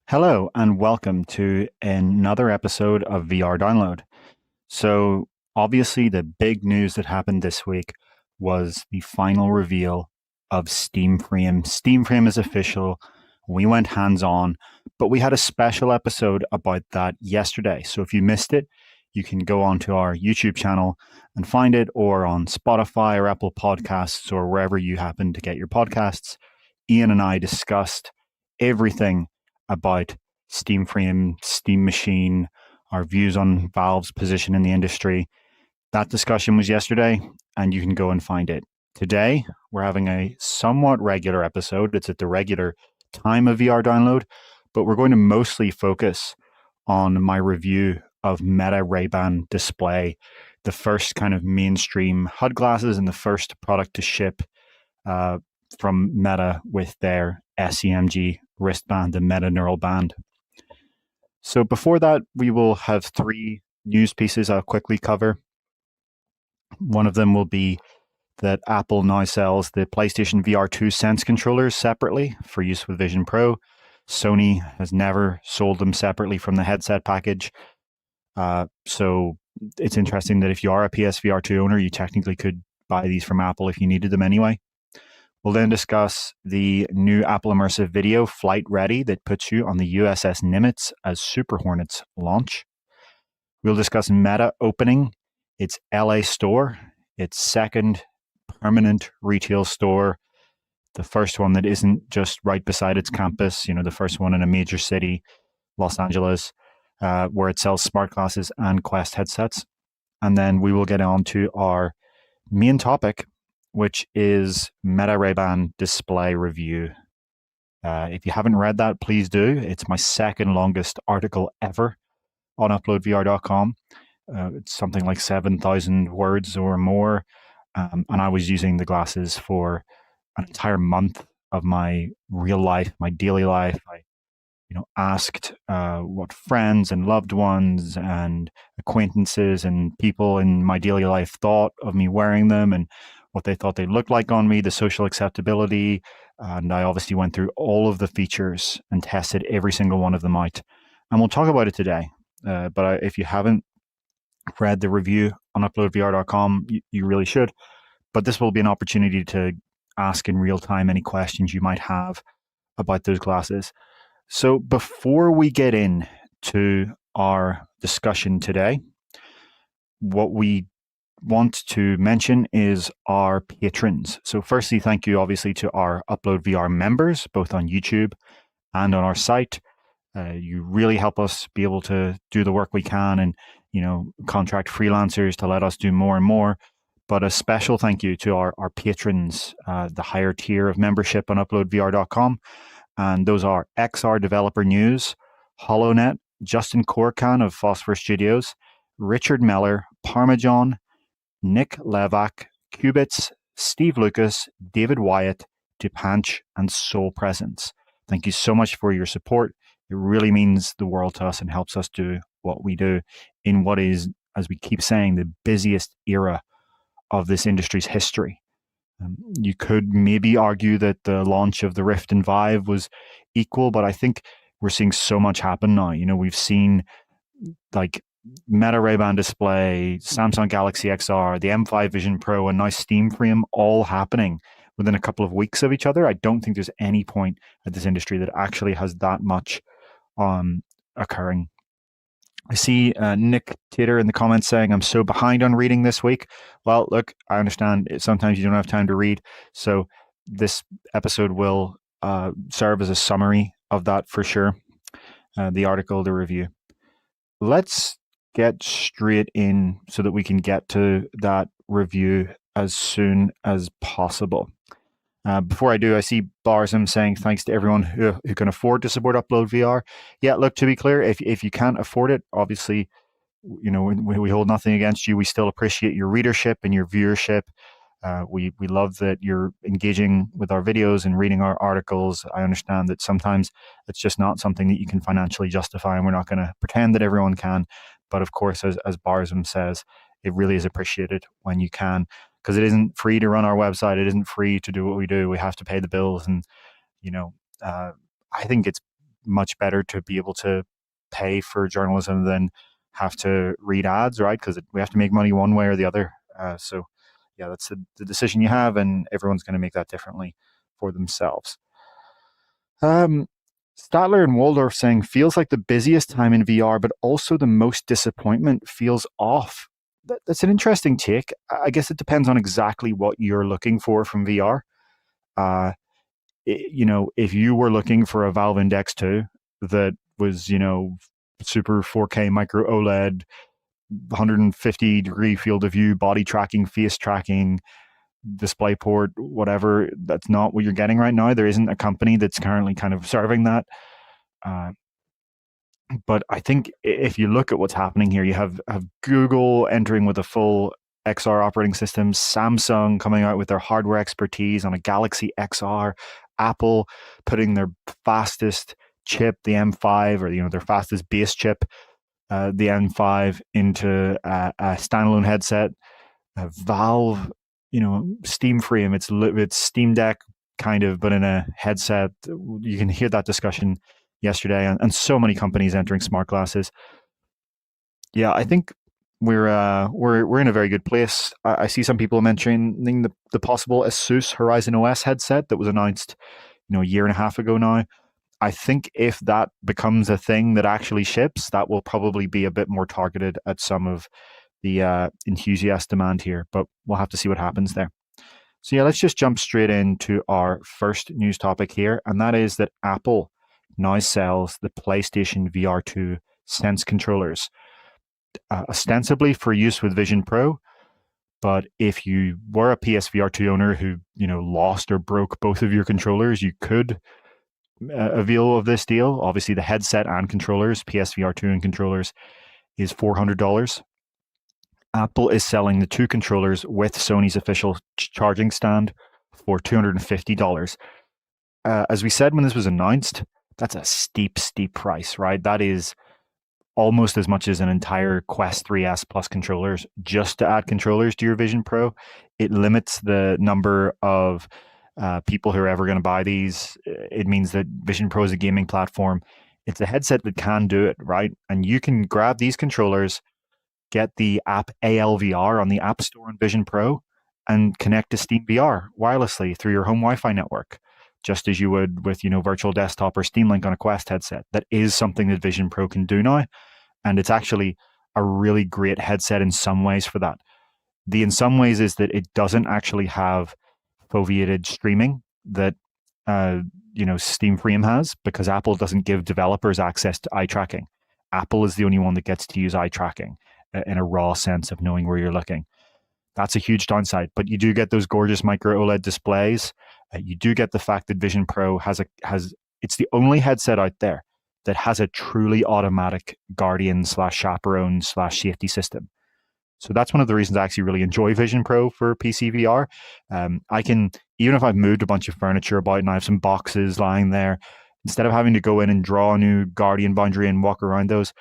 Hello, and welcome to another episode of VR Download. So, obviously, the big news that happened this week was the final reveal of Steam Frame. Steam Frame is official. We went hands on, but we had a special episode about that yesterday. So, if you missed it, you can go onto our YouTube channel and find it, or on Spotify or Apple Podcasts, or wherever you happen to get your podcasts. Ian and I discussed everything about Steam Frame, Steam Machine, our views on Valve's position in the industry. That discussion was yesterday, and you can go and find it. Today, we're having a somewhat regular episode. It's at the regular time of VR Download, but we're going to mostly focus on my review of Meta Ray-Ban Display, the first kind of mainstream HUD glasses and the first product to ship uh, from Meta with their SEMG wristband, the Meta Neural Band. So before that, we will have three news pieces I'll quickly cover. One of them will be that Apple now sells the PlayStation VR2 Sense controllers separately for use with Vision Pro. Sony has never sold them separately from the headset package. So it's interesting that if you are a PSVR2 owner, you technically could buy these from Apple if you needed them anyway. We'll then discuss the new Apple Immersive Video Flight Ready that puts you on the USS Nimitz as Super Hornets launch. We'll discuss Meta opening its LA store, its second permanent retail store, the first one that isn't just right beside its campus, the first one in a major city, Los Angeles, where it sells smart glasses and Quest headsets. And then we will get on to our main topic, which is Meta Ray-Ban display review. If you haven't read that, please do. It's my second longest article ever on UploadVR.com. It's something like 7,000 words or more. And I was using the glasses for an entire month of my real life, my daily life. I asked what friends and loved ones and acquaintances and people in my daily life thought of me wearing them and what they thought they looked like on me, the social acceptability. And I obviously went through all of the features and tested every single one of them out. And we'll talk about it today. But if you haven't read the review on uploadvr.com, you really should. But this will be an opportunity to ask in real time any questions you might have about those glasses. So before we get into our discussion today, what we want to mention is our patrons. So firstly, thank you obviously to our UploadVR members, both on YouTube and on our site. You really help us be able to do the work we can and, contract freelancers to let us do more and more. But a special thank you to our patrons, the higher tier of membership on uploadvr.com. And those are XR Developer News, HoloNet, Justin Corcan of Phosphor Studios, Richard Meller, Parmesan, Nick Levac, Cubits, Steve Lucas, David Wyatt, Dupanch, and Soul Presence. Thank you so much for your support. It really means the world to us and helps us do what we do in what is, as we keep saying, the busiest era of this industry's history. You could maybe argue that the launch of the Rift and Vive was equal, but I think we're seeing so much happen now. We've seen like Meta Ray-Ban display, Samsung Galaxy XR, the M5 Vision Pro, and now Steam Frame all happening within a couple of weeks of each other. I don't think there's any point at this industry that actually has that much occurring. I see Nick Tater in the comments saying, I'm so behind on reading this week. Well, look, I understand sometimes you don't have time to read. So this episode will serve as a summary of that for sure. The article, the review. Let's get straight in so that we can get to that review as soon as possible. Before I do, I see Barzum saying thanks to everyone who can afford to support Upload VR. Yeah, look, to be clear, if you can't afford it, obviously, we hold nothing against you. We still appreciate your readership and your viewership. We love that you're engaging with our videos and reading our articles. I understand that sometimes it's just not something that you can financially justify, and we're not going to pretend that everyone can. But of course, as Barzum says, it really is appreciated when you can, because it isn't free to run our website. It isn't free to do what we do. We have to pay the bills. And, I think it's much better to be able to pay for journalism than have to read ads, right? Because we have to make money one way or the other. So, yeah, that's the decision you have, and everyone's going to make that differently for themselves. Statler and Waldorf saying, feels like the busiest time in VR, but also the most disappointment feels off. That's an interesting take. I guess it depends on exactly what you're looking for from VR. If you were looking for a Valve Index 2 that was, super 4K micro OLED, 150-degree field of view, body tracking, face tracking, DisplayPort, whatever, that's not what you're getting right now. There isn't a company that's currently kind of serving that. But I think if you look at what's happening here, you have Google entering with a full XR operating system, Samsung coming out with their hardware expertise on a Galaxy XR, Apple putting their fastest chip, the M5, or their fastest base chip, the M5, into a standalone headset. Valve, Steam Frame, it's Steam Deck kind of, but in a headset. You can hear that discussion yesterday, and so many companies entering smart glasses. Yeah, I think we're in a very good place. I see some people mentioning the possible Asus Horizon OS headset that was announced, a year and a half ago now. I think if that becomes a thing that actually ships, that will probably be a bit more targeted at some of the enthusiast demand here, but we'll have to see what happens there. So yeah, let's just jump straight into our first news topic here, and that is that Apple now sells the PlayStation VR2 Sense controllers, ostensibly for use with Vision Pro. But if you were a PSVR2 owner who lost or broke both of your controllers, you could avail of this deal. Obviously, the headset and controllers, PSVR2 and controllers, is $400. Apple is selling the two controllers with Sony's official charging stand for $250. As we said when this was announced, that's a steep price, right? That is almost as much as an entire Quest 3S Plus controllers just to add controllers to your Vision Pro. It limits the number of people who are ever going to buy these. It means that Vision Pro is a gaming platform. It's a headset that can do it, right? And you can grab these controllers, get the app ALVR on the App Store on Vision Pro, and connect to Steam VR wirelessly through your home Wi-Fi network, just as you would with Virtual Desktop or Steam Link on a Quest headset. That is something that Vision Pro can do now, and it's actually a really great headset in some ways for that. The in some ways is that it doesn't actually have foveated streaming that Steam Frame has, because Apple doesn't give developers access to eye tracking. Apple is the only one that gets to use eye tracking in a raw sense of knowing where you're looking. That's a huge downside, but you do get those gorgeous micro OLED displays. You do get the fact that Vision Pro it's the only headset out there that has a truly automatic guardian/chaperone/safety system. So that's one of the reasons I actually really enjoy Vision Pro for PC VR. I can, even if I've moved a bunch of furniture about and I have some boxes lying there, instead of having to go in and draw a new Guardian boundary and walk around those,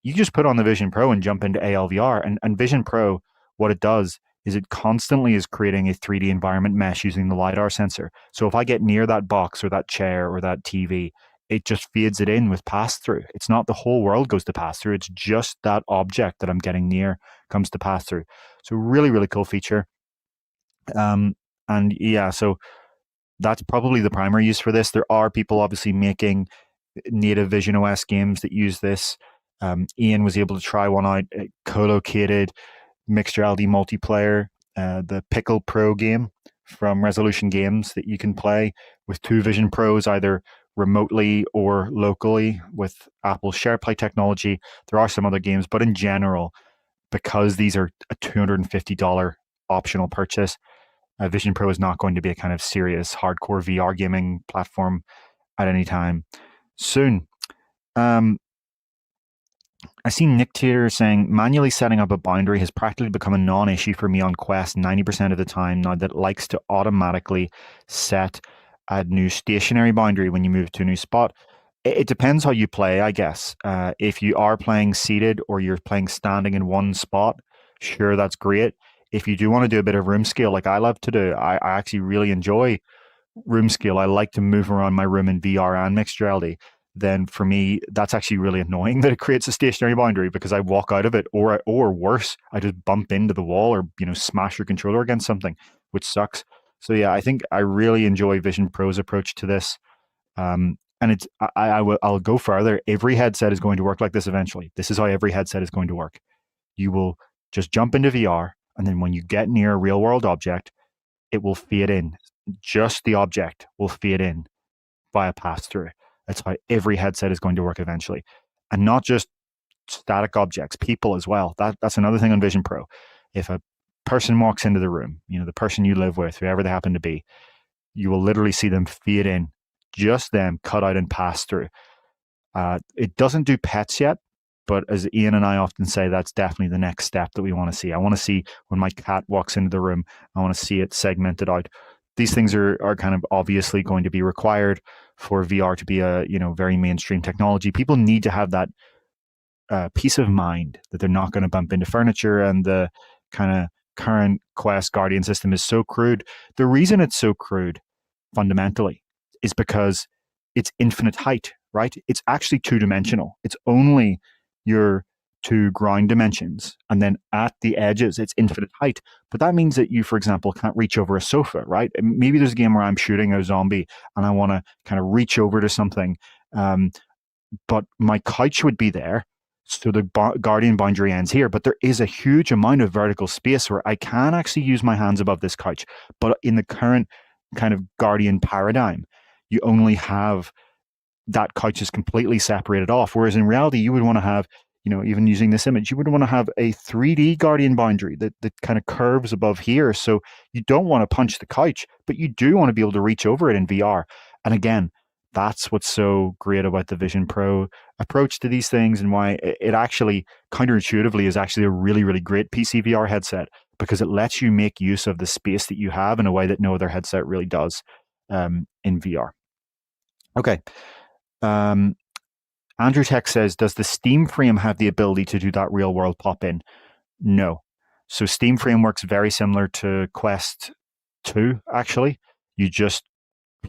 you just put on the Vision Pro and jump into ALVR. And Vision Pro, what it does is it constantly is creating a 3D environment mesh using the LiDAR sensor. So if I get near that box or that chair or that TV, it just feeds it in with pass-through. It's not the whole world goes to pass-through. It's just that object that I'm getting near comes to pass-through. So really, really cool feature. And yeah, so that's probably the primary use for this. There are people obviously making native Vision OS games that use this. Ian was able to try one out, co-located mixed reality multiplayer, the Pickle Pro game from Resolution Games that you can play with two Vision Pros, either remotely or locally with Apple's SharePlay technology. There are some other games, but in general, because these are a $250 optional purchase, Vision Pro is not going to be a kind of serious hardcore VR gaming platform at any time soon. I see Nick Tater saying, manually setting up a boundary has practically become a non-issue for me on Quest 90% of the time now that it likes to automatically set a new stationary boundary when you move to a new spot. It depends how you play, I guess. If you are playing seated or you're playing standing in one spot, sure, that's great. If you do want to do a bit of room scale like I love to do, I actually really enjoy room scale. I like to move around my room in VR and mixed reality. then for me, that's actually really annoying that it creates a stationary boundary, because I walk out of it, or worse, I just bump into the wall, or smash your controller against something, which sucks. So yeah, I think I really enjoy Vision Pro's approach to this. And I'll go further. Every headset is going to work like this eventually. This is how every headset is going to work. You will just jump into VR, and then when you get near a real world object, it will fade in. Just the object will fade in via pass through. That's how every headset is going to work eventually. And not just static objects, people as well. That's another thing on Vision Pro. If a person walks into the room, the person you live with, whoever they happen to be, you will literally see them fade in, just them cut out and pass through. It doesn't do pets yet, but as Ian and I often say, that's definitely the next step that we want to see. I want to see when my cat walks into the room, I want to see it segmented out. These things are kind of obviously going to be required for VR to be a very mainstream technology. People need to have that peace of mind that they're not going to bump into furniture, and the kind of current Quest Guardian system is so crude. The reason it's so crude fundamentally is because it's infinite height, right? It's actually two-dimensional. It's only your two ground dimensions, and then at the edges, it's infinite height. But that means that you, for example, can't reach over a sofa, right? And maybe there's a game where I'm shooting a zombie and I want to kind of reach over to something, but my couch would be there. So the Guardian boundary ends here, but there is a huge amount of vertical space where I can actually use my hands above this couch. But in the current kind of Guardian paradigm, you only have that couch is completely separated off. Whereas in reality, you would want to have, even using this image, you would want to have a 3D Guardian boundary that kind of curves above here. So you don't want to punch the couch, but you do want to be able to reach over it in VR. And again, that's what's so great about the Vision Pro approach to these things, and why it actually counterintuitively is actually a really, really great PC VR headset, because it lets you make use of the space that you have in a way that no other headset really does in VR. Okay. Andrew Tech says, does the Steam Frame have the ability to do that real world pop in? No. So Steam Frame works very similar to Quest 2, actually. You just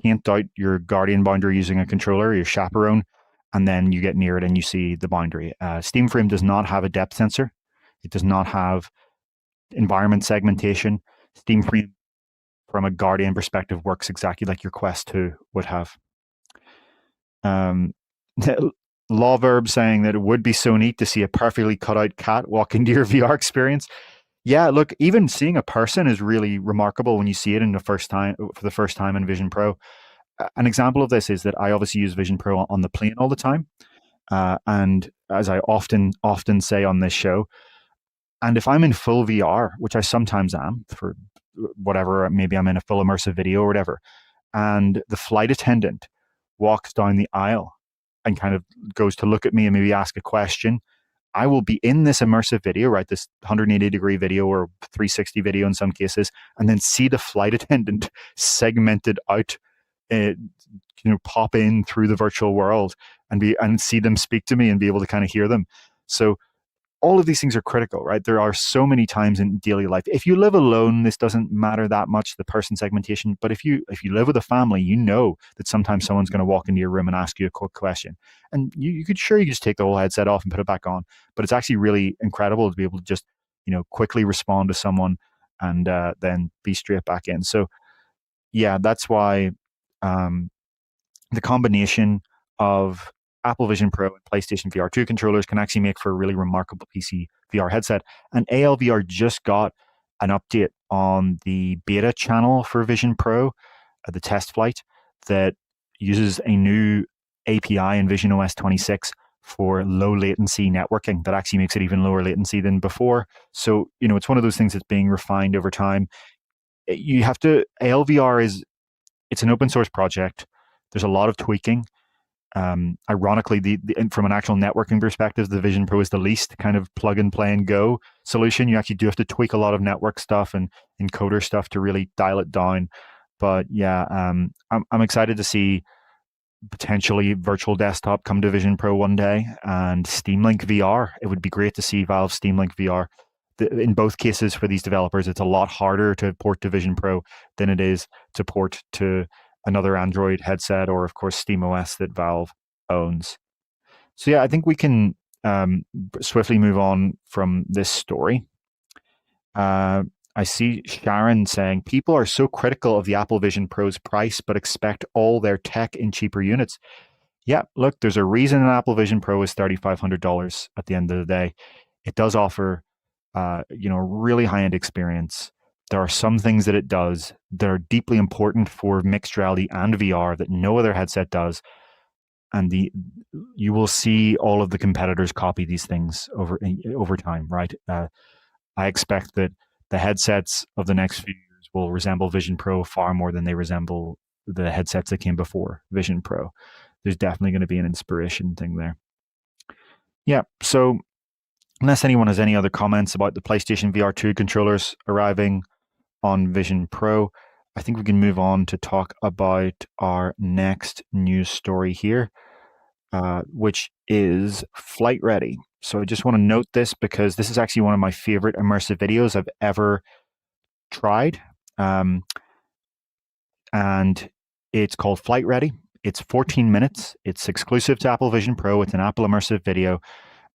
paint out your Guardian boundary using a controller, your chaperone, and then you get near it and you see the boundary. Steam Frame does not have a depth sensor. It does not have environment segmentation. Steam Frame, from a Guardian perspective, works exactly like your Quest 2 would have. Law Verb saying that it would be so neat to see a perfectly cut out cat walk into your VR experience. Yeah, look, even seeing a person is really remarkable when you see it for the first time in Vision Pro. An example of this is that I obviously use Vision Pro on the plane all the time. And as I often say on this show, and if I'm in full VR, which I sometimes am for whatever, maybe I'm in a full immersive video or whatever, and the flight attendant walks down the aisle and kind of goes to look at me and maybe ask a question, I will be in this immersive video, right? This 180-degree video or 360 video in some cases, and then see the flight attendant segmented out, pop in through the virtual world and see them speak to me and be able to kind of hear them. So all of these things are critical, right? There are so many times in daily life. If you live alone, this doesn't matter that much, the person segmentation. But if you live with a family, you know that sometimes someone's going to walk into your room and ask you a quick question. And you could just take the whole headset off and put it back on. But it's actually really incredible to be able to just, quickly respond to someone and then be straight back in. So yeah, that's why the combination of Apple Vision Pro and PlayStation VR 2 controllers can actually make for a really remarkable PC VR headset. And ALVR just got an update on the beta channel for Vision Pro, the test flight, that uses a new API in Vision OS 26 for low latency networking that actually makes it even lower latency than before. So, it's one of those things that's being refined over time. ALVR it's an open source project. There's a lot of tweaking. Ironically, from an actual networking perspective, the Vision Pro is the least kind of plug and play and go solution. You actually do have to tweak a lot of network stuff and encoder stuff to really dial it down. But yeah, I'm excited to see potentially virtual desktop come to Vision Pro one day, and Steam Link VR. It would be great to see Valve Steam Link VR. In both cases for these developers, it's a lot harder to port to Vision Pro than it is to port to another Android headset or, of course, SteamOS that Valve owns. So yeah, I think we can swiftly move on from this story. I see Sharon saying people are so critical of the Apple Vision Pro's price, but expect all their tech in cheaper units. Yeah, look, there's a reason an Apple Vision Pro is $3,500 at the end of the day. It does offer, really high end experience. There are some things that it does that are deeply important for mixed reality and VR that no other headset does, and you will see all of the competitors copy these things over time, right? I expect that the headsets of the next few years will resemble Vision Pro far more than they resemble the headsets that came before Vision Pro. There's definitely going to be an inspiration thing there. Yeah, so unless anyone has any other comments about the PlayStation VR2 controllers arriving on Vision Pro, I think we can move on to talk about our next news story here, which is Flight Ready. So I just want to note this because this is actually one of my favorite immersive videos I've ever tried. And it's called Flight Ready. It's 14 minutes. It's exclusive to Apple Vision Pro. It's an Apple immersive video.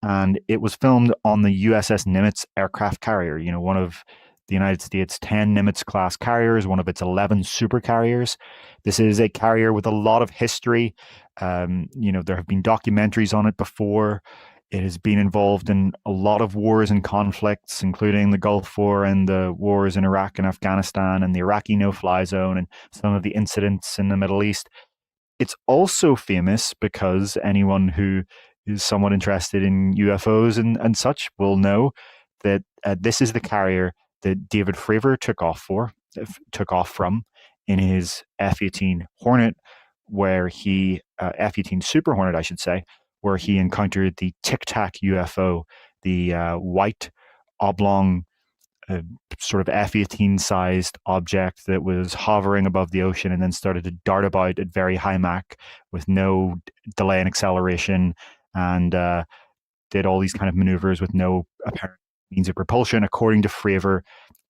And it was filmed on the USS Nimitz aircraft carrier, one of the United States' 10 Nimitz class carriers, one of its 11 super carriers. This is a carrier with a lot of history. There have been documentaries on it before. It has been involved in a lot of wars and conflicts, including the Gulf War and the wars in Iraq and Afghanistan and the Iraqi no-fly zone and some of the incidents in the Middle East. It's also famous because anyone who is somewhat interested in UFOs and such will know that this is the carrier that David Fravor took off from in his F-18 Hornet, where he F-18 Super Hornet, I should say, where he encountered the Tic Tac UFO, the white oblong sort of F-18 sized object that was hovering above the ocean and then started to dart about at very high Mach with no delay in acceleration, and did all these kind of maneuvers with no apparent means of propulsion, according to Fravor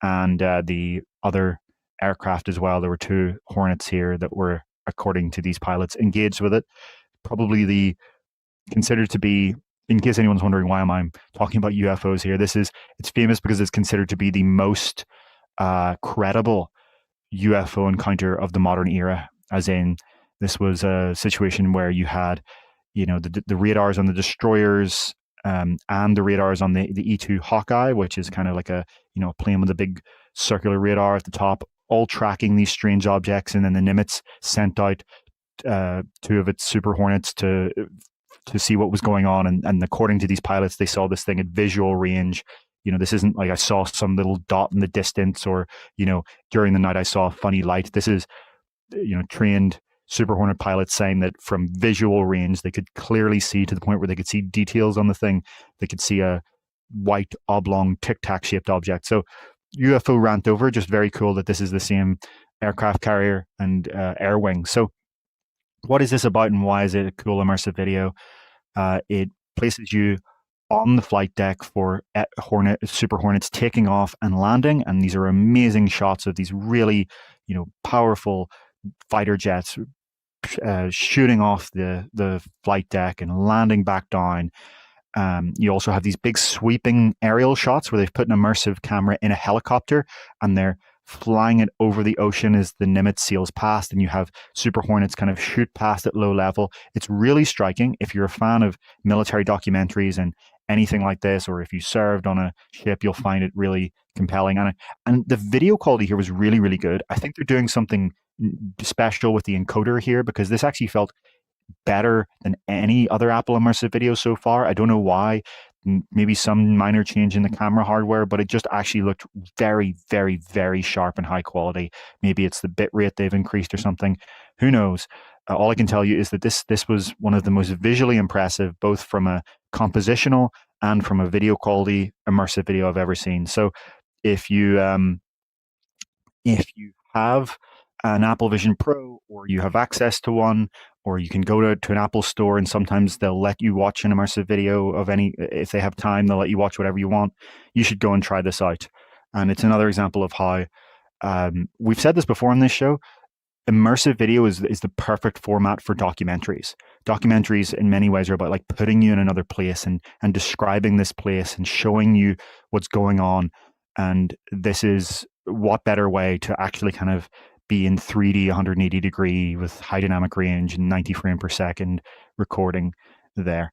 and the other aircraft as well. There were two Hornets here that were, according to these pilots, engaged with it. Probably considered to be, in case anyone's wondering why am I talking about UFOs here, it's famous because it's considered to be the most credible UFO encounter of the modern era. As in, this was a situation where you had, the radars on the destroyers and the radars on the E2 Hawkeye, which is kind of like a plane with a big circular radar at the top, all tracking these strange objects, and then the Nimitz sent out two of its Super Hornets to see what was going on, and according to these pilots, they saw this thing at visual range. This isn't like I saw some little dot in the distance, or during the night I saw a funny light. This is trained Super Hornet pilots saying that from visual range they could clearly see, to the point where they could see details on the thing. They could see a white oblong Tic Tac shaped object. So UFO rant over. Just very cool that this is the same aircraft carrier and air wing. So what is this about, and why is it a cool immersive video? It places you on the flight deck for Super Hornets taking off and landing, and these are amazing shots of these really, powerful fighter jets shooting off the flight deck and landing back down. You also have these big sweeping aerial shots where they've put an immersive camera in a helicopter and they're flying it over the ocean as the Nimitz sails past, and you have Super Hornets kind of shoot past at low level. It's really striking. If you're a fan of military documentaries and anything like this, or if you served on a ship, you'll find it really compelling. And the video quality here was really, really good. I think they're doing something special with the encoder here, because this actually felt better than any other Apple immersive video so far. I don't know why. Maybe some minor change in the camera hardware, but it just actually looked very, very, very sharp and high quality. Maybe it's the bit rate they've increased or something. Who knows? All I can tell you is that this was one of the most visually impressive, both from a compositional and from a video quality immersive video I've ever seen. So if you have an Apple Vision Pro, or you have access to one, or you can go to an Apple store, and sometimes they'll let you watch an immersive video of any, if they have time, they'll let you watch whatever you want. You should go and try this out. And it's another example of how, we've said this before on this show, immersive video is the perfect format for documentaries. documentaries in many ways are about like putting you in another place and describing this place and showing you what's going on. And this is what better way to actually kind of be in 3D 180 degree with high dynamic range and 90 frame per second recording there.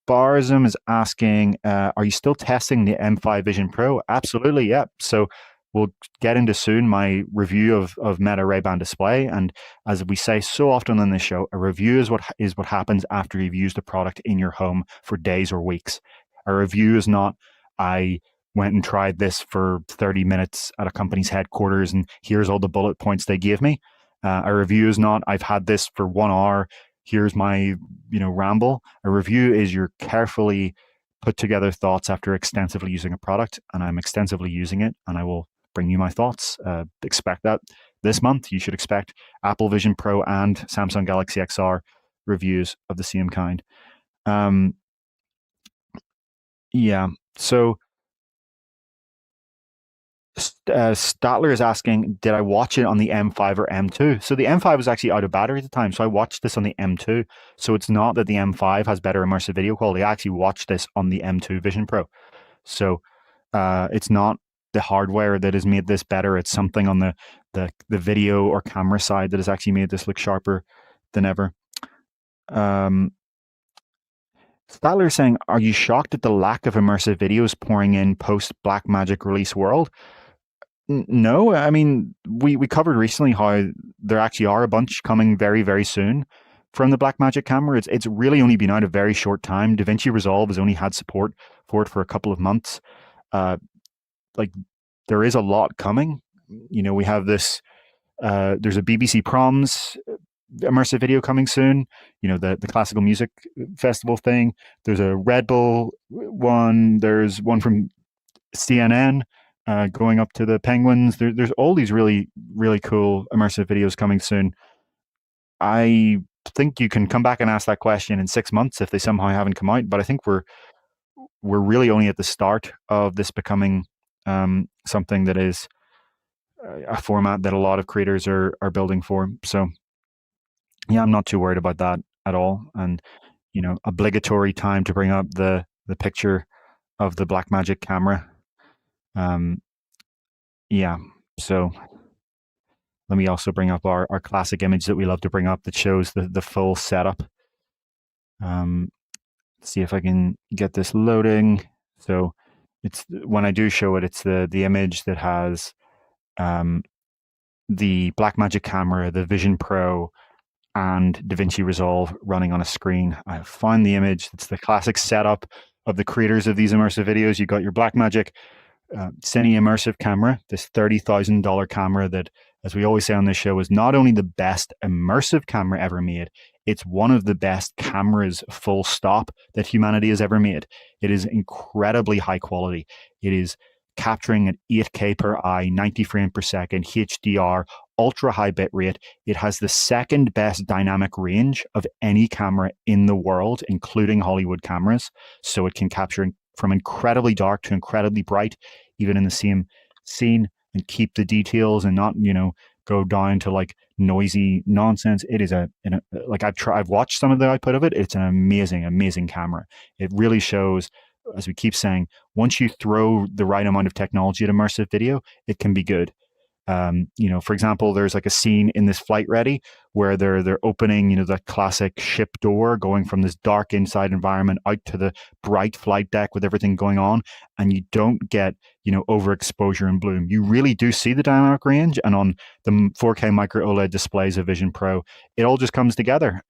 Barzum is asking, are you still testing the M5 Vision Pro? Absolutely, yeah. So we'll get into soon my review of Meta Ray-Ban display. And as we say so often on this show, a review is what happens after you've used a product in your home for days or weeks. A review is not, I went and tried this for 30 minutes at a company's headquarters and here's all the bullet points they gave me. A review is not, I've had this for 1 hour, here's my ramble. A review is your carefully put together thoughts after extensively using a product, and I'm extensively using it, and I will bring you my thoughts. Expect that this month. You should expect Apple Vision Pro and Samsung Galaxy XR reviews of the same kind. Yeah. So Statler is asking, did I watch it on the M5 or M2? So the M5 was actually out of battery at the time, so I watched this on the M2. So it's not that the M5 has better immersive video quality. I actually watched this on the M2 Vision Pro. So it's not the hardware that has made this better. It's something on the video or camera side that has actually made this look sharper than ever. Statler is saying, are you shocked at the lack of immersive videos pouring in post Blackmagic release world? No, I mean, we covered recently how there actually are a bunch coming very, very soon from the Blackmagic camera. It's really only been out a very short time. DaVinci Resolve has only had support for it for a couple of months. Like, there is a lot coming. We have this, there's a BBC Proms immersive video coming soon, the classical music festival thing. There's a Red Bull one. There's one from CNN going up to the Penguins. There's all these really, really cool immersive videos coming soon. I think you can come back and ask that question in 6 months if they somehow haven't come out. But I think we're really only at the start of this becoming something that is a format that a lot of creators are building for. So yeah, I'm not too worried about that at all. And obligatory time to bring up the picture of the Blackmagic camera. Yeah, so let me also bring up our classic image that we love to bring up that shows the full setup. See if I can get this loading. So it's, when I do show it, it's the image that has the Blackmagic camera, the Vision Pro, and DaVinci Resolve running on a screen. I found the image. It's the classic setup of the creators of these immersive videos. You got your Blackmagic Cine immersive camera, this $30,000 camera that, as we always say on this show, is not only the best immersive camera ever made, it's one of the best cameras, full stop, that humanity has ever made. It is incredibly high quality. It is capturing at 8K per eye, 90 frames per second, HDR, ultra high bit rate. It has the second best dynamic range of any camera in the world, including Hollywood cameras. So it can capture from incredibly dark to incredibly bright, even in the same scene, and keep the details and not, go down to like noisy nonsense. It is I've watched some of the output of it. It's an amazing, amazing camera. It really shows, as we keep saying, once you throw the right amount of technology at immersive video, it can be good. For example, there's like a scene in this Flight Ready where they're opening, the classic ship door, going from this dark inside environment out to the bright flight deck with everything going on, and you don't get, overexposure and bloom. You really do see the dynamic range, and on the 4K micro OLED displays of Vision Pro, it all just comes together.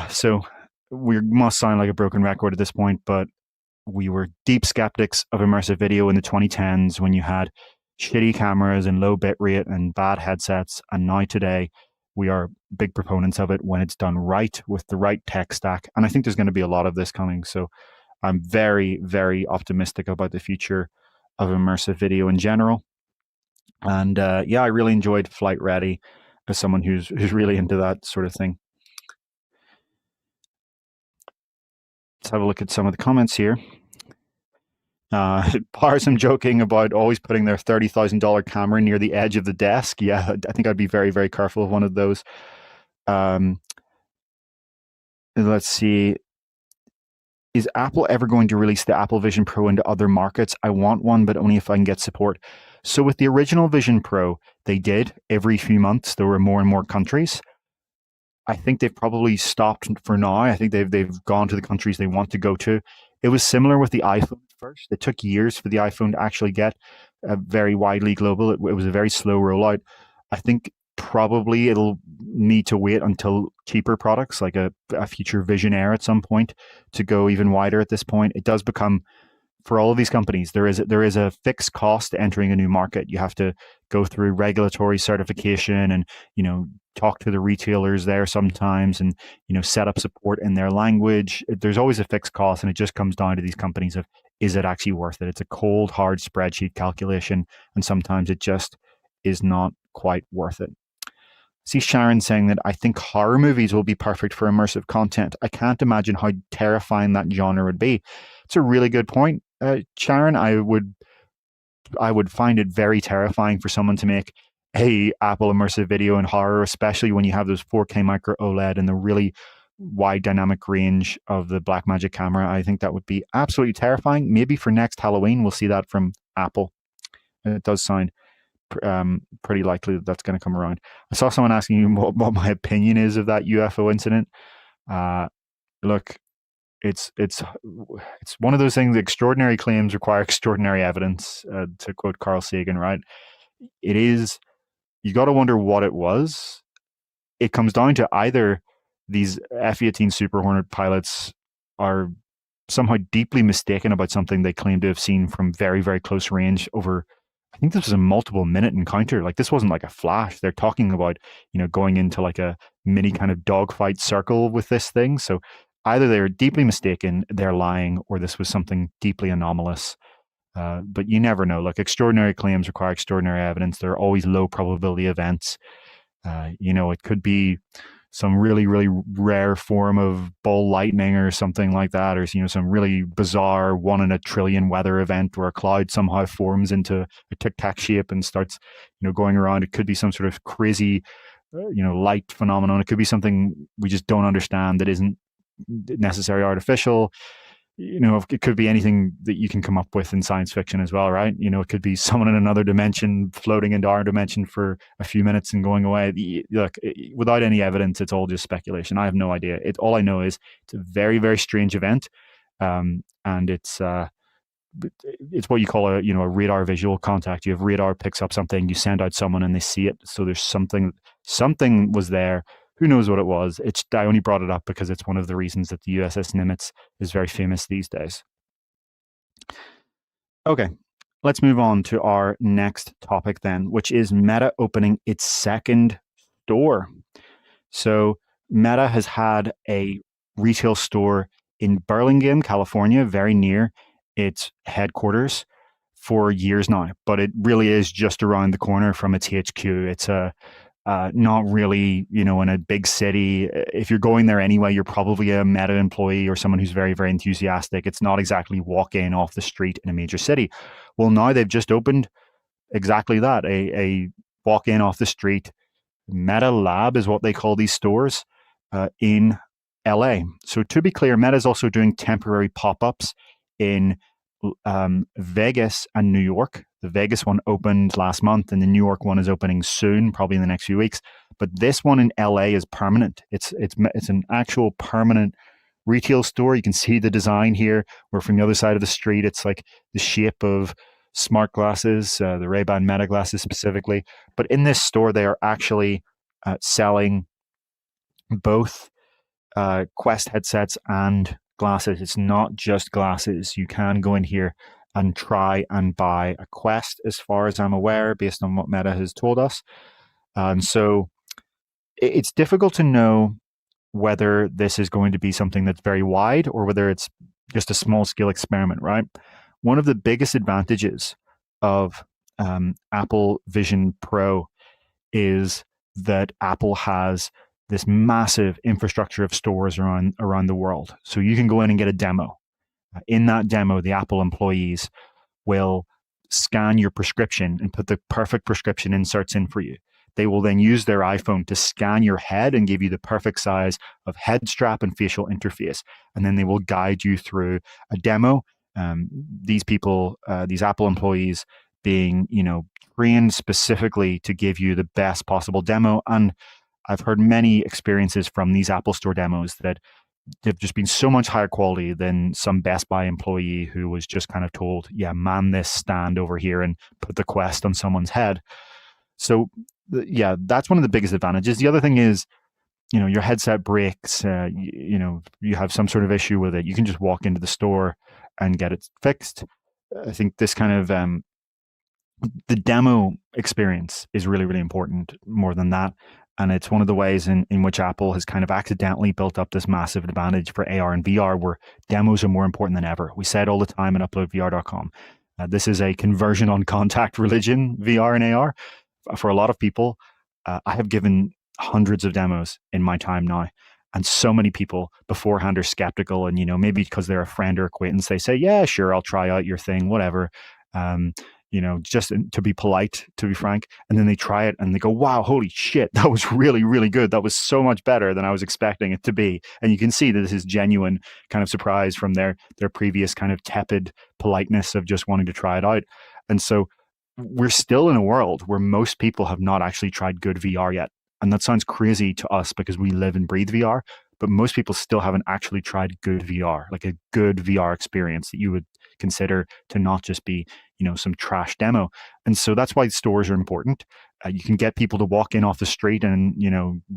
So we must sound like a broken record at this point, but we were deep skeptics of immersive video in the 2010s when you had shitty cameras and low bit rate and bad headsets. And now today, we are big proponents of it when it's done right with the right tech stack. And I think there's going to be a lot of this coming. So I'm very, very optimistic about the future of immersive video in general. And I really enjoyed Flight Ready as someone who's really into that sort of thing. Let's have a look at some of the comments here. I'm joking about always putting their $30,000 camera near the edge of the desk. Yeah, I think I'd be very, very careful of one of those. let's see. Is Apple ever going to release the Apple Vision Pro into other markets? I want one, but only if I can get support. So with the original Vision Pro, they did every few months. There were more and more countries. I think they've probably stopped for now. I think they've gone to the countries they want to go to. It was similar with the iPhone first. It took years for the iPhone to actually get very widely global. It was a very slow rollout. I think probably it'll need to wait until cheaper products like a future Vision Air at some point to go even wider. At this point, it does become, for all of these companies, there is a fixed cost to entering a new market. You have to go through regulatory certification, and talk to the retailers there sometimes, and set up support in their language. There's always a fixed cost, and it just comes down to these companies of, is it actually worth it? It's a cold hard spreadsheet calculation, and sometimes it just is not quite worth it. See Sharon saying that I think horror movies will be perfect for immersive content. I can't imagine how terrifying that genre would be. It's a really good point, Sharon. I would find it very terrifying for someone to make a Apple immersive video in horror, especially when you have those 4K micro OLED and the really wide dynamic range of the Blackmagic camera. I think that would be absolutely terrifying. Maybe for next Halloween, we'll see that from Apple. It does sound pretty likely that that's going to come around. I saw someone asking you what my opinion is of that UFO incident. Look, it's one of those things. Extraordinary claims require extraordinary evidence, to quote Carl Sagan. Right? It is. You got to wonder what it was. It comes down to either these F-18 Super Hornet pilots are somehow deeply mistaken about something they claim to have seen from very, very close range over. I think this was a multiple minute encounter. Like, this wasn't like a flash. They're talking about, going into like a mini kind of dogfight circle with this thing. So either they're deeply mistaken, they're lying, or this was something deeply anomalous. But you never know. Look, extraordinary claims require extraordinary evidence. There are always low probability events. It could be some really, really rare form of ball lightning or something like that, or some really bizarre 1 in a trillion weather event where a cloud somehow forms into a tic-tac shape and starts, going around. It could be some sort of crazy, light phenomenon. It could be something we just don't understand that isn't necessarily artificial. It could be anything that you can come up with in science fiction as well, right? It could be someone in another dimension floating into our dimension for a few minutes and going away. Look, without any evidence, it's all just speculation. I have no idea. All I know is it's a very, very strange event, and it's what you call a radar visual contact. You have radar picks up something, you send out someone, and they see it. So there's something was there. Who knows what it was? I only brought it up because it's one of the reasons that the USS Nimitz is very famous these days. Okay, let's move on to our next topic then, which is Meta opening its second store. So Meta has had a retail store in Burlingame, California, very near its headquarters for years now, but it really is just around the corner from its HQ. It's not really, in a big city. If you're going there anyway, you're probably a Meta employee or someone who's very, very enthusiastic. It's not exactly walk in off the street in a major city. Well, now they've just opened exactly that, a walk in off the street Meta Lab is what they call these stores in LA. So to be clear, Meta is also doing temporary pop-ups in Vegas and New York. The Vegas one opened last month, and the New York one is opening soon, probably in the next few weeks. But this one in LA is permanent. It's an actual permanent retail store. You can see the design here, where from the other side of the street, it's like the shape of smart glasses, the Ray-Ban Meta glasses specifically. But in this store, they are actually selling both Quest headsets and glasses. It's not just glasses. You can go in here and try and buy a Quest, as far as I'm aware, based on what Meta has told us. And so it's difficult to know whether this is going to be something that's very wide or whether it's just a small scale experiment, right? One of the biggest advantages of Apple Vision Pro is that Apple has this massive infrastructure of stores around the world. So you can go in and get a demo. In that demo, the Apple employees will scan your prescription and put the perfect prescription inserts in for you. They will then use their iPhone to scan your head and give you the perfect size of head strap and facial interface. And then they will guide you through a demo. These people, these Apple employees being, trained specifically to give you the best possible demo. And I've heard many experiences from these Apple Store demos that they've just been so much higher quality than some Best Buy employee who was just kind of told, yeah, man this stand over here and put the Quest on someone's head. So, yeah, that's one of the biggest advantages. The other thing is, your headset breaks, you have some sort of issue with it. You can just walk into the store and get it fixed. I think this kind of the demo experience is really, really important more than that. And it's one of the ways in which Apple has kind of accidentally built up this massive advantage for AR and VR, where demos are more important than ever. We say it all the time at UploadVR.com. This is a conversion on contact religion, VR and AR. For a lot of people, I have given hundreds of demos in my time now. And so many people beforehand are skeptical. And, maybe because they're a friend or acquaintance, they say, yeah, sure, I'll try out your thing, whatever. Just to be polite, to be frank. And then they try it and they go, wow, holy shit, that was really, really good. That was so much better than I was expecting it to be. And you can see that this is genuine kind of surprise from their previous kind of tepid politeness of just wanting to try it out. And so we're still in a world where most people have not actually tried good VR yet. And that sounds crazy to us because we live and breathe VR, but most people still haven't actually tried good VR, like a good VR experience that you would consider to not just be, some trash demo. And so that's why stores are important. You can get people to walk in off the street and,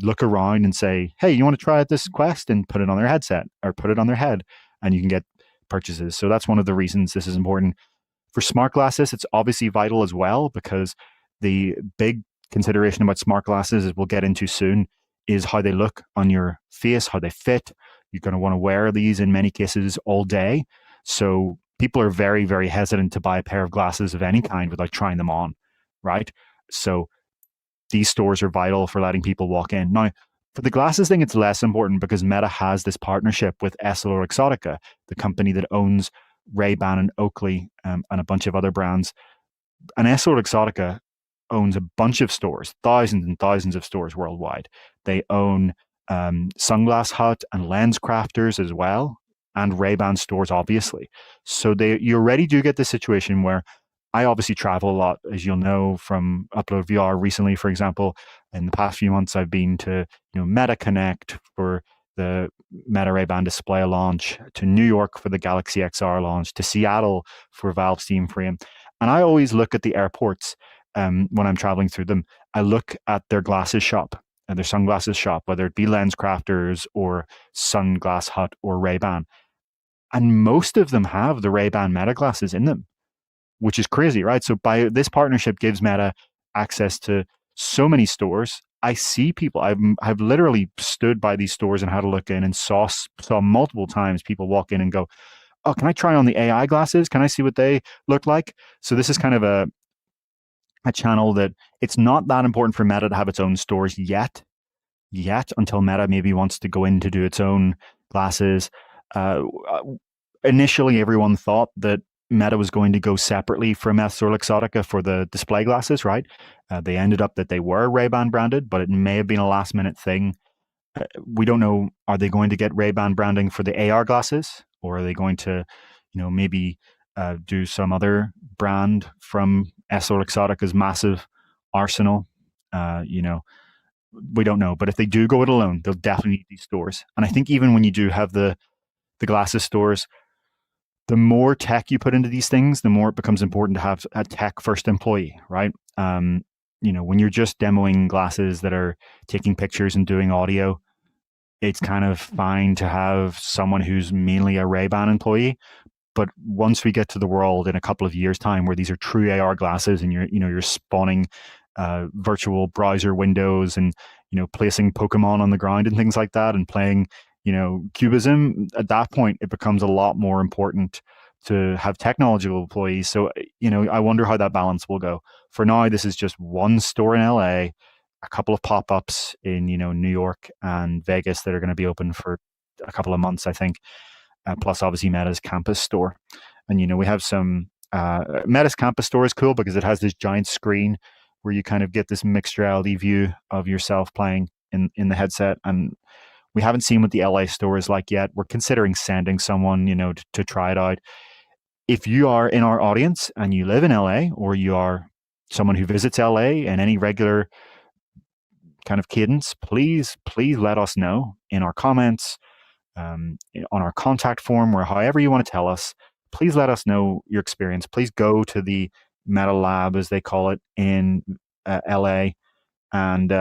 look around and say, hey, you want to try out this Quest, and put it on their headset or put it on their head, and you can get purchases. So that's one of the reasons this is important. For smart glasses, it's obviously vital as well, because the big consideration about smart glasses, as we'll get into soon, is how they look on your face, how they fit. You're going to want to wear these in many cases all day. So people are very, very hesitant to buy a pair of glasses of any kind without trying them on, right? So these stores are vital for letting people walk in. Now, for the glasses thing, it's less important because Meta has this partnership with EssilorLuxottica, the company that owns Ray-Ban and Oakley, and a bunch of other brands. And EssilorLuxottica owns a bunch of stores, thousands and thousands of stores worldwide. They own Sunglass Hut and Lens Crafters as well, and Ray-Ban stores, obviously. So you already do get this situation where I obviously travel a lot, as you'll know from Upload VR recently, for example. In the past few months, I've been to Meta Connect for the Meta Ray-Ban display launch, to New York for the Galaxy XR launch, to Seattle for Valve Steam Frame. And I always look at the airports when I'm traveling through them. I look at their glasses shop, their sunglasses shop, whether it be Lens Crafters or Sunglass Hut or Ray-Ban. And most of them have the Ray-Ban Meta glasses in them, which is crazy, right? So by this partnership gives Meta access to so many stores. I see people, I've literally stood by these stores and had a look in and saw multiple times people walk in and go, oh, can I try on the AI glasses? Can I see what they look like? So this is kind of a channel that it's not that important for Meta to have its own stores yet, until Meta maybe wants to go in to do its own glasses. Initially, everyone thought that Meta was going to go separately from EssilorLuxottica for the display glasses, right? They ended up that they were Ray-Ban branded, but it may have been a last minute thing. We don't know, are they going to get Ray-Ban branding for the AR glasses, or are they going to, maybe do some other brand from EssilorLuxottica's massive arsenal? We don't know. But if they do go it alone, they'll definitely need these stores. And I think even when you do have the glasses stores, the more tech you put into these things, the more it becomes important to have a tech first employee, right? When you're just demoing glasses that are taking pictures and doing audio, it's kind of fine to have someone who's mainly a Ray-Ban employee. But once we get to the world in a couple of years' time where these are true AR glasses and you're spawning virtual browser windows and placing Pokemon on the ground and things like that, and playing cubism, at that point it becomes a lot more important to have technological employees. So I wonder how that balance will go. For now, this is just one store in LA, a couple of pop-ups in New York and Vegas that are going to be open for a couple of months, I think, plus obviously Meta's campus store. And we have some Meta's campus store is cool because it has this giant screen where you kind of get this mixed reality view of yourself playing in the headset. And we haven't seen what the LA store is like yet. We're considering sending someone, to try it out. If you are in our audience and you live in LA, or you are someone who visits LA in any regular kind of cadence, please let us know in our comments, on our contact form, or however you want to tell us. Please let us know your experience. Please go to the Meta Lab, as they call it, in LA, and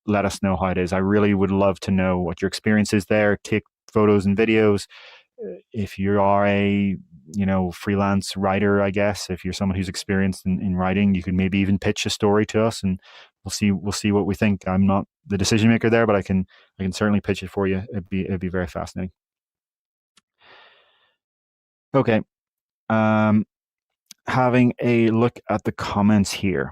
let us know how it is. I really would love to know what your experience is there. Take photos and videos. If you are a freelance writer, I guess, if you're someone who's experienced in writing, you could maybe even pitch a story to us, and we'll see what we think. I'm not the decision maker there, but I can certainly pitch it for you. It'd be very fascinating. Okay. Having a look at the comments here.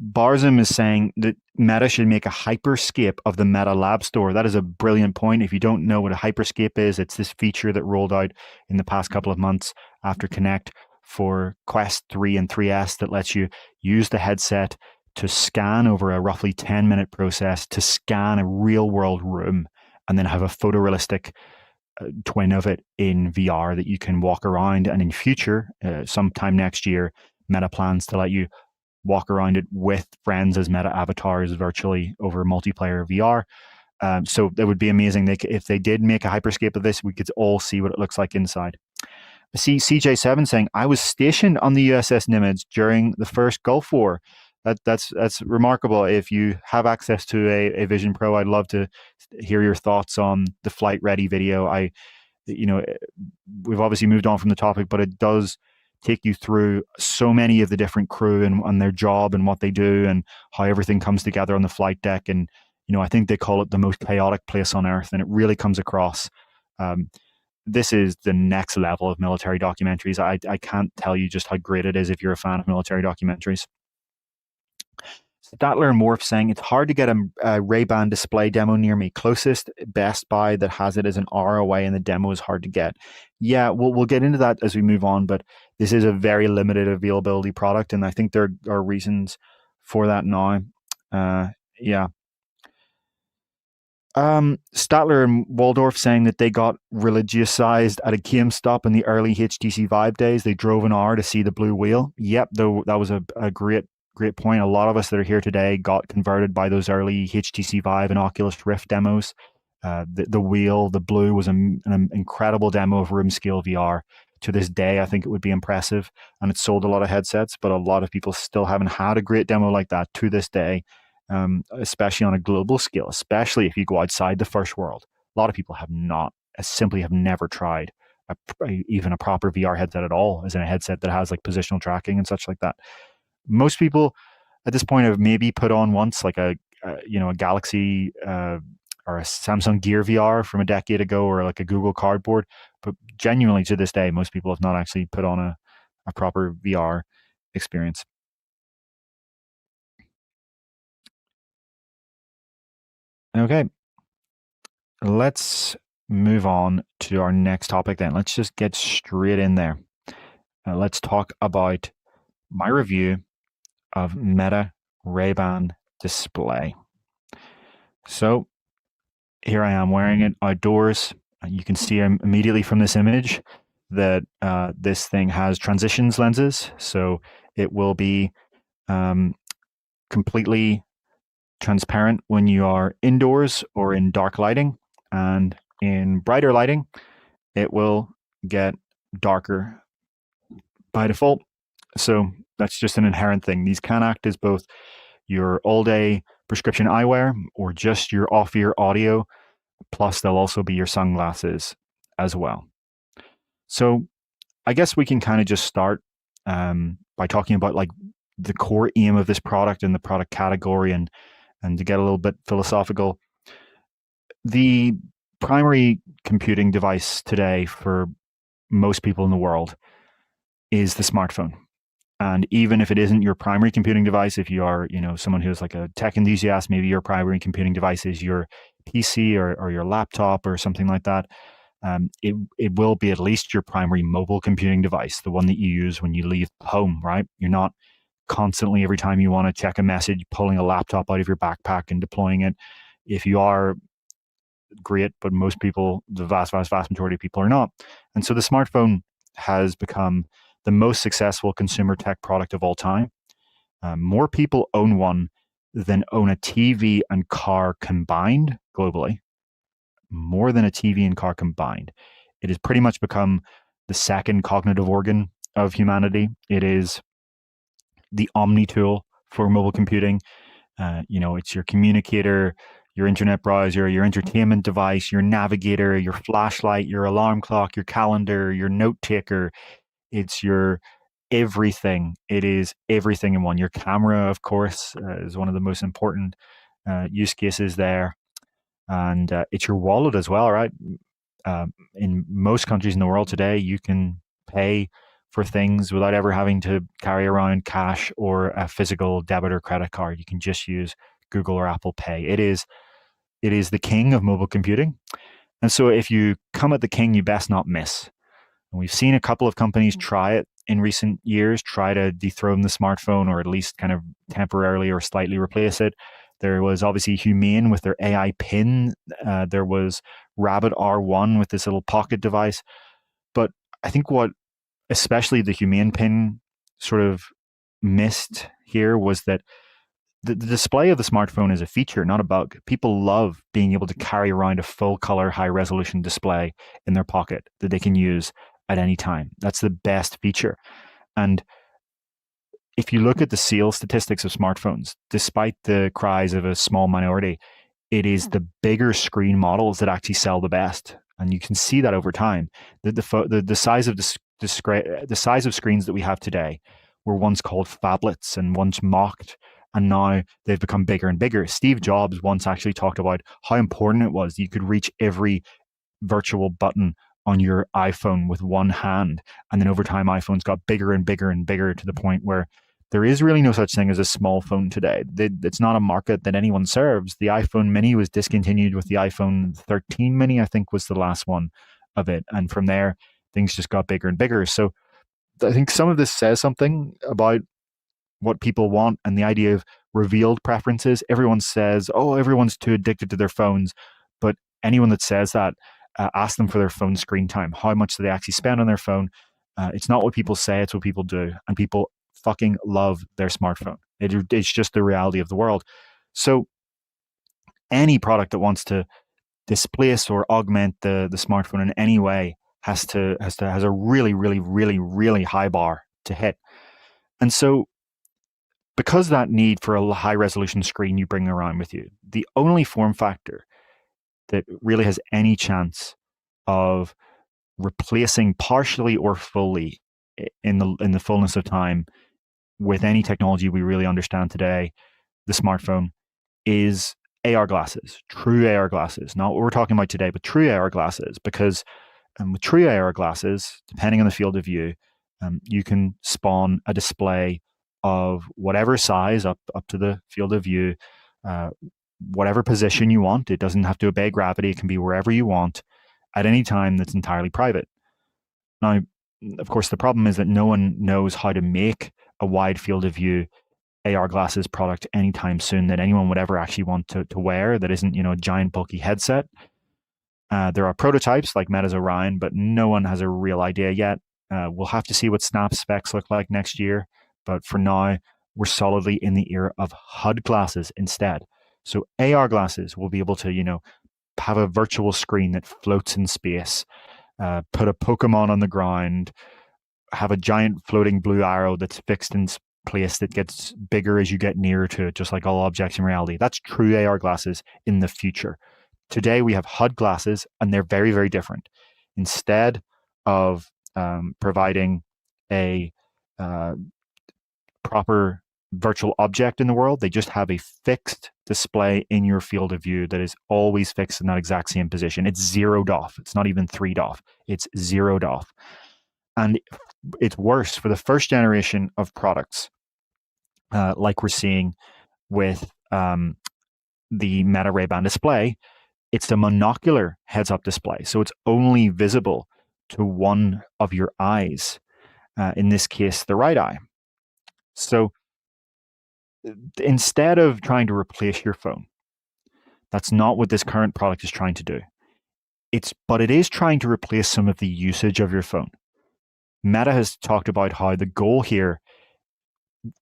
Barzum is saying that Meta should make a hyperscape of the Meta Lab Store. That is a brilliant point. If you don't know what a hyperscape is, it's this feature that rolled out in the past couple of months after Connect for Quest 3 and 3S that lets you use the headset to scan over a roughly 10-minute process to scan a real-world room and then have a photorealistic twin of it in VR that you can walk around. And in future, sometime next year, Meta plans to let you walk around it with friends as Meta avatars virtually over multiplayer VR. So that would be amazing. If they did make a hyperscape of this, we could all see what it looks like inside. I see CJ7 saying, I was stationed on the USS Nimitz during the first Gulf War. That's remarkable. If you have access to a Vision Pro, I'd love to hear your thoughts on the flight ready video. We've obviously moved on from the topic, but it does take you through so many of the different crew and their job and what they do and how everything comes together on the flight deck. And, I think they call it the most chaotic place on Earth, and it really comes across. This is the next level of military documentaries. I can't tell you just how great it is if you're a fan of military documentaries. Statler and Morph saying, it's hard to get a Ray-Ban display demo near me. Closest Best Buy that has it is an hour away, and the demo is hard to get. Yeah, we'll get into that as we move on, but this is a very limited availability product, and I think there are reasons for that now. Yeah. Statler and Waldorf saying that they got religiousized at a GameStop in the early HTC Vive days. They drove an hour to see the blue wheel. Yep, though that was a great point. A lot of us that are here today got converted by those early HTC Vive and Oculus Rift demos. The wheel, the blue, was an incredible demo of room scale VR. To this day, I think it would be impressive, and it sold a lot of headsets, but a lot of people still haven't had a great demo like that to this day, especially on a global scale, especially if you go outside the first world. A lot of people simply have never tried even a proper VR headset at all, as in a headset that has like positional tracking and such like that. Most people at this point have maybe put on once like a Galaxy or a Samsung Gear VR from a decade ago, or like a Google Cardboard. But genuinely, to this day, most people have not actually put on a proper VR experience. Okay, let's move on to our next topic then. Let's just get straight in there. Let's talk about my review of Meta Ray-Ban display. So here I am wearing it outdoors. You can see immediately from this image that this thing has transitions lenses. So it will be completely transparent when you are indoors or in dark lighting. And in brighter lighting, it will get darker by default. So that's just an inherent thing. These can act as both your all-day prescription eyewear or just your off-ear audio. Plus, they'll also be your sunglasses as well. So I guess we can kind of just start by talking about like the core aim of this product and the product category, and to get a little bit philosophical. The primary computing device today for most people in the world is the smartphone. And even if it isn't your primary computing device, if you are, someone who's like a tech enthusiast, maybe your primary computing device is your PC or your laptop or something like that. It will be at least your primary mobile computing device, the one that you use when you leave home, right? You're not constantly every time you want to check a message, pulling a laptop out of your backpack and deploying it. If you are, great, but most people, the vast majority of people are not. And so the smartphone has become the most successful consumer tech product of all time. More people own one than own a TV and car combined globally. More than a TV and car combined. It has pretty much become the second cognitive organ of humanity. It is the omni tool for mobile computing. It's your communicator, your internet browser, your entertainment device, your navigator, your flashlight, your alarm clock, your calendar, your note taker. It's your everything. It is everything in one. Your camera, of course, is one of the most important use cases there. And it's your wallet as well, right? In most countries in the world today, you can pay for things without ever having to carry around cash or a physical debit or credit card. You can just use Google or Apple Pay. It is the king of mobile computing. And so if you come at the king, you best not miss. And we've seen a couple of companies try it in recent years, try to dethrone the smartphone or at least kind of temporarily or slightly replace it. There was obviously Humane with their AI pin. There was Rabbit R1 with this little pocket device. But I think what especially the Humane pin sort of missed here was that the display of the smartphone is a feature, not a bug. People love being able to carry around a full color, high resolution display in their pocket that they can use at any time. That's the best feature. And if you look at the sales statistics of smartphones, despite the cries of a small minority, it is the bigger screen models that actually sell the best. And you can see that over time. The size of the size of screens that we have today were once called phablets and once mocked, and now they've become bigger and bigger. Steve Jobs once actually talked about how important it was. You could reach every virtual button on your iPhone with one hand. And then over time, iPhones got bigger and bigger and bigger to the point where there is really no such thing as a small phone today. It's not a market that anyone serves. The iPhone mini was discontinued with the iPhone 13 mini, I think was the last one of it. And from there, things just got bigger and bigger. So I think some of this says something about what people want and the idea of revealed preferences. Everyone says, oh, everyone's too addicted to their phones. But anyone that says that, ask them for their phone screen time. How much do they actually spend on their phone? It's not what people say, it's what people do. And people fucking love their smartphone. It's just the reality of the world. So any product that wants to displace or augment the smartphone in any way has a really, really, really, really high bar to hit. And so because that need for a high resolution screen you bring around with you, the only form factor that really has any chance of replacing partially or fully in the fullness of time with any technology we really understand today, the smartphone, is AR glasses, true AR glasses, not what we're talking about today, but true AR glasses. Because with true AR glasses, depending on the field of view, you can spawn a display of whatever size up to the field of view, whatever position you want. It doesn't have to obey gravity. It can be wherever you want at any time that's entirely private. Now, of course, the problem is that no one knows how to make a wide field of view AR glasses product anytime soon that anyone would ever actually want to wear that isn't, a giant bulky headset. There are prototypes like Meta's Orion, but no one has a real idea yet. We'll have to see what Snap specs look like next year. But for now, we're solidly in the era of HUD glasses instead. So AR glasses will be able to, have a virtual screen that floats in space, put a Pokemon on the ground, have a giant floating blue arrow that's fixed in place that gets bigger as you get nearer to it, just like all objects in reality. That's true AR glasses in the future. Today, we have HUD glasses, and they're very, very different. Instead of providing a proper virtual object in the world, they just have a fixed display in your field of view that is always fixed in that exact same position. It's zeroed off. It's not even 3'd off. It's zeroed off. And it's worse for the first generation of products, like we're seeing with the Meta Ray-Ban display. It's a monocular heads-up display, so it's only visible to one of your eyes, in this case, the right eye. So instead of trying to replace your phone, that's not what this current product is trying to do. But it is trying to replace some of the usage of your phone. Meta has talked about how the goal here,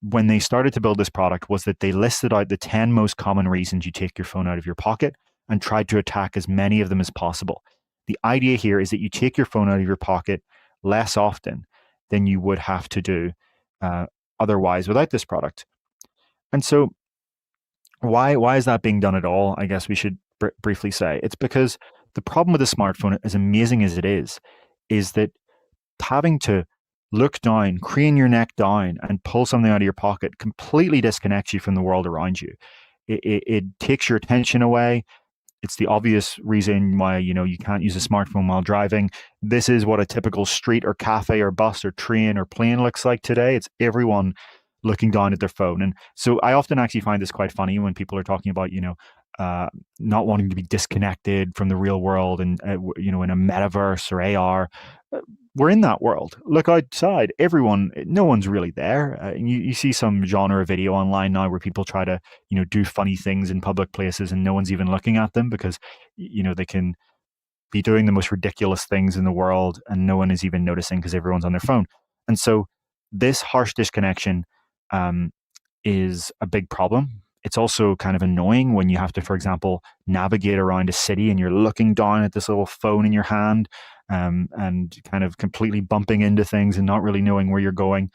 when they started to build this product, was that they listed out the 10 most common reasons you take your phone out of your pocket and tried to attack as many of them as possible. The idea here is that you take your phone out of your pocket less often than you would have to do otherwise without this product. And so why is that being done at all? I guess we should briefly say it's because the problem with a smartphone, as amazing as it is that having to look down, crane your neck down, and pull something out of your pocket completely disconnects you from the world around you. It takes your attention away. It's the obvious reason why you can't use a smartphone while driving. This is what a typical street or cafe or bus or train or plane looks like today. It's everyone looking down at their phone. And so I often actually find this quite funny when people are talking about not wanting to be disconnected from the real world and in a metaverse or AR. We're in that world. Look outside. No one's really there. You see some genre of video online now where people try to, do funny things in public places and no one's even looking at them because, they can be doing the most ridiculous things in the world and no one is even noticing because everyone's on their phone. And so this harsh disconnection is a big problem. It's also kind of annoying when you have to, for example, navigate around a city and you're looking down at this little phone in your hand and kind of completely bumping into things and not really knowing where you're going.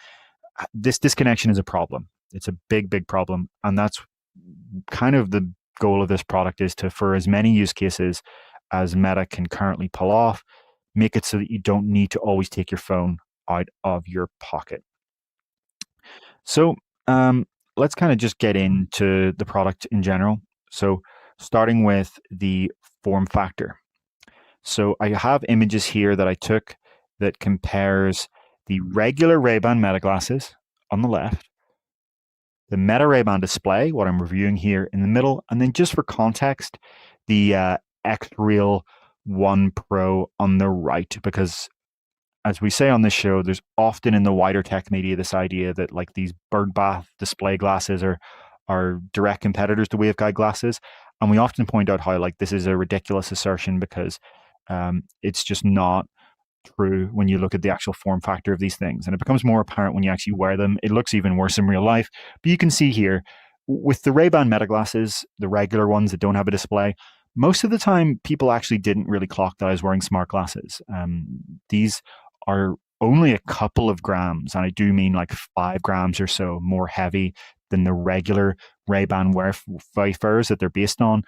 This disconnection is a problem. It's a big, big problem. And that's kind of the goal of this product, is to, for as many use cases as Meta can currently pull off, make it so that you don't need to always take your phone out of your pocket. So let's kind of just get into the product in general. So starting with the form factor. So I have images here that I took that compares the regular Ray-Ban Meta glasses on the left, the Meta Ray-Ban display, what I'm reviewing here, in the middle, and then just for context, the X-Real 1 Pro on the right, because as we say on this show, there's often in the wider tech media this idea that like these birdbath display glasses are direct competitors to waveguide glasses. And we often point out how like this is a ridiculous assertion because it's just not true when you look at the actual form factor of these things. And it becomes more apparent when you actually wear them. It looks even worse in real life. But you can see here, with the Ray-Ban Meta glasses, the regular ones that don't have a display, most of the time people actually didn't really clock that I was wearing smart glasses. These are only a couple of grams, and I do mean like 5 grams or so more heavy than the regular Ray-Ban wafers that they're based on.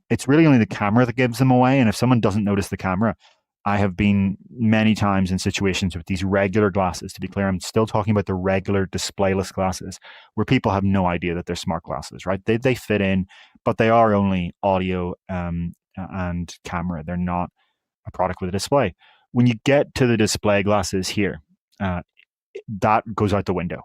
It's really only the camera that gives them away, and if someone doesn't notice the camera, I have been many times in situations with these regular glasses. To be clear, I'm still talking about the regular displayless glasses where people have no idea that they're smart glasses, right? They fit in, but they are only audio and camera. They're not a product with a display. When you get to the display glasses here, that goes out the window.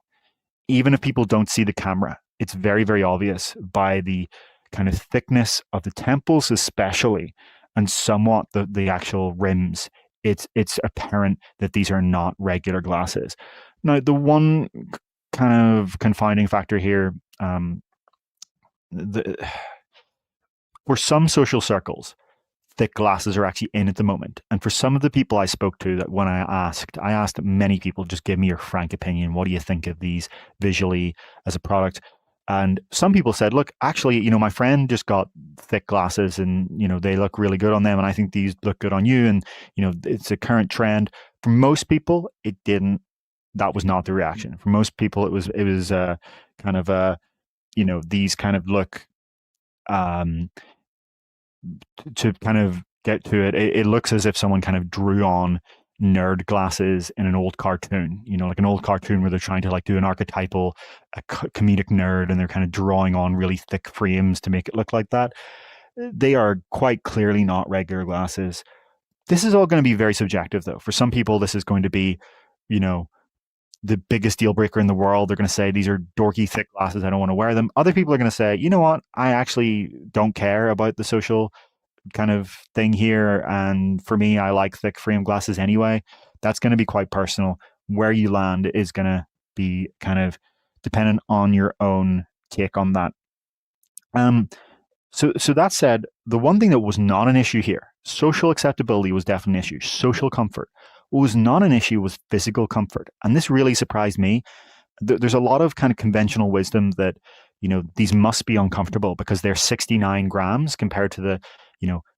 Even if people don't see the camera, it's very, very obvious by the kind of thickness of the temples especially, and somewhat the actual rims. It's apparent that these are not regular glasses. Now, the one kind of confining factor here, for some social circles, thick glasses are actually in at the moment. And for some of the people I spoke to, that when I asked many people, just give me your frank opinion. What do you think of these visually as a product? And some people said, look, actually, my friend just got thick glasses and, they look really good on them. And I think these look good on you. And, it's a current trend. For most people, it didn't. That was not the reaction. For most people, it was kind of these kind of look, to kind of get to it, it looks as if someone kind of drew on nerd glasses in an old cartoon, like an old cartoon where they're trying to like do an archetypal comedic nerd and they're kind of drawing on really thick frames to make it look like that. They are quite clearly not regular glasses. This is all going to be very subjective though. For some people, this is going to be, the biggest deal breaker in the world. They're going to say, these are dorky, thick glasses. I don't want to wear them. Other people are going to say, you know what? I actually don't care about the social kind of thing here. And for me, I like thick frame glasses anyway. That's going to be quite personal. Where you land is going to be kind of dependent on your own take on that. So that said, the one thing that was not an issue here, social acceptability was definitely an issue. Social comfort. What was not an issue was physical comfort, and this really surprised me. There's a lot of kind of conventional wisdom that these must be uncomfortable because they're 69 grams compared to the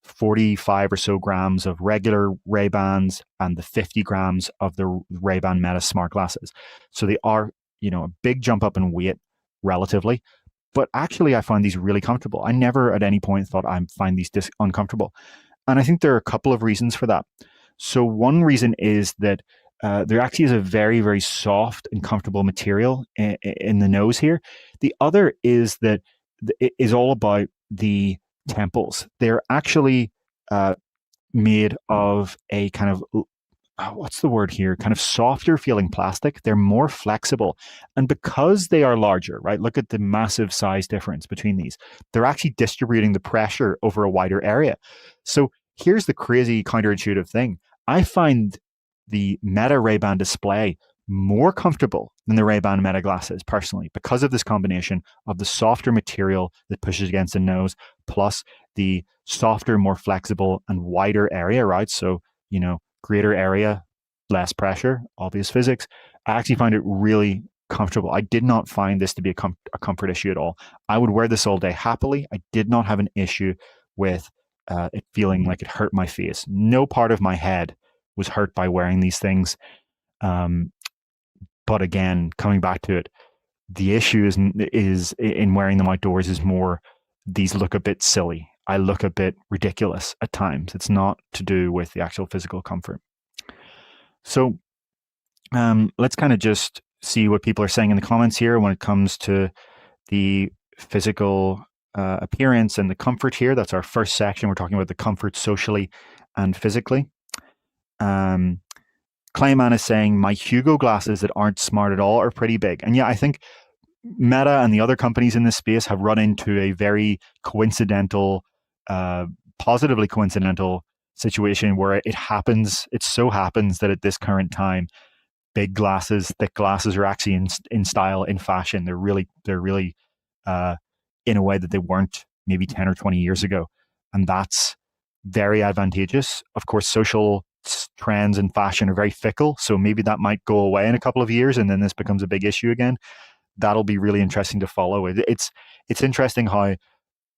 45 or so grams of regular Ray-Bans and the 50 grams of the Ray-Ban Meta smart glasses. So they are a big jump up in weight relatively. But actually, I find these really comfortable. I never at any point thought I find these uncomfortable. And I think there are a couple of reasons for that. So one reason is that there actually is a very, very soft and comfortable material in the nose here. The other is that it is all about the temples. They're actually made of a kind of what's the word here? Kind of softer feeling plastic. They're more flexible. And because they are larger, right? Look at the massive size difference between these. They're actually distributing the pressure over a wider area. So here's the crazy counterintuitive thing. I find the Meta Ray-Ban display more comfortable than the Ray-Ban Meta glasses personally because of this combination of the softer material that pushes against the nose plus the softer, more flexible and wider area, right? So, greater area, less pressure, obvious physics. I actually find it really comfortable. I did not find this to be a comfort issue at all. I would wear this all day happily. I did not have an issue with it feeling like it hurt my face. No part of my head was hurt by wearing these things. But again, coming back to it, the issue is in wearing them outdoors is more these look a bit silly. I look a bit ridiculous at times. It's not to do with the actual physical comfort. So let's kind of just see what people are saying in the comments here when it comes to the physical appearance and the comfort here. That's our first section. We're talking about the comfort socially and physically. Clayman is saying, my Hugo glasses that aren't smart at all are pretty big. And yeah, I think Meta and the other companies in this space have run into a very coincidental, positively coincidental situation where it so happens that at this current time, big glasses, thick glasses are actually in style, in fashion. They're really in a way that they weren't maybe 10 or 20 years ago. And that's very advantageous. Of course, social trends and fashion are very fickle. So maybe that might go away in a couple of years and then this becomes a big issue again. That'll be really interesting to follow. It's interesting how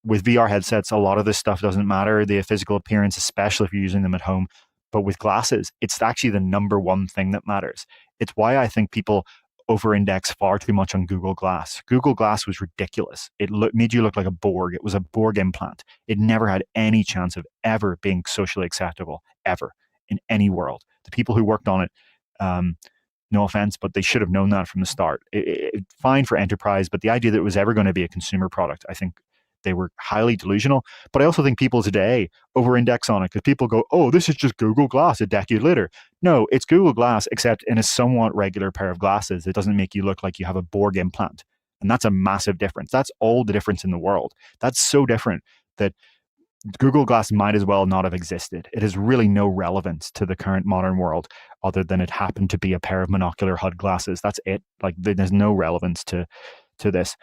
with VR headsets, a lot of this stuff doesn't matter, the physical appearance, especially if you're using them at home. But with glasses, it's actually the number one thing that matters. It's why I think people over-index far too much on Google Glass. Google Glass was ridiculous. It made you look like a Borg. It was a Borg implant. It never had any chance of ever being socially acceptable, ever, in any world. The people who worked on it, no offense, but they should have known that from the start. Fine for enterprise, but the idea that it was ever going to be a consumer product, I think they were highly delusional. But I also think people today over-index on it because people go, oh, this is just Google Glass a decade later. No, it's Google Glass, except in a somewhat regular pair of glasses. It doesn't make you look like you have a Borg implant. And that's a massive difference. That's all the difference in the world. That's so different that Google Glass might as well not have existed. It has really no relevance to the current modern world other than it happened to be a pair of monocular HUD glasses. That's it. Like there's no relevance to this.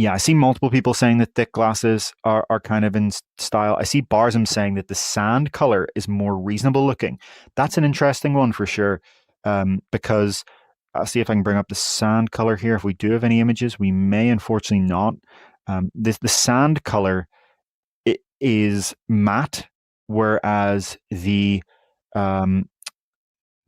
Yeah, I see multiple people saying that thick glasses are kind of in style. I see Barzum saying that the sand color is more reasonable looking. That's an interesting one for sure, because I'll see if I can bring up the sand color here. If we do have any images, we may unfortunately not. The sand color is matte, whereas the let's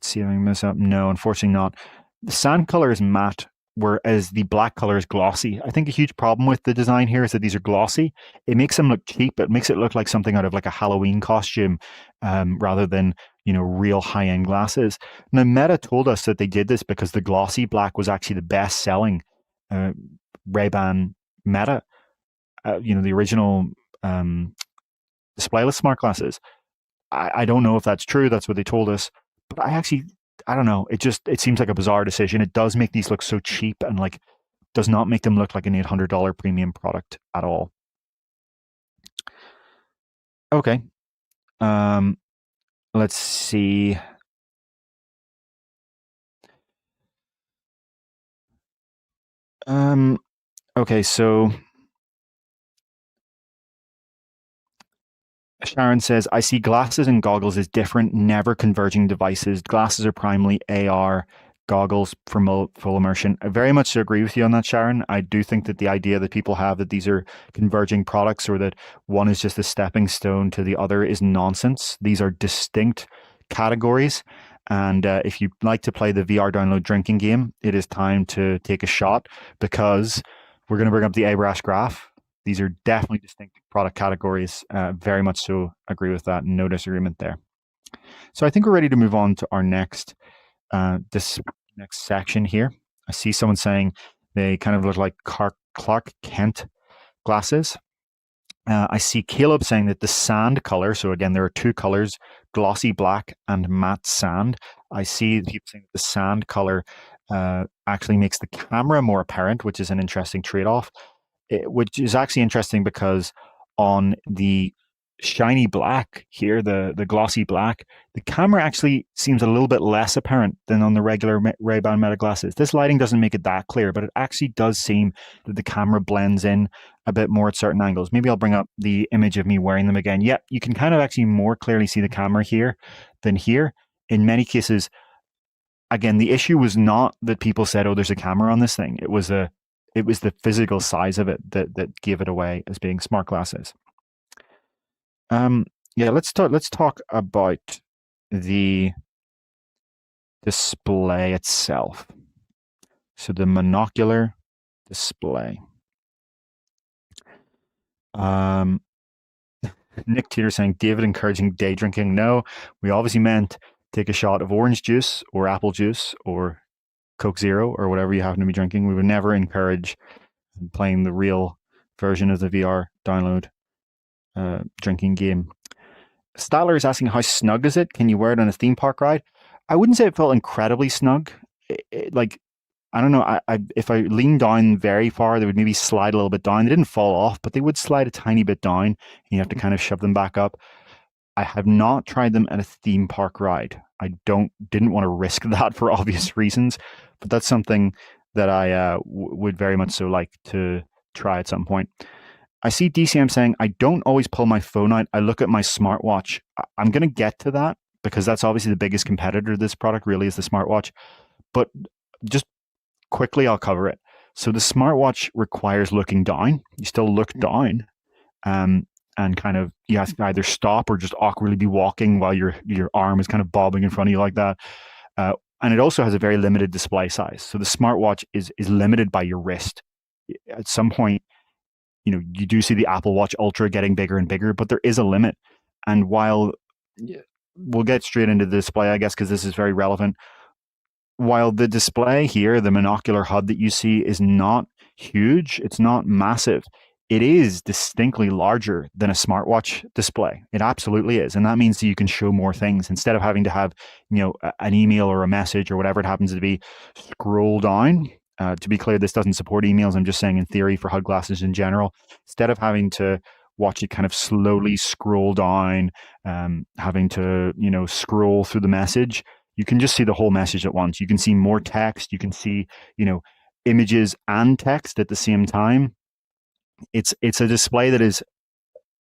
see if I can mess up. No, unfortunately not. The sand color is matte, whereas the black color is glossy. I think a huge problem with the design here is that these are glossy. It makes them look cheap. It makes it look like something out of like a Halloween costume, rather than real high-end glasses. Now, Meta told us that they did this because the glossy black was actually the best-selling Ray-Ban Meta. The original displayless smart glasses. I don't know if that's true. That's what they told us. But I don't know. It seems like a bizarre decision. It does make these look so cheap and like does not make them look like an $800 premium product at all. Okay. Let's see. Okay, so Sharon says, I see glasses and goggles as different, never converging devices. Glasses are primarily AR, goggles for full immersion. I very much agree with you on that, Sharon. I do think that the idea that people have that these are converging products or that one is just a stepping stone to the other is nonsense. These are distinct categories. And if you like to play the VR download drinking game, it is time to take a shot because we're going to bring up the ABRAS graph. These are definitely distinct product categories. Very much so agree with that. No disagreement there. So I think we're ready to move on to our this next section here. I see someone saying they kind of look like Clark Kent glasses. I see Caleb saying that the sand color, so again, there are two colors, glossy black and matte sand. I see people saying that the sand color actually makes the camera more apparent, which is an interesting trade-off. Which is actually interesting because on the shiny black here, the glossy black, the camera actually seems a little bit less apparent than on the regular Ray-Ban Meta glasses. This lighting doesn't make it that clear, but it actually does seem that the camera blends in a bit more at certain angles. Maybe I'll bring up the image of me wearing them again. Yep, you can kind of actually more clearly see the camera here than here. In many cases, again, the issue was not that people said, "Oh, there's a camera on this thing." It was the physical size of it that gave it away as being smart glasses. Yeah, let's talk about the display itself. So the monocular display. Nick Teeter saying, David encouraging day drinking. No, we obviously meant take a shot of orange juice or apple juice or Coke Zero or whatever you happen to be drinking. We would never encourage playing the real version of the VR download drinking game. Statler is asking, how snug is it? Can you wear it on a theme park ride? I wouldn't say it felt incredibly snug. Like, I don't know. If I leaned down very far, they would maybe slide a little bit down. They didn't fall off, but they would slide a tiny bit down. And you have to kind of shove them back up. I have not tried them at a theme park ride. I didn't want to risk that for obvious reasons, but that's something that I would very much so like to try at some point. I see DCM saying, I don't always pull my phone out. I look at my smartwatch. I'm going to get to that because that's obviously the biggest competitor to this product really is the smartwatch. But just quickly, I'll cover it. So the smartwatch requires looking down. You still look down. And kind of you have to either stop or just awkwardly be walking while your arm is kind of bobbing in front of you like that. And it also has a very limited display size. So the smartwatch is limited by your wrist. At some point, you do see the Apple Watch Ultra getting bigger and bigger, but there is a limit. And while we'll get straight into the display, I guess, because this is very relevant. While the display here, the monocular HUD that you see is not huge, it's not massive. It is distinctly larger than a smartwatch display. It absolutely is. And that means that you can show more things instead of having to have, an email or a message or whatever it happens to be, scroll down. To be clear, this doesn't support emails. I'm just saying in theory for HUD glasses in general, instead of having to watch it kind of slowly scroll down, having to, scroll through the message, you can just see the whole message at once. You can see more text. You can see, images and text at the same time. It's a display that is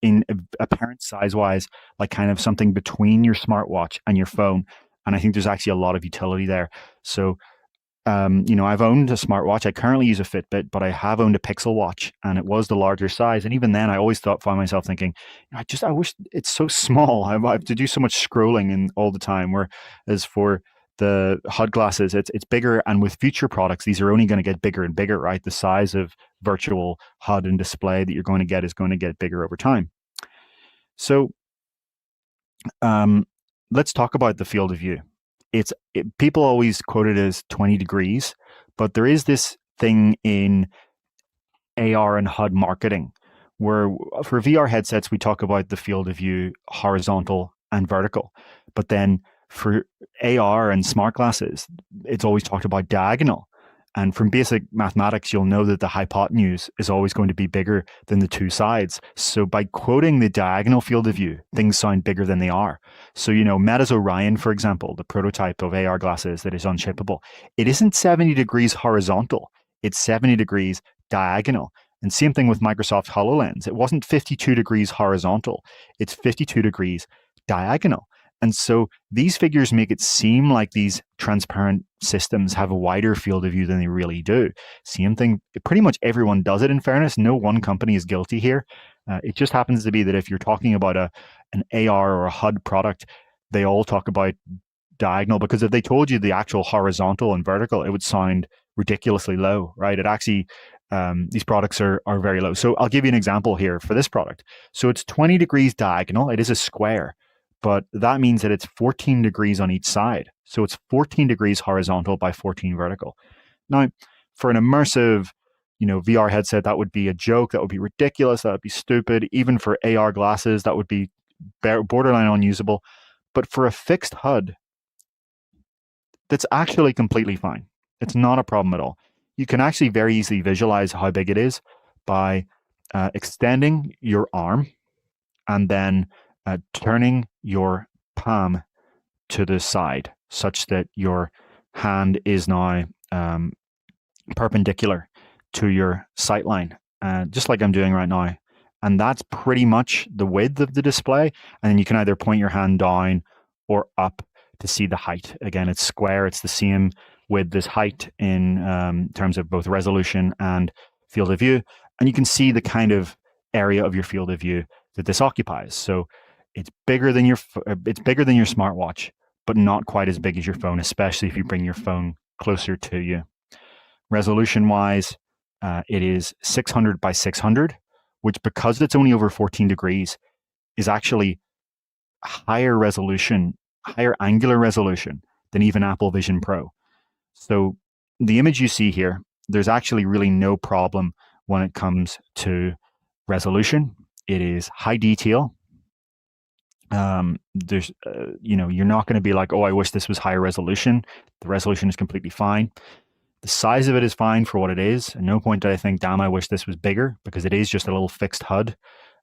in apparent size-wise, like kind of something between your smartwatch and your phone. And I think there's actually a lot of utility there. So, I've owned a smartwatch. I currently use a Fitbit, but I have owned a Pixel Watch, and it was the larger size. And even then, I always found myself thinking, I wish it's so small. I have to do so much scrolling and all the time. Whereas for the HUD glasses, it's bigger, and with future products, these are only going to get bigger and bigger, right? The size of virtual HUD and display that you're going to get is going to get bigger over time. So, let's talk about the field of view. People always quote it as 20 degrees, but there is this thing in AR and HUD marketing where for VR headsets, we talk about the field of view horizontal and vertical. But then for AR and smart glasses, it's always talked about diagonal. And from basic mathematics, you'll know that the hypotenuse is always going to be bigger than the two sides. So by quoting the diagonal field of view, things sound bigger than they are. So, Meta's Orion, for example, the prototype of AR glasses that is unshippable, it isn't 70 degrees horizontal. it's 70 degrees diagonal. And same thing with Microsoft HoloLens. It wasn't 52 degrees horizontal, it's 52 degrees diagonal. And so these figures make it seem like these transparent systems have a wider field of view than they really do. Same thing, pretty much everyone does it, in fairness. No one company is guilty here. It just happens to be that if you're talking about an AR or a HUD product, they all talk about diagonal, because if they told you the actual horizontal and vertical, it would sound ridiculously low, right? It actually, these products are very low. So I'll give you an example here for this product. So it's 20 degrees diagonal. It is a square, but that means that it's 14 degrees on each side. So it's 14 degrees horizontal by 14 vertical. Now, for an immersive, VR headset, that would be a joke. That would be ridiculous. That would be stupid. Even for AR glasses, that would be borderline unusable. But for a fixed HUD, that's actually completely fine. It's not a problem at all. You can actually very easily visualize how big it is by extending your arm and then turning your palm to the side such that your hand is now perpendicular to your sight line, just like I'm doing right now. And that's pretty much the width of the display. And then you can either point your hand down or up to see the height. Again, it's square. It's the same width as height in terms of both resolution and field of view. And you can see the kind of area of your field of view that this occupies. So it's bigger than your smartwatch, but not quite as big as your phone, especially if you bring your phone closer to you. Resolution-wise, it is 600 by 600, which, because it's only over 14 degrees, is actually higher resolution, higher angular resolution than even Apple Vision Pro. So the image you see here, there's actually really no problem when it comes to resolution. It is high detail. There's, you're not going to be like, oh, I wish this was higher resolution. The resolution is completely fine. The size of it is fine for what it is. At no point did I think, damn, I wish this was bigger, because it is just a little fixed HUD.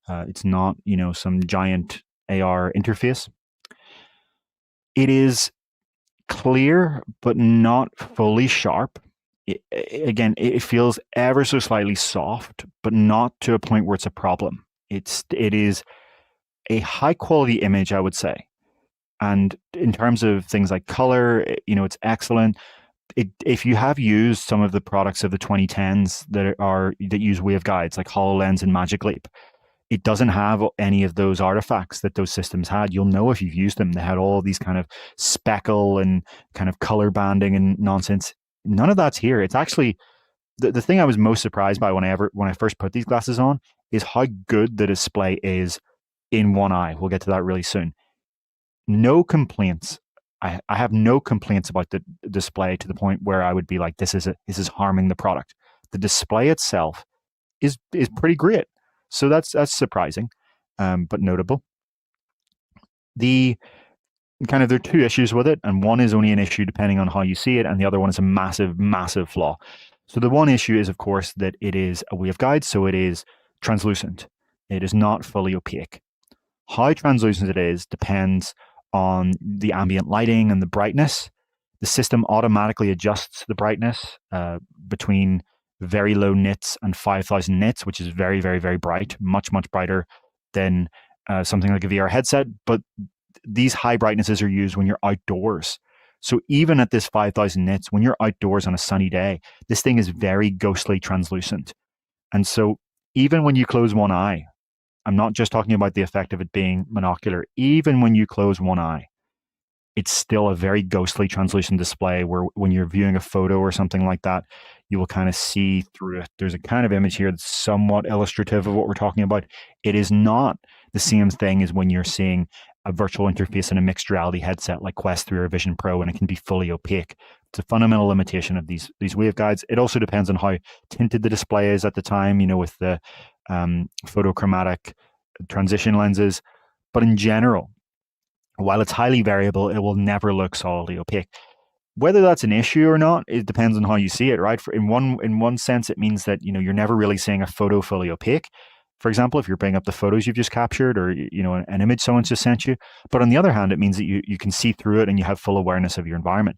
It's not, some giant AR interface. It is clear, but not fully sharp. It feels ever so slightly soft, but not to a point where it's a problem. It is a high quality image, I would say. And in terms of things like color, it's excellent. If you have used some of the products of the 2010s that use waveguides like HoloLens and Magic Leap, it doesn't have any of those artifacts that those systems had. You'll know if you've used them. They had all these kind of speckle and kind of color banding and nonsense. None of that's here. It's actually the thing I was most surprised by when I first put these glasses on is how good the display is in one eye. We'll get to that really soon. No complaints. I have no complaints about the display to the point where I would be like, this is harming the product. The display itself is pretty great. So that's surprising, but notable. There are two issues with it, and one is only an issue depending on how you see it, and the other one is a massive, massive flaw. So the one issue is, of course, that it is a waveguide, so it is translucent. It is not fully opaque. How translucent it is depends on the ambient lighting and the brightness. The system automatically adjusts the brightness between very low nits and 5,000 nits, which is very, very, very bright, much, much brighter than something like a VR headset. But these high brightnesses are used when you're outdoors. So even at this 5,000 nits, when you're outdoors on a sunny day, this thing is very ghostly translucent. And so even when you close one eye, I'm not just talking about the effect of it being monocular. Even when you close one eye, it's still a very ghostly translucent display where when you're viewing a photo or something like that, you will kind of see through it. There's a kind of image here that's somewhat illustrative of what we're talking about. It is not the same thing as when you're seeing a virtual interface in a mixed reality headset like Quest 3 or Vision Pro, and it can be fully opaque. It's a fundamental limitation of these waveguides. It also depends on how tinted the display is at the time, with the photochromatic transition lenses. But in general, while it's highly variable, it will never look solidly opaque. Whether that's an issue or not, it depends on how you see it, right? In one sense, it means that you're never really seeing a photo fully opaque. For example, if you're bringing up the photos you've just captured, or an image someone's just sent you. But on the other hand, it means that you can see through it and you have full awareness of your environment.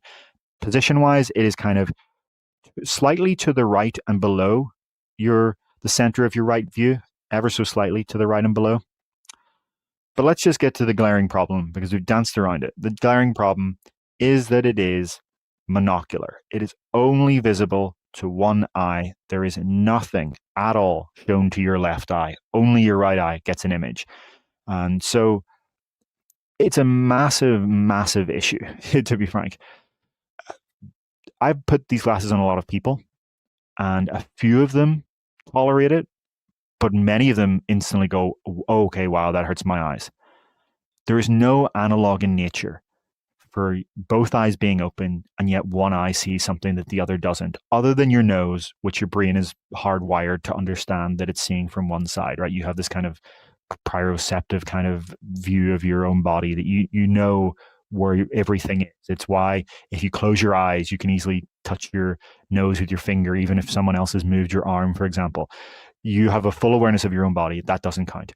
Position-wise, it is kind of slightly to the right and below the center of your right view, ever so slightly to the right and below. But let's just get to the glaring problem because we've danced around it. The glaring problem is that it is monocular. It is only visible to one eye. There is nothing at all shown to your left eye. Only your right eye gets an image. And so it's a massive, massive issue, to be frank. I've put these glasses on a lot of people, and a few of them tolerate it, but many of them instantly go, oh, okay, wow, that hurts my eyes. There is no analog in nature for both eyes being open, and yet one eye sees something that the other doesn't, other than your nose, which your brain is hardwired to understand that it's seeing from one side, right? You have this kind of proprioceptive kind of view of your own body that you know where everything is. It's why if you close your eyes, you can easily touch your nose with your finger, even if someone else has moved your arm, for example. You have a full awareness of your own body. That doesn't count.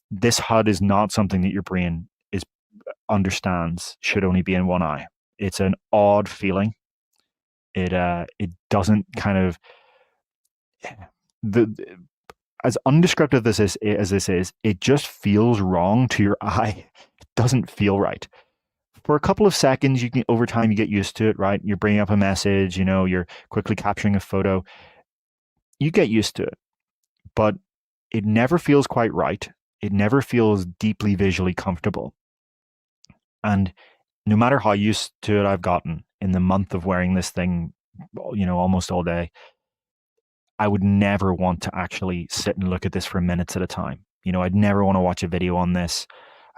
This HUD is not something that your brain understands should only be in one eye. It's an odd feeling. It doesn't kind of as undescriptive as this is, it just feels wrong to your eye. It doesn't feel right. For a couple of seconds, over time you get used to it, right? You're bringing up a message, you're quickly capturing a photo. You get used to it, but it never feels quite right. It never feels deeply visually comfortable. And no matter how used to it I've gotten in the month of wearing this thing, almost all day, I would never want to actually sit and look at this for minutes at a time. I'd never want to watch a video on this.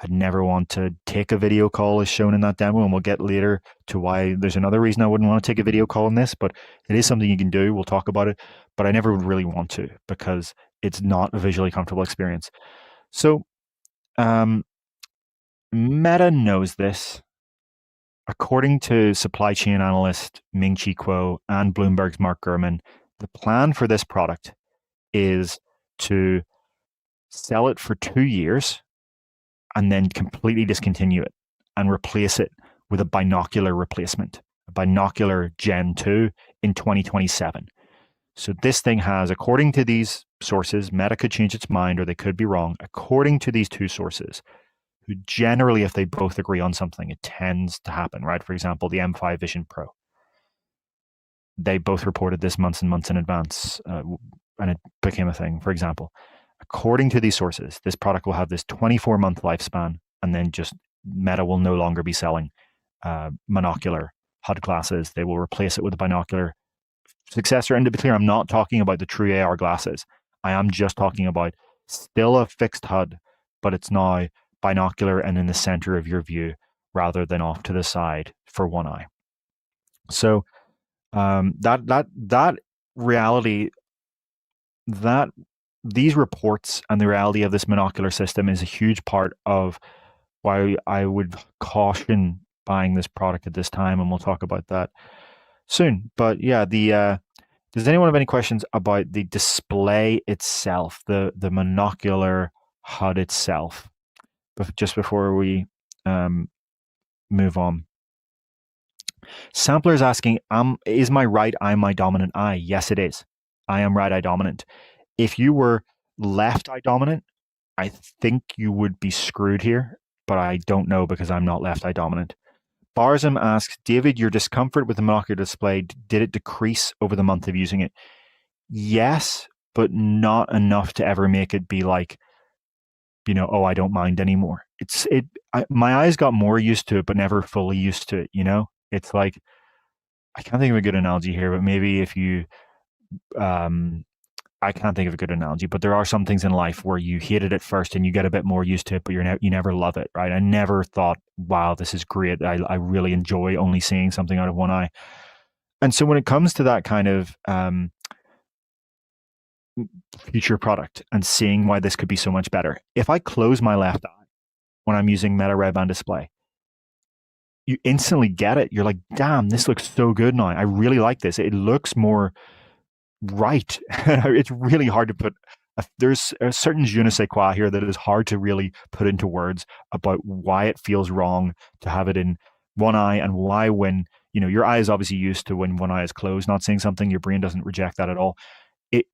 I'd never want to take a video call as shown in that demo, and we'll get later to why there's another reason I wouldn't want to take a video call on this, but it is something you can do. We'll talk about it, but I never would really want to because it's not a visually comfortable experience. So Meta knows this. According to supply chain analyst Ming-Chi Kuo and Bloomberg's Mark Gurman, the plan for this product is to sell it for 2 years and then completely discontinue it and replace it with a binocular replacement, a binocular Gen 2 in 2027. So this thing has, according to these sources, Meta could change its mind or they could be wrong. According to these two sources, who generally, if they both agree on something, it tends to happen, right? For example, the M5 Vision Pro. They both reported this months and months in advance, and it became a thing, for example. According to these sources, this product will have this 24-month lifespan, and then just Meta will no longer be selling monocular HUD glasses. They will replace it with a binocular successor. And to be clear, I'm not talking about the true AR glasses. I am just talking about still a fixed HUD, but it's now binocular and in the center of your view rather than off to the side for one eye. So that reality, that these reports and the reality of this monocular system is a huge part of why I would caution buying this product at this time, and we'll talk about that soon. But yeah, does anyone have any questions about the display itself, the monocular HUD itself? But just before we move on. Sampler is asking, is my right eye my dominant eye? Yes, it is. I am right eye dominant. If you were left eye dominant, I think you would be screwed here, but I don't know because I'm not left eye dominant. Barzum asks, David, your discomfort with the monocular display, did it decrease over the month of using it? Yes, but not enough to ever make it be like, oh, I don't mind anymore. My eyes got more used to it, but never fully used to it, It's like, I can't think of a good analogy here, but maybe if you, I can't think of a good analogy, but there are some things in life where you hate it at first and you get a bit more used to it, but you never love it, right? I never thought, wow, this is great. I really enjoy only seeing something out of one eye. And so when it comes to that kind of future product and seeing why this could be so much better, if I close my left eye when I'm using Meta Red Band display, you instantly get it. You're like, damn, this looks so good now. I really like this. It looks more right. It's really hard to put. There's a certain je ne sais quoi here that is hard to really put into words about why it feels wrong to have it in one eye and why when your eye is obviously used to when one eye is closed, not seeing something. Your brain doesn't reject that at all. It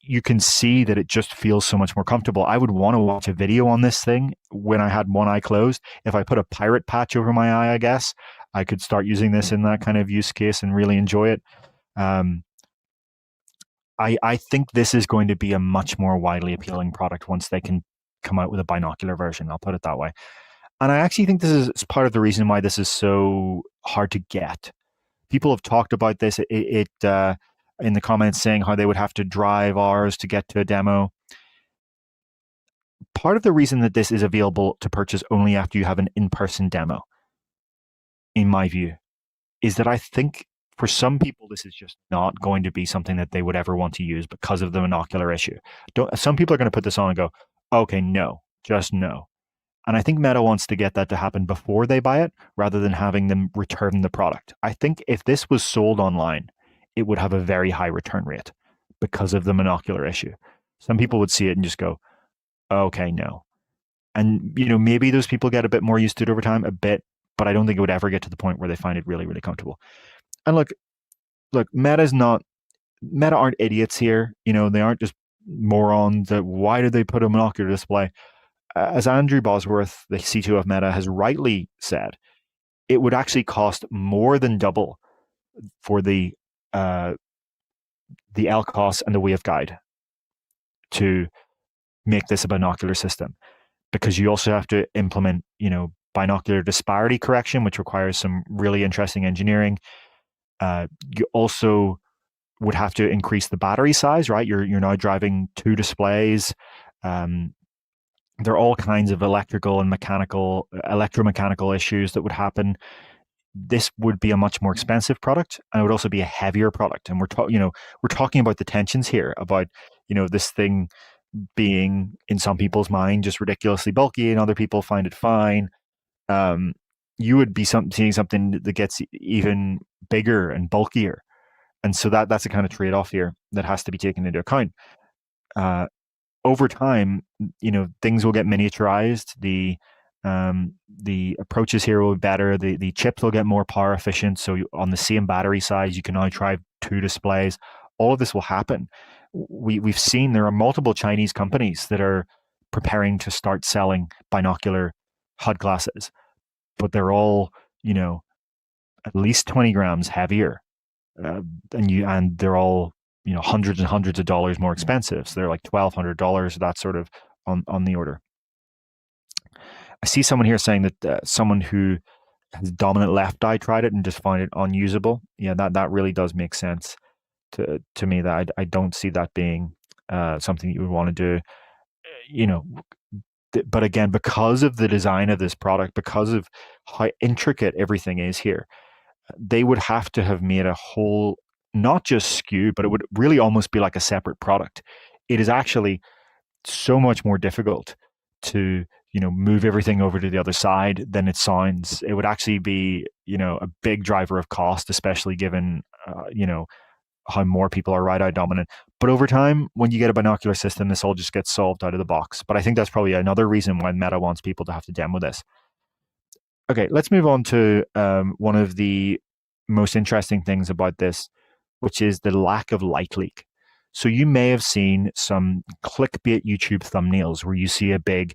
You can see that it just feels so much more comfortable. I would want to watch a video on this thing when I had one eye closed. If I put a pirate patch over my eye, I guess I could start using this in that kind of use case and really enjoy it. Um, I think this is going to be a much more widely appealing product once they can come out with a binocular version. I'll put it that way. And I actually think this is part of the reason why this is so hard to get. People have talked about this in the comments saying how they would have to drive hours to get to a demo. Part of the reason that this is available to purchase only after you have an in-person demo, in my view, is that I think for some people, this is just not going to be something that they would ever want to use because of the monocular issue. Some people are going to put this on and go, okay, no, just no. And I think Meta wants to get that to happen before they buy it rather than having them return the product. I think if this was sold online, it would have a very high return rate because of the monocular issue. Some people would see it and just go, okay, no. And, maybe those people get a bit more used to it over time, a bit, but I don't think it would ever get to the point where they find it really, really comfortable. And look, Meta aren't idiots here. They aren't just morons. Why did they put a monocular display? As Andrew Bosworth, the CTO of Meta, has rightly said, it would actually cost more than double for the LCOS and the waveguide to make this a binocular system, because you also have to implement, binocular disparity correction, which requires some really interesting engineering. You also would have to increase the battery size, right? You're now driving 2 displays. There are all kinds of electromechanical issues that would happen. This would be a much more expensive product, and it would also be a heavier product. And we're talking about the tensions here about, this thing being, in some people's mind, just ridiculously bulky, and other people find it fine. You would be seeing something that gets even bigger and bulkier. And so that's a kind of trade-off here that has to be taken into account. Over time, things will get miniaturized. The approaches here will be better. The chips will get more power efficient. So on the same battery size, you can now drive 2 displays. All of this will happen. We've seen there are multiple Chinese companies that are preparing to start selling binocular HUD glasses, but they're all, at least 20 grams heavier, and they're all, hundreds and hundreds of dollars more expensive. So they're like $1,200, that sort of on the order. I see someone here saying that someone who has dominant left eye tried it and just found it unusable. Yeah, that really does make sense to me. That I don't see that being something you would want to do. But again, because of the design of this product, because of how intricate everything is here, they would have to have made a whole, not just SKU, but it would really almost be like a separate product. It is actually so much more difficult to, move everything over to the other side than it sounds. It would actually be, a big driver of cost, especially given, how more people are right eye dominant. But over time, when you get a binocular system, this all just gets solved out of the box. But I think that's probably another reason why Meta wants people to have to demo this. Okay, let's move on to one of the most interesting things about this, which is the lack of light leak. So you may have seen some clickbait YouTube thumbnails where you see a big,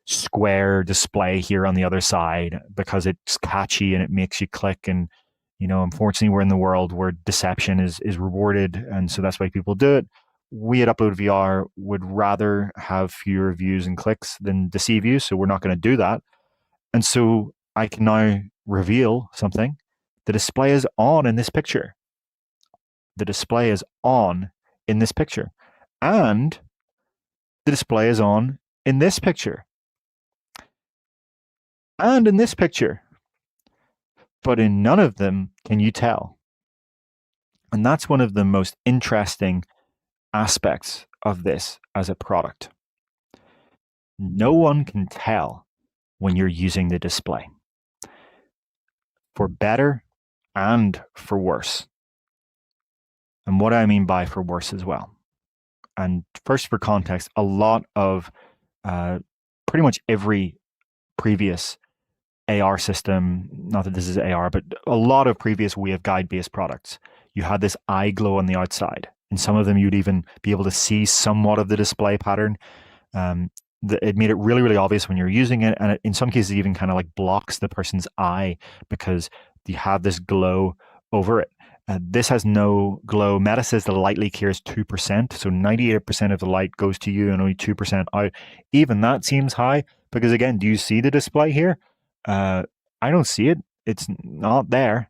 square display here on the other side because it's catchy and it makes you click. And, unfortunately, we're in the world where deception is rewarded, and so that's why people do it. We at UploadVR would rather have fewer views and clicks than deceive you, so we're not going to do that. And so I can now reveal something. The display is on in this picture. The display is on in this picture. And the display is on in this picture. And in this picture. But in none of them can you tell. And that's one of the most interesting aspects of this as a product. No one can tell when you're using the display, for better and for worse. And what I mean by for worse as well. And first, for context, a lot of pretty much every previous AR system, not that this is AR, but a lot of previous waveguide-based products, you had this eye glow on the outside. In some of them, you'd even be able to see somewhat of the display pattern. Um, it made it really, really obvious when you're using it, and in some cases, even kind of like blocks the person's eye because you have this glow over it. This has no glow. Meta says the light leak here is 2%, so 98% of the light goes to you and only 2% out. Even that seems high because, again, do you see the display here? I don't see it. It's not there.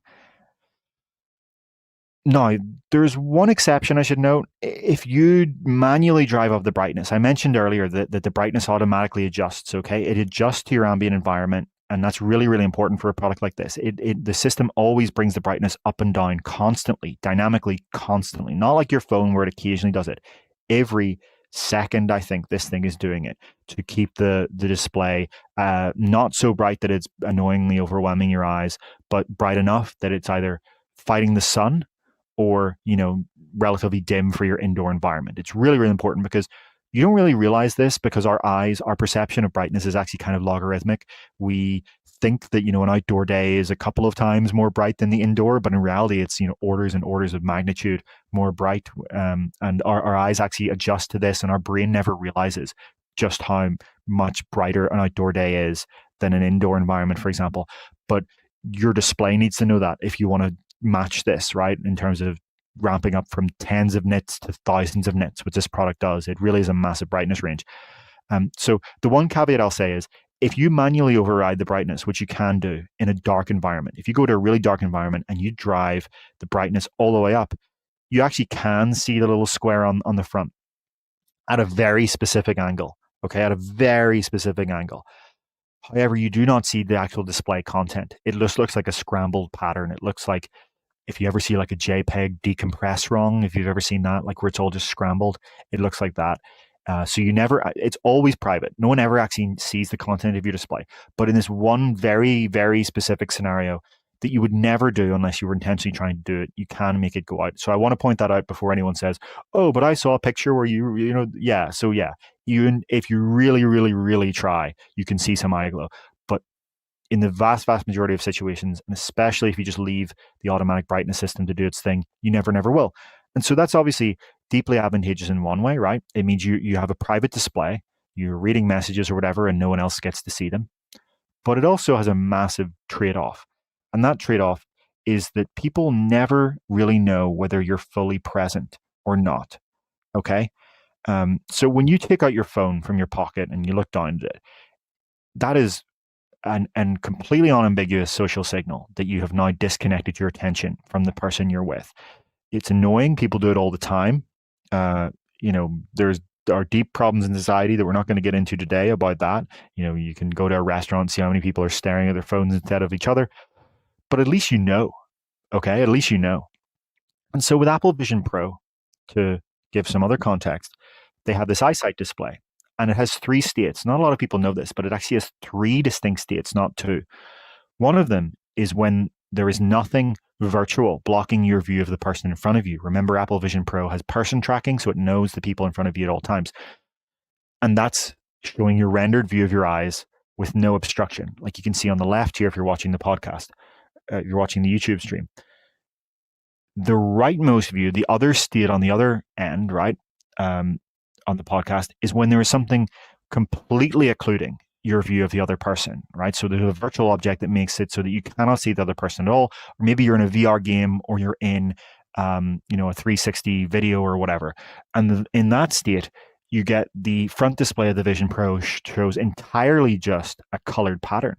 Now, there's one exception I should note. If you manually drive up the brightness, I mentioned earlier that the brightness automatically adjusts, okay? It adjusts to your ambient environment, and that's really, really important for a product like this. The system always brings the brightness up and down constantly, dynamically, constantly. Not like your phone where it occasionally does it. Every second, I think this thing is doing it to keep the display not so bright that it's annoyingly overwhelming your eyes, but bright enough that it's either fighting the sun or, relatively dim for your indoor environment. It's really, really important because you don't really realize this because our perception of brightness is actually kind of logarithmic. We think that, an outdoor day is a couple of times more bright than the indoor, but in reality, it's, orders and orders of magnitude more bright. And our eyes actually adjust to this, and our brain never realizes just how much brighter an outdoor day is than an indoor environment, for example. But your display needs to know that if you want to match this, right, in terms of ramping up from tens of nits to thousands of nits, which this product does. It really is a massive brightness range. So the one caveat I'll say is if you manually override the brightness, which you can do in a dark environment, if you go to a really dark environment and you drive the brightness all the way up, you actually can see the little square on the front at a very specific angle, okay, at a very specific angle. However, you do not see the actual display content. It just looks like a scrambled pattern. It looks like if you ever see like a JPEG decompress wrong, if you've ever seen that, like where it's all just scrambled, it looks like that. So it's always private. No one ever actually sees the content of your display. But in this one very, very specific scenario that you would never do unless you were intentionally trying to do it, you can make it go out. So I want to point that out before anyone says, oh, but I saw a picture where yeah. So yeah, if you really, really, really try, you can see some eye glow. But in the vast, vast majority of situations, and especially if you just leave the automatic brightness system to do its thing, you never will. And so that's obviously deeply advantageous in one way, right? It means you have a private display, you're reading messages or whatever, and no one else gets to see them. But it also has a massive trade-off. And that trade-off is that people never really know whether you're fully present or not, okay? So when you take out your phone from your pocket and you look down at it, that is and completely unambiguous social signal that you have now disconnected your attention from the person you're with. It's annoying. People do it all the time. There are deep problems in society that we're not going to get into today about that. You can go to a restaurant and see how many people are staring at their phones instead of each other. But at least you know, okay? At least you know. And so with Apple Vision Pro, to give some other context, they have this eyesight display. And it has 3 states. Not a lot of people know this, but it actually has 3 distinct states, not 2. One of them is when there is nothing virtual blocking your view of the person in front of you. Remember, Apple Vision Pro has person tracking, so it knows the people in front of you at all times. And that's showing your rendered view of your eyes with no obstruction. Like you can see on the left here if you're watching the podcast, you're watching the YouTube stream. The rightmost view, the other state on the other end, right, on the podcast, is when there is something completely occluding your view of the other person, right? So there's a virtual object that makes it so that you cannot see the other person at all. Or maybe you're in a VR game or you're in, a 360 video or whatever. And in that state, you get the front display of the Vision Pro shows entirely just a colored pattern.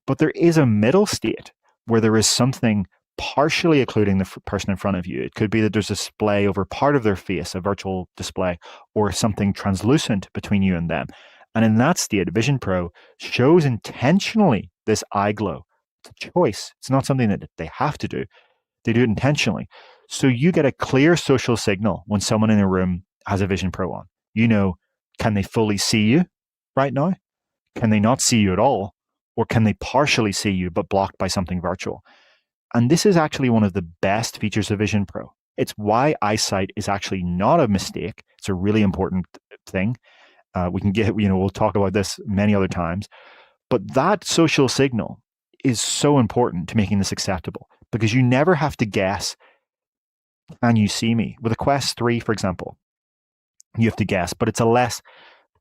But there is a middle state where there is something partially occluding the person in front of you. It could be that there's a display over part of their face, a virtual display, or something translucent between you and them. And in that state, Vision Pro shows intentionally this eye glow. It's a choice. It's not something that they have to do. They do it intentionally. So you get a clear social signal when someone in a room has a Vision Pro on. Can they fully see you right now? Can they not see you at all? Or can they partially see you but blocked by something virtual? And this is actually one of the best features of Vision Pro. It's why eyesight is actually not a mistake. It's a really important thing. We'll talk about this many other times. But that social signal is so important to making this acceptable because you never have to guess, can you see me? With a Quest 3, for example, you have to guess, but it's a less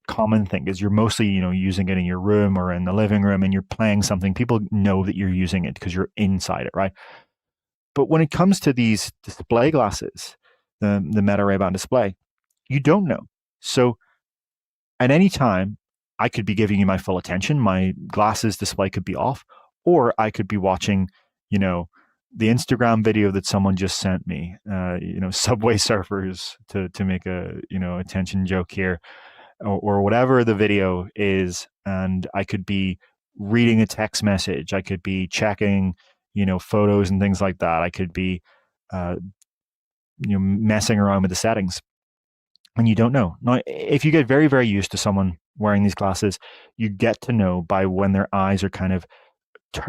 common thing because you're mostly, using it in your room or in the living room and you're playing something. People know that you're using it because you're inside it, right? But when it comes to these display glasses, the Meta Ray-Ban display, you don't know. So at any time, I could be giving you my full attention. My glasses display could be off, or I could be watching, the Instagram video that someone just sent me. Subway surfers to make a attention joke here, or whatever the video is, and I could be reading a text message. I could be checking, photos and things like that. I could be, messing around with the settings. And you don't know. Now, if you get very, very used to someone wearing these glasses, you get to know by when their eyes are kind of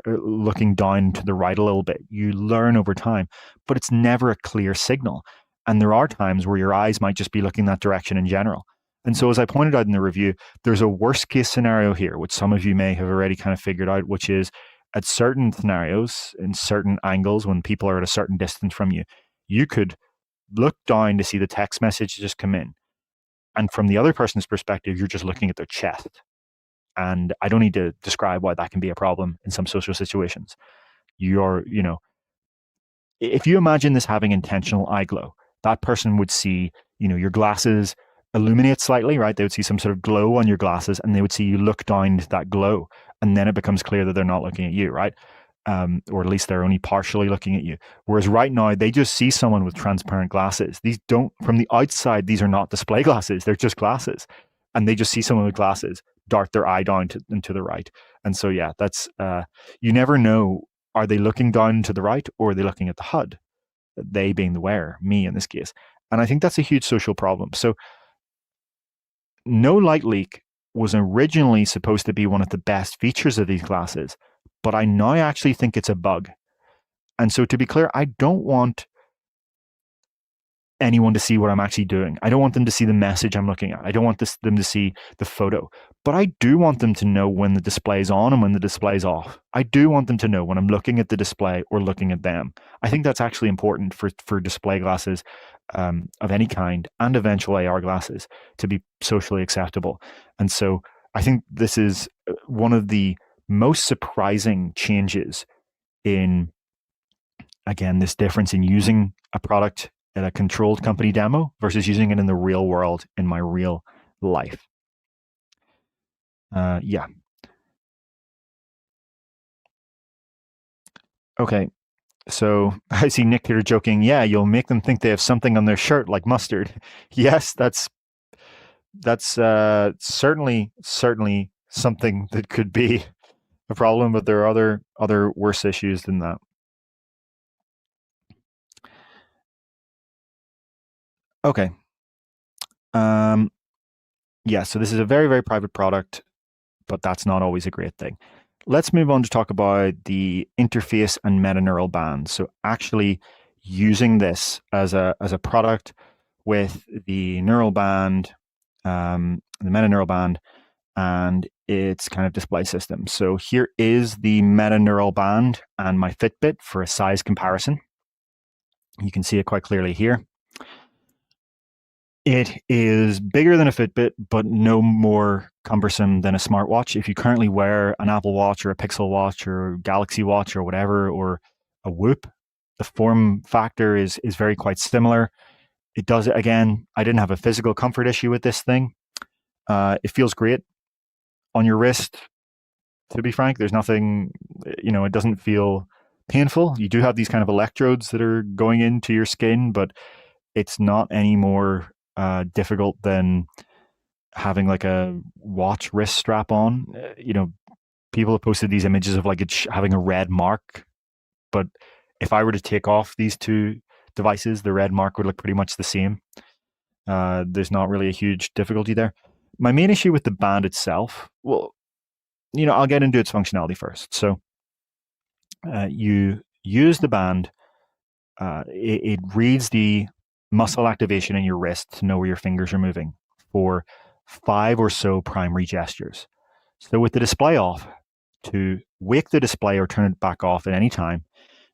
looking down to the right a little bit. You learn over time, but it's never a clear signal. And there are times where your eyes might just be looking that direction in general. And so, as I pointed out in the review, there's a worst case scenario here, which some of you may have already kind of figured out, which is at certain scenarios, in certain angles, when people are at a certain distance from you, you could look down to see the text message just come in. And from the other person's perspective, you're just looking at their chest. And I don't need to describe why that can be a problem in some social situations. If you imagine this having intentional eye glow, that person would see, your glasses illuminate slightly, right? They would see some sort of glow on your glasses and they would see you look down to that glow. And then it becomes clear that they're not looking at you, right? Or at least they're only partially looking at you. Whereas right now, they just see someone with transparent glasses. From the outside, these are not display glasses. They're just glasses. And they just see someone with glasses dart their eye down to the right. And so, yeah, that's, you never know, are they looking down to the right or are they looking at the HUD? They being the wearer, me in this case. And I think that's a huge social problem. So no light leak was originally supposed to be one of the best features of these glasses, but I now actually think it's a bug. And so to be clear, I don't want anyone to see what I'm actually doing. I don't want them to see the message I'm looking at. I don't want them to see the photo. But I do want them to know when the display is on and when the display is off. I do want them to know when I'm looking at the display or looking at them. I think that's actually important for display glasses of any kind and eventual AR glasses to be socially acceptable. And so I think this is one of the most surprising changes in, again, this difference in using a product at a controlled company demo versus using it in the real world in my real life. Yeah. Okay. So I see Nick here joking, yeah, you'll make them think they have something on their shirt like mustard. Yes, that's certainly something that could be a problem, but there are other worse issues than that. Okay. Yeah, so this is a very, very private product, but that's not always a great thing. Let's move on to talk about the interface and metaneural band. So actually using this as a product with the neural band, the metaneural band, and its kind of display system. So here is the metaneural band and my Fitbit for a size comparison. You can see it quite clearly here. It is bigger than a Fitbit, but no more cumbersome than a smartwatch. If you currently wear an Apple Watch or a Pixel Watch or Galaxy Watch or whatever, or a Whoop, the form factor is very quite similar. It does, again, I didn't have a physical comfort issue with this thing. It feels great on your wrist, to be frank. There's nothing, it doesn't feel painful. You do have these kind of electrodes that are going into your skin, but it's not any more difficult than having like a watch wrist strap on. People have posted these images of like it having a red mark, but if I were to take off these two devices, the red mark would look pretty much the same. There's not really a huge difficulty there. My main issue with the band itself, well, I'll get into its functionality first. So you use the band. It reads the muscle activation in your wrist to know where your fingers are moving for 5 or so primary gestures. So with the display off, to wake the display or turn it back off at any time,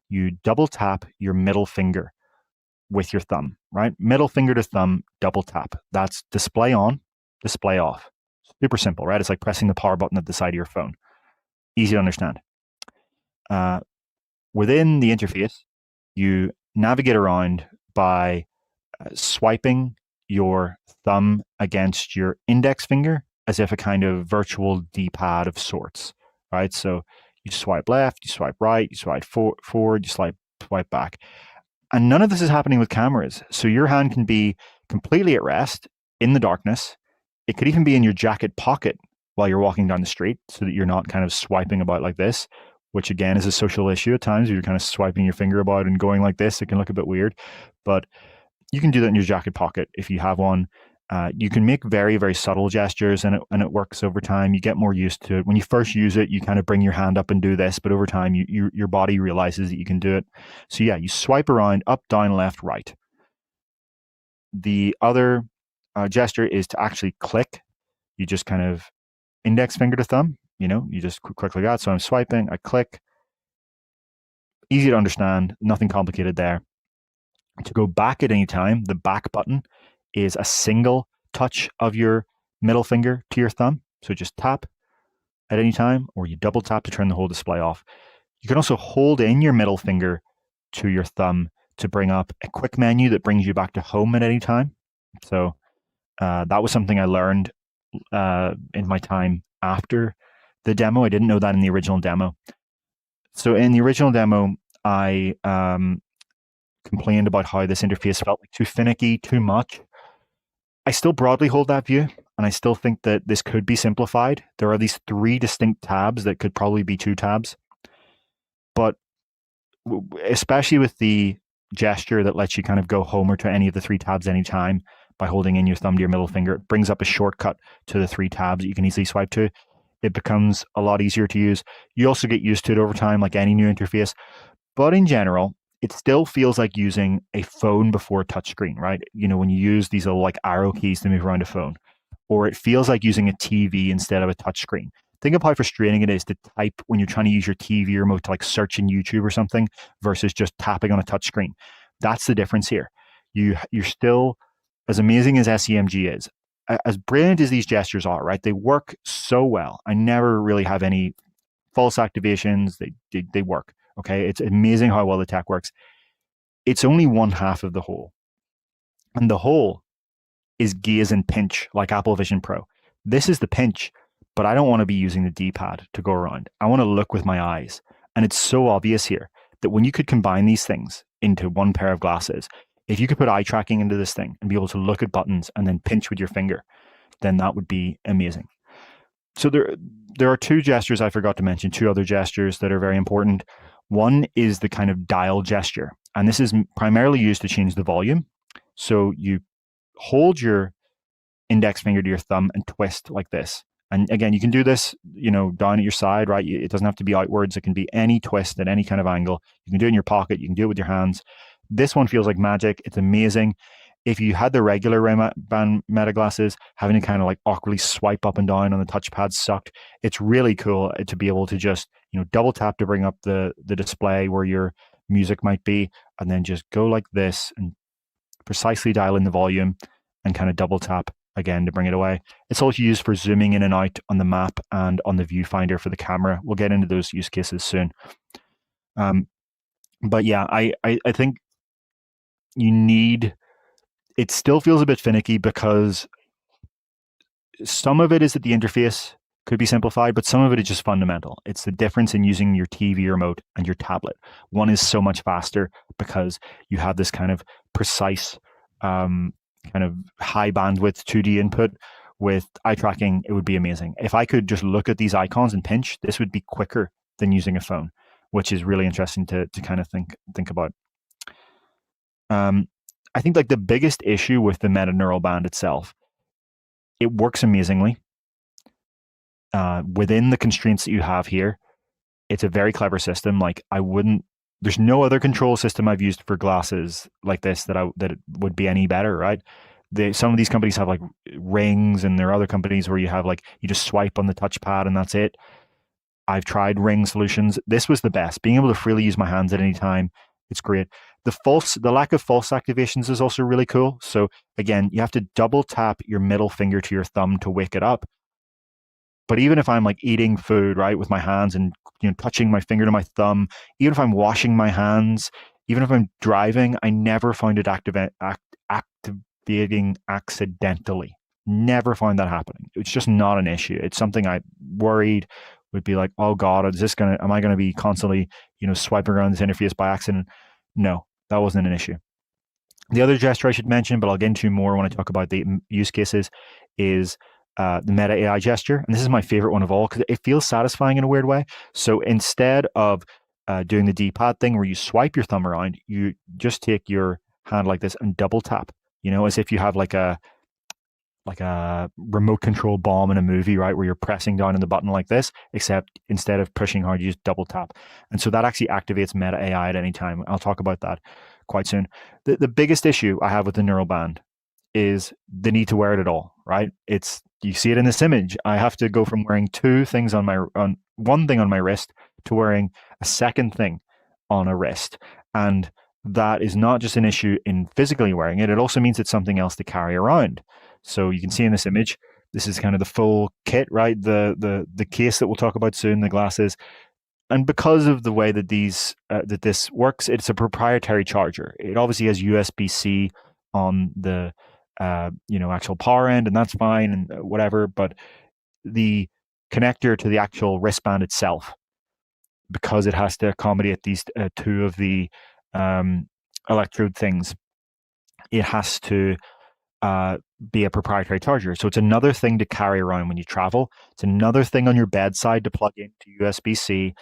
you double tap your middle finger with your thumb, right? Middle finger to thumb, double tap. That's display on, display off. Super simple, right? It's like pressing the power button at the side of your phone. Easy to understand. Within the interface, you navigate around by swiping your thumb against your index finger as if a kind of virtual D-pad of sorts, right? So you swipe left, you swipe right, you swipe forward, you swipe back. And none of this is happening with cameras. So your hand can be completely at rest in the darkness. It could even be in your jacket pocket while you're walking down the street so that you're not kind of swiping about like this, which again is a social issue at times. You're kind of swiping your finger about and going like this. It can look a bit weird, but you can do that in your jacket pocket if you have one. You can make very, very subtle gestures and it works over time. You get more used to it. When you first use it, you kind of bring your hand up and do this, but over time, your body realizes that you can do it. So yeah, you swipe around, up, down, left, right. The other gesture is to actually click. You just kind of index finger to thumb, you just click like that. So I'm swiping, I click. Easy to understand, nothing complicated there. To go back at any time, the back button is a single touch of your middle finger to your thumb. So just tap at any time, or you double tap to turn the whole display off. You can also hold in your middle finger to your thumb to bring up a quick menu that brings you back to home at any time. So that was something I learned in my time after the demo. I didn't know that in the original demo. So in the original demo, I complained about how this interface felt like too finicky, too much. I still broadly hold that view, and I still think that this could be simplified. There are these 3 distinct tabs that could probably be 2 tabs. But especially with the gesture that lets you kind of go home or to any of the 3 tabs anytime by holding in your thumb to your middle finger, it brings up a shortcut to the 3 tabs that you can easily swipe to. It becomes a lot easier to use. You also get used to it over time, like any new interface. But in general, it still feels like using a phone before a touchscreen, right? When you use these little like arrow keys to move around a phone, or it feels like using a TV instead of a touchscreen. Think of how frustrating it is to type when you're trying to use your TV remote to like search in YouTube or something versus just tapping on a touchscreen. That's the difference here. You're still, as amazing as SEMG is, as brilliant as these gestures are, right? They work so well. I never really have any false activations. They work. Okay, it's amazing how well the tech works. It's only one half of the whole. And the whole is gaze and pinch, like Apple Vision Pro. This is the pinch, but I don't want to be using the D-pad to go around. I want to look with my eyes. And it's so obvious here that when you could combine these things into one pair of glasses, if you could put eye tracking into this thing and be able to look at buttons and then pinch with your finger, then that would be amazing. So there are 2 gestures I forgot to mention, 2 other gestures that are very important. One is the kind of dial gesture, and this is primarily used to change the volume. So you hold your index finger to your thumb and twist like this. And again, you can do this, down at your side, right? It doesn't have to be outwards. It can be any twist at any kind of angle. You can do it in your pocket. You can do it with your hands. This one feels like magic. It's amazing. If you had the regular Ray-Ban Meta glasses, having to kind of like awkwardly swipe up and down on the touchpad sucked. It's really cool to be able to just, double tap to bring up the display where your music might be, and then just go like this and precisely dial in the volume and kind of double tap again to bring it away. It's also used for zooming in and out on the map and on the viewfinder for the camera. We'll get into those use cases soon. But yeah, I think it still feels a bit finicky because some of it is that the interface could be simplified, but some of it is just fundamental. It's the difference in using your TV remote and your tablet. One is so much faster because you have this kind of precise, kind of high bandwidth 2D input. With eye tracking, it would be amazing. If I could just look at these icons and pinch, this would be quicker than using a phone, which is really interesting to kind of think about. I think like the biggest issue with the Meta Neural Band itself, it works amazingly. Within the constraints that you have here, it's a very clever system. Like there's no other control system I've used for glasses like this that it would be any better, right? Some of these companies have like rings, and there are other companies where you have like, you just swipe on the touchpad and that's it. I've tried ring solutions. This was the best. Being able to freely use my hands at any time, it's great. The lack of false activations is also really cool. So again, you have to double tap your middle finger to your thumb to wake it up. But even if I'm like eating food, right, with my hands and touching my finger to my thumb, even if I'm washing my hands, even if I'm driving, I never find it activating accidentally. Never find that happening. It's just not an issue. It's something I worried would be like, oh God, am I gonna be constantly, swiping around this interface by accident? No, that wasn't an issue. The other gesture I should mention, but I'll get into more when I talk about the use cases, is the Meta AI gesture. And this is my favorite one of all because it feels satisfying in a weird way. So instead of doing the D-pad thing where you swipe your thumb around, you just take your hand like this and double tap, as if you have like a remote control bomb in a movie, right? Where you're pressing down on the button like this, except instead of pushing hard, you just double tap. And so that actually activates Meta AI at any time. I'll talk about that quite soon. The biggest issue I have with the neural band is the need to wear it at all, right? You see it in this image. I have to go from wearing one thing on my wrist to wearing a second thing on a wrist. And that is not just an issue in physically wearing it. It also means it's something else to carry around. So you can see in this image, this is kind of the full kit, right? The case that we'll talk about soon, the glasses. And because of the way that this works, it's a proprietary charger. It obviously has USB-C on the actual power end, and that's fine and whatever. But the connector to the actual wristband itself, because it has to accommodate these two of the electrode things, it has to be a proprietary charger. So it's another thing to carry around when you travel. It's another thing on your bedside to plug into USB-C.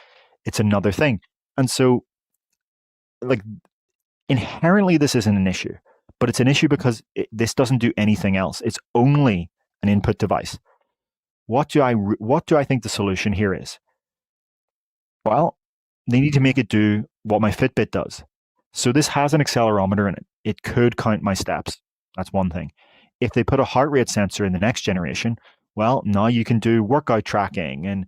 It's another thing. And so, like, inherently, this isn't an issue, but it's an issue because this doesn't do anything else. It's only an input device. What do I think the solution here is? Well, they need to make it do what my Fitbit does. So this has an accelerometer in it. It could count my steps. That's one thing. If they put a heart rate sensor in the next generation, well, now you can do workout tracking and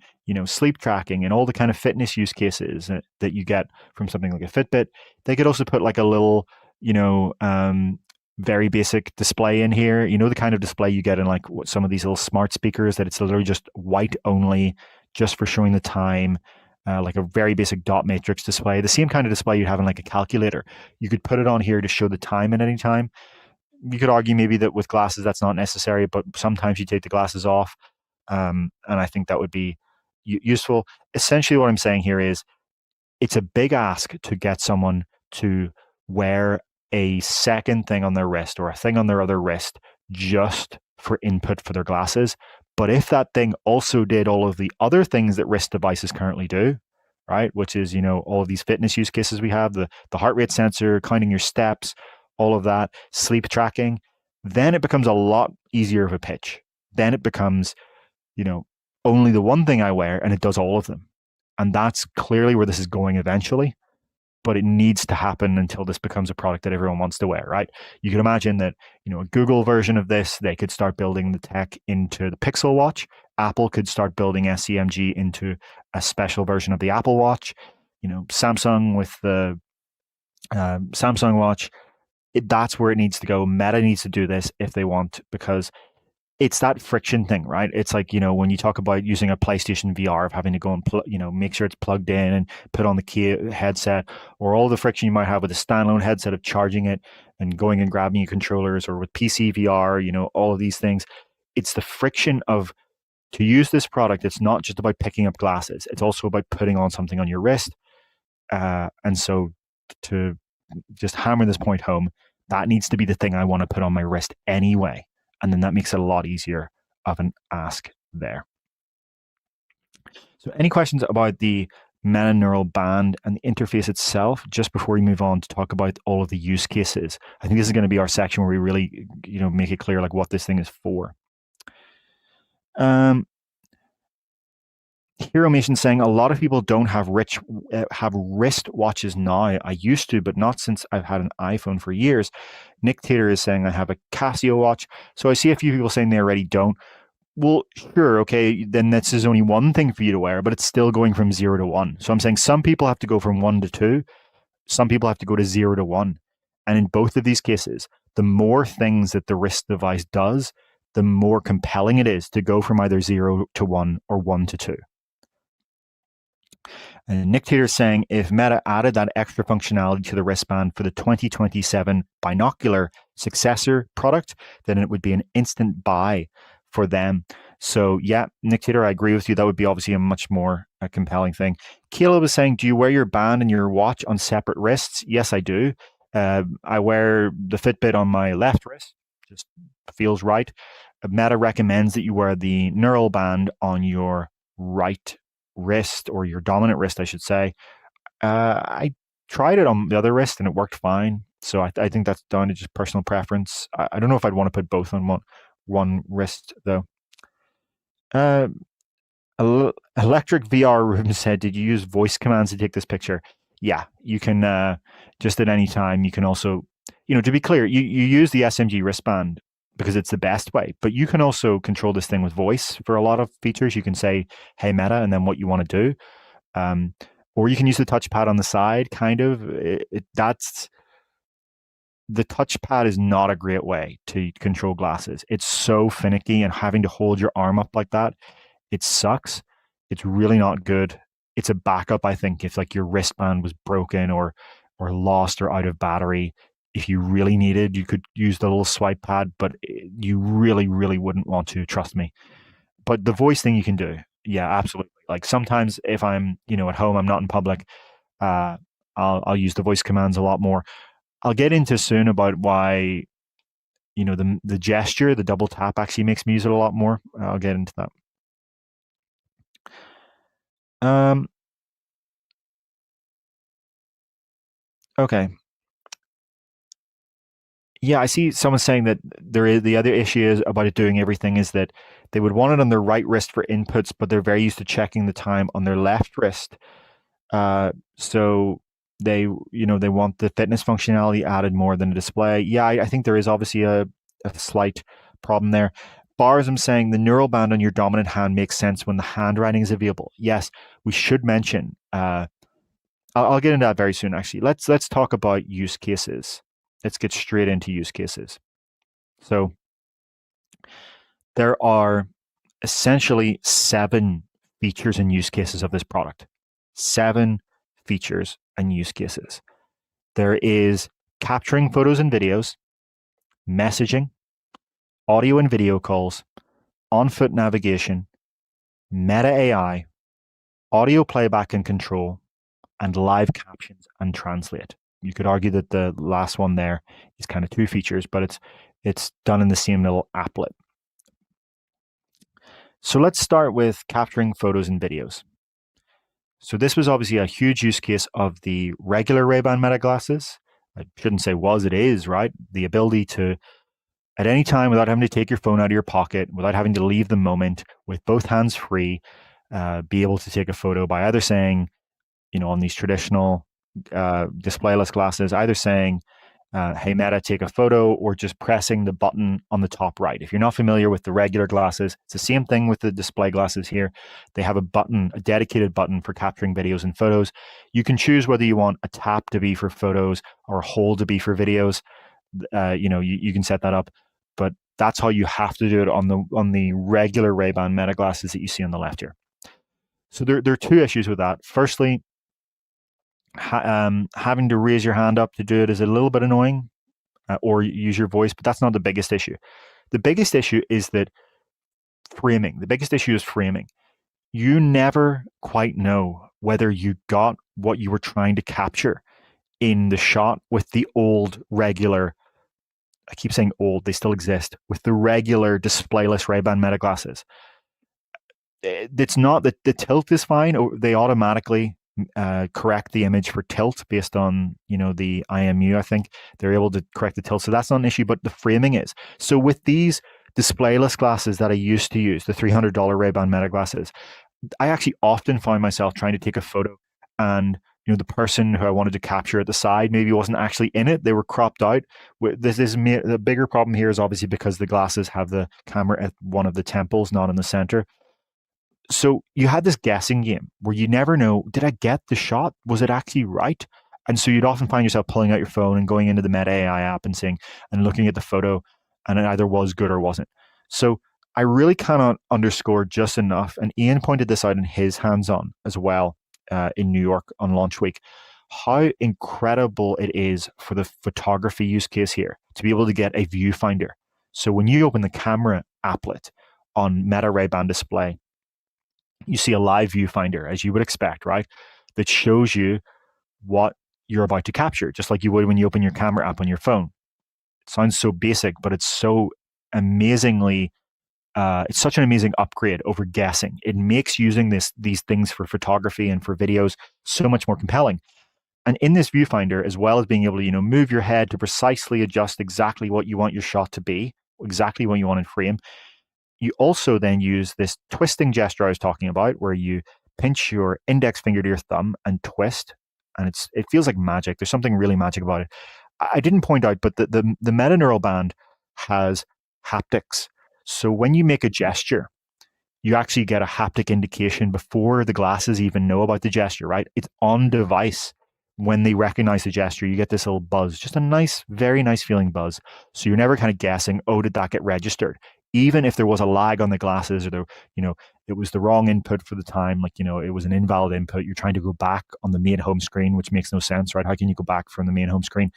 sleep tracking and all the kind of fitness use cases that you get from something like a Fitbit. They could also put like a little, very basic display in here. The kind of display you get in like some of these little smart speakers that it's literally just white only, just for showing the time. Like a very basic dot matrix display, the same kind of display you'd have in like a calculator. You could put it on here to show the time at any time. You could argue maybe that with glasses that's not necessary, but sometimes you take the glasses off, and I think that would be useful. Essentially, what I'm saying here is it's a big ask to get someone to wear a second thing on their wrist or a thing on their other wrist just for input for their glasses. But if that thing also did all of the other things that wrist devices currently do, right, which is, all of these fitness use cases we have, the heart rate sensor, counting your steps, all of that, sleep tracking, then it becomes a lot easier of a pitch. Then it becomes, only the one thing I wear and it does all of them. And that's clearly where this is going eventually. But it needs to happen until this becomes a product that everyone wants to wear, right? You can imagine that, a Google version of this, they could start building the tech into the Pixel Watch. Apple could start building SCMG into a special version of the Apple Watch. Samsung with the Samsung Watch, that's where it needs to go. Meta needs to do this if they want, because it's that friction thing, right? It's like, when you talk about using a PlayStation VR, of having to go and, make sure it's plugged in and put on the headset, or all the friction you might have with a standalone headset of charging it and going and grabbing your controllers, or with PC VR, all of these things. It's the friction of, to use this product, it's not just about picking up glasses. It's also about putting on something on your wrist. And so to just hammer this point home, that needs to be the thing I want to put on my wrist anyway. And then that makes it a lot easier of an ask there. So any questions about the Meta neural band and the interface itself, just before we move on to talk about all of the use cases? I think this is going to be our section where we really, make it clear like what this thing is for. Hero Mation saying a lot of people don't have wrist watches now. I used to, but not since I've had an iPhone for years. Nick Taylor is saying I have a Casio watch. So I see a few people saying they already don't. Well, sure, okay, then this is only one thing for you to wear, but it's still going from 0 to 1. So I'm saying some people have to go from 1 to 2, some people have to go to 0 to 1. And in both of these cases, the more things that the wrist device does, the more compelling it is to go from either 0 to 1 or 1 to 2. And Nick Tater is saying if Meta added that extra functionality to the wristband for the 2027 binocular successor product, then it would be an instant buy for them. So yeah, Nick Tater, I agree with you. That would be obviously a much more compelling thing. Caleb was saying, do you wear your band and your watch on separate wrists? Yes, I do. I wear the Fitbit on my left wrist. Just feels right. Meta recommends that you wear the neural band on your right wrist, or your dominant wrist, I should say. I tried it on the other wrist and it worked fine. So I think that's down to just personal preference. I don't know if I'd want to put both on one wrist though. Electric VR Room said, did you use voice commands to take this picture? Yeah, you can just at any time. You can also, to be clear, you use the SMG wristband because it's the best way, but you can also control this thing with voice for a lot of features. You can say, hey, Meta, and then what you want to do. Or you can use the touchpad on the side, kind of. That's the touchpad is not a great way to control glasses. It's so finicky, and having to hold your arm up like that, it sucks. It's really not good. It's a backup, I think, if like your wristband was broken or lost or out of battery. If you really needed, you could use the little swipe pad, but you really, really wouldn't want to, trust me. But the voice thing you can do. Yeah, absolutely. Like sometimes if I'm, at home, I'm not in public, I'll use the voice commands a lot more. I'll get into soon about why, the gesture, the double tap actually makes me use it a lot more. I'll get into that. Okay. Yeah, I see someone saying that the other issue is about it doing everything is that they would want it on their right wrist for inputs, but they're very used to checking the time on their left wrist. So they want the fitness functionality added more than a display. Yeah, I think there is obviously a slight problem there. Barzum saying the neural band on your dominant hand makes sense when the handwriting is available. Yes, we should mention. I'll get into that very soon. Actually, let's talk about use cases. Let's get straight into use cases. So there are essentially 7 features and use cases of this product. 7 features and use cases. There is capturing photos and videos, messaging, audio and video calls, on-foot navigation, meta AI, audio playback and control, and live captions and translate. You could argue that the last one there is kind of 2 features, but it's done in the same little applet. So let's start with capturing photos and videos. So this was obviously a huge use case of the regular Ray-Ban Meta glasses. I shouldn't say was, it is, right? The ability to, at any time, without having to take your phone out of your pocket, without having to leave the moment, with both hands free, be able to take a photo by either saying, on these traditional displayless glasses, either saying, hey, Meta, take a photo, or just pressing the button on the top right. If you're not familiar with the regular glasses, it's the same thing with the display glasses here. They have a button, a dedicated button for capturing videos and photos. You can choose whether you want a tap to be for photos or a hold to be for videos. You can set that up, but that's how you have to do it on the regular Ray-Ban Meta glasses that you see on the left here. So there are 2 issues with that. Firstly, having to raise your hand up to do it is a little bit annoying, or use your voice, but that's not the biggest issue. The biggest issue is that framing. The biggest issue is framing. You never quite know whether you got what you were trying to capture in the shot with the old regular, I keep saying old, they still exist, with the regular displayless Ray-Ban Meta glasses. It's not that the tilt is fine. They automatically correct the image for tilt based on the IMU. I think they're able to correct the tilt, so that's not an issue. But the framing is. So with these displayless glasses that I used to use, the $300 Ray-Ban Meta glasses, I actually often find myself trying to take a photo, and the person who I wanted to capture at the side maybe wasn't actually in it. They were cropped out. This is the bigger problem here is obviously because the glasses have the camera at one of the temples, not in the center. So you had this guessing game where you never know, did I get the shot? Was it actually right? And so you'd often find yourself pulling out your phone and going into the Meta AI app and looking at the photo, and it either was good or wasn't. So I really cannot underscore just enough, and Ian pointed this out in his hands-on as well in New York on launch week, how incredible it is for the photography use case here to be able to get a viewfinder. So when you open the camera applet on Meta Ray-Ban display, you see a live viewfinder, as you would expect, right? That shows you what you're about to capture, just like you would when you open your camera app on your phone. It sounds so basic, but it's so amazingly, it's such an amazing upgrade over guessing. It makes using these things for photography and for videos so much more compelling. And in this viewfinder, as well as being able to, move your head to precisely adjust exactly what you want your shot to be, exactly what you want in frame, you also then use this twisting gesture I was talking about, where you pinch your index finger to your thumb and twist, and it feels like magic. There's something really magic about it. I didn't point out, but the meta neural band has haptics. So when you make a gesture, you actually get a haptic indication before the glasses even know about the gesture, right? It's on device. When they recognize the gesture, you get this little buzz, just a nice, very nice feeling buzz. So you're never kind of guessing, oh, did that get registered? Even if there was a lag on the glasses, or it was the wrong input for the time, like, it was an invalid input. You're trying to go back on the main home screen, which makes no sense, right? How can you go back from the main home screen?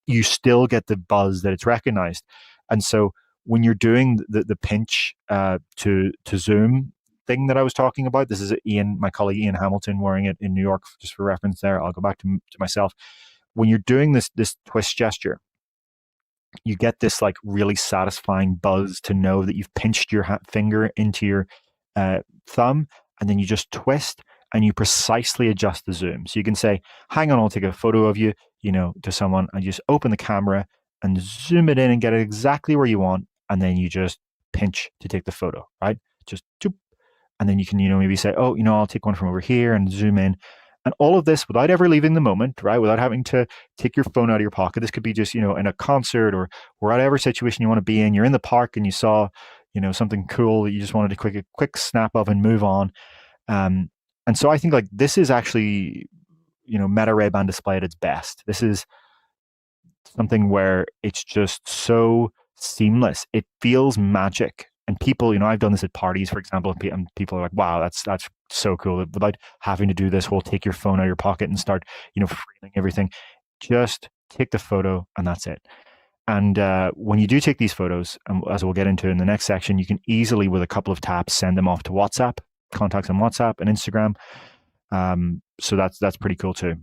You still get the buzz that it's recognized. And so when you're doing the pinch to zoom thing that I was talking about, this is my colleague Ian Hamilton wearing it in New York, just for reference there. I'll go back to myself. When you're doing this twist gesture, you get this like really satisfying buzz to know that you've pinched your finger into your thumb, and then you just twist and you precisely adjust the zoom. So you can say, hang on, I'll take a photo of you, to someone, and you just open the camera and zoom it in and get it exactly where you want. And then you just pinch to take the photo, right? Just doop. And then you can, maybe say, oh, I'll take one from over here and zoom in. And all of this without ever leaving the moment, right? Without having to take your phone out of your pocket. This could be just, in a concert or whatever situation you want to be in. You're in the park and you saw, something cool that you just wanted a quick snap of and move on. And so I think like this is actually, Meta Ray-Ban display at its best. This is something where it's just so seamless. It feels magic. And people, I've done this at parties, for example, and people are like, wow, that's so cool. Without having to do this whole take your phone out of your pocket and start, framing everything, just take the photo and that's it. And when you do take these photos, as we'll get into in the next section, you can easily, with a couple of taps, send them off to WhatsApp, contacts on WhatsApp and Instagram. So that's pretty cool too.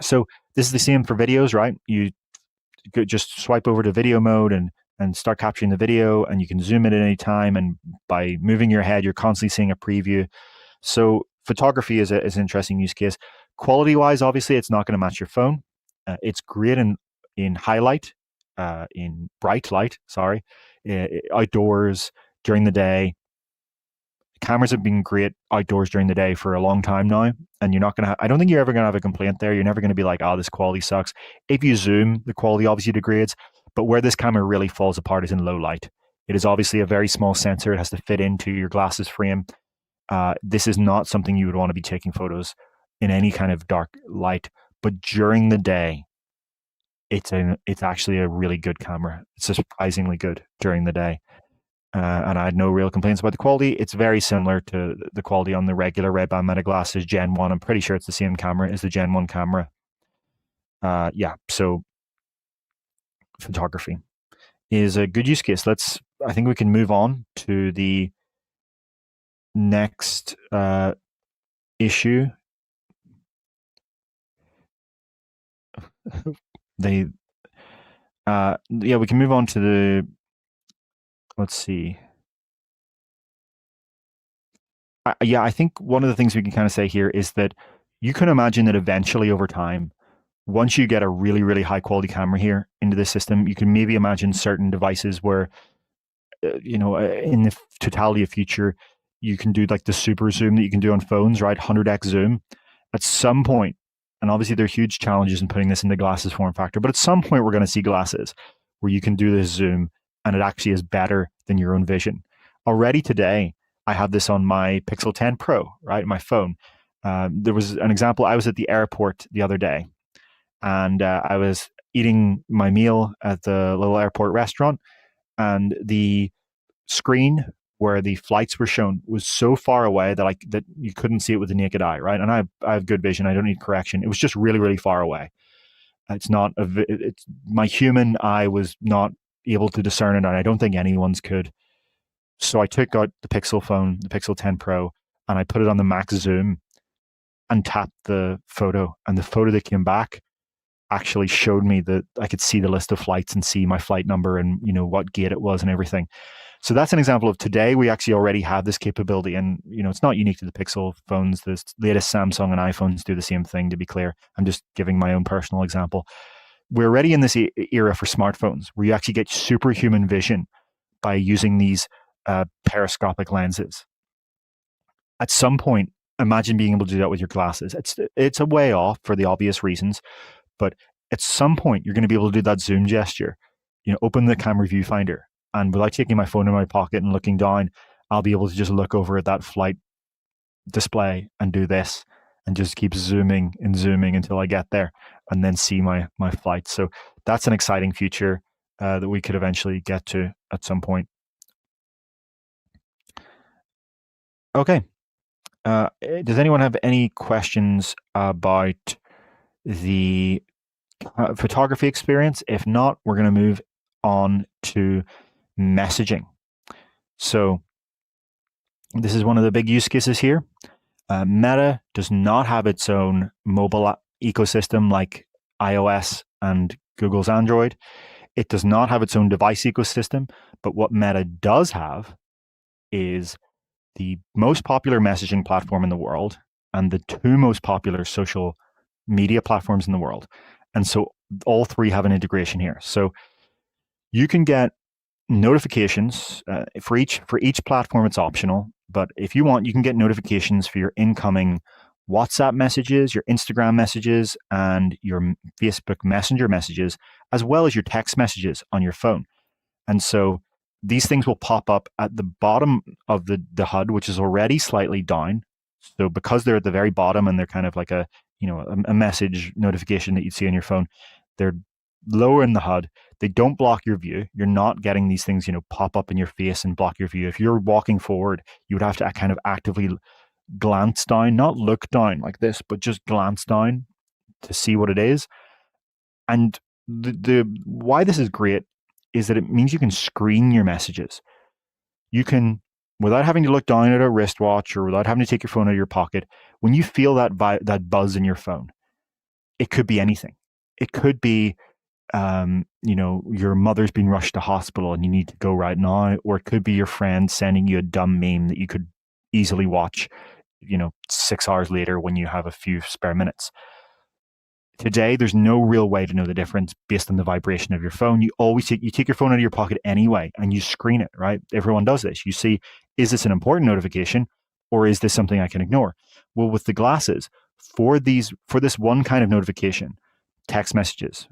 So this is the same for videos, right? You could just swipe over to video mode and start capturing the video, and you can zoom in at any time. And by moving your head, you're constantly seeing a preview. So photography is an interesting use case. Quality-wise, obviously, it's not going to match your phone. It's great in highlight, in bright light, outdoors, during the day. Cameras have been great outdoors during the day for a long time now, and you're not going to I don't think you're ever going to have a complaint there. You're never going to be like, oh, this quality sucks. If you zoom, the quality obviously degrades, but where this camera really falls apart is in low light. It is obviously a very small sensor. It has to fit into your glasses frame. This is not something you would want to be taking photos in any kind of dark light, but during the day, it's actually a really good camera. It's surprisingly good during the day. And I had no real complaints about the quality. It's very similar to the quality on the regular Ray-Ban Meta glasses Gen 1. I'm pretty sure it's the same camera as the Gen 1 camera. So photography is a good use case. I think we can move on to the next issue. We can move on to the, let's see. I think one of the things we can kind of say here is that you can imagine that eventually over time, once you get a really, really high quality camera here into the system, you can maybe imagine certain devices where, in the totality of future, you can do like the super zoom that you can do on phones, right? 100x zoom. At some point, and obviously there are huge challenges in putting this into glasses form factor, but at some point we're going to see glasses where you can do this zoom and it actually is better than your own vision. Already today, I have this on my Pixel 10 Pro, right, my phone. There was an example. I was at the airport the other day, and I was eating my meal at the little airport restaurant, and the screen where the flights were shown was so far away that you couldn't see it with the naked eye, right? And I have good vision. I don't need correction. It was just really, really far away. It's not it's my human eye was not able to discern it, and I don't think anyone's could. So I took out the Pixel phone, the Pixel 10 Pro, and I put it on the max zoom and tapped the photo, and the photo that came back actually showed me that I could see the list of flights and see my flight number and what gate it was and everything. So that's an example of today we actually already have this capability, and it's not unique to the Pixel phones. The latest Samsung and iPhones do the same thing, to be clear. I'm just giving my own personal example. We're already in this era for smartphones where you actually get superhuman vision by using these periscopic lenses. At some point, imagine being able to do that with your glasses. It's a way off for the obvious reasons, but at some point you're going to be able to do that zoom gesture. Open the camera viewfinder, and without taking my phone in my pocket and looking down, I'll be able to just look over at that flight display and do this and just keep zooming and zooming until I get there and then see my flight. So that's an exciting feature that we could eventually get to at some point. Okay. Does anyone have any questions about the photography experience? If not, we're going to move on to messaging. So this is one of the big use cases here. Meta does not have its own mobile ecosystem like iOS and Google's Android. It does not have its own device ecosystem, but what Meta does have is the most popular messaging platform in the world and the two most popular social media platforms in the world. And so all three have an integration here. So you can get notifications for each platform. It's optional, but if you want, you can get notifications for your incoming WhatsApp messages, your Instagram messages, and your Facebook Messenger messages, as well as your text messages on your phone. And so these things will pop up at the bottom of the HUD, which is already slightly down. So because they're at the very bottom and they're kind of like a message notification that you'd see on your phone, they're lower in the HUD. They don't block your view. You're not getting these things, pop up in your face and block your view. If you're walking forward, you would have to kind of actively glance down, not look down like this, but just glance down to see what it is. And the why this is great is that it means you can screen your messages. You can, without having to look down at a wristwatch or without having to take your phone out of your pocket, when you feel that buzz in your phone, it could be anything. It could be, your mother's been rushed to hospital and you need to go right now, or it could be your friend sending you a dumb meme that you could easily watch, 6 hours later when you have a few spare minutes. Today, there's no real way to know the difference based on the vibration of your phone. You always take your phone out of your pocket anyway, and you screen it, right? Everyone does this. You see, is this an important notification, or is this something I can ignore? Well, with the glasses, for this one kind of notification, text messages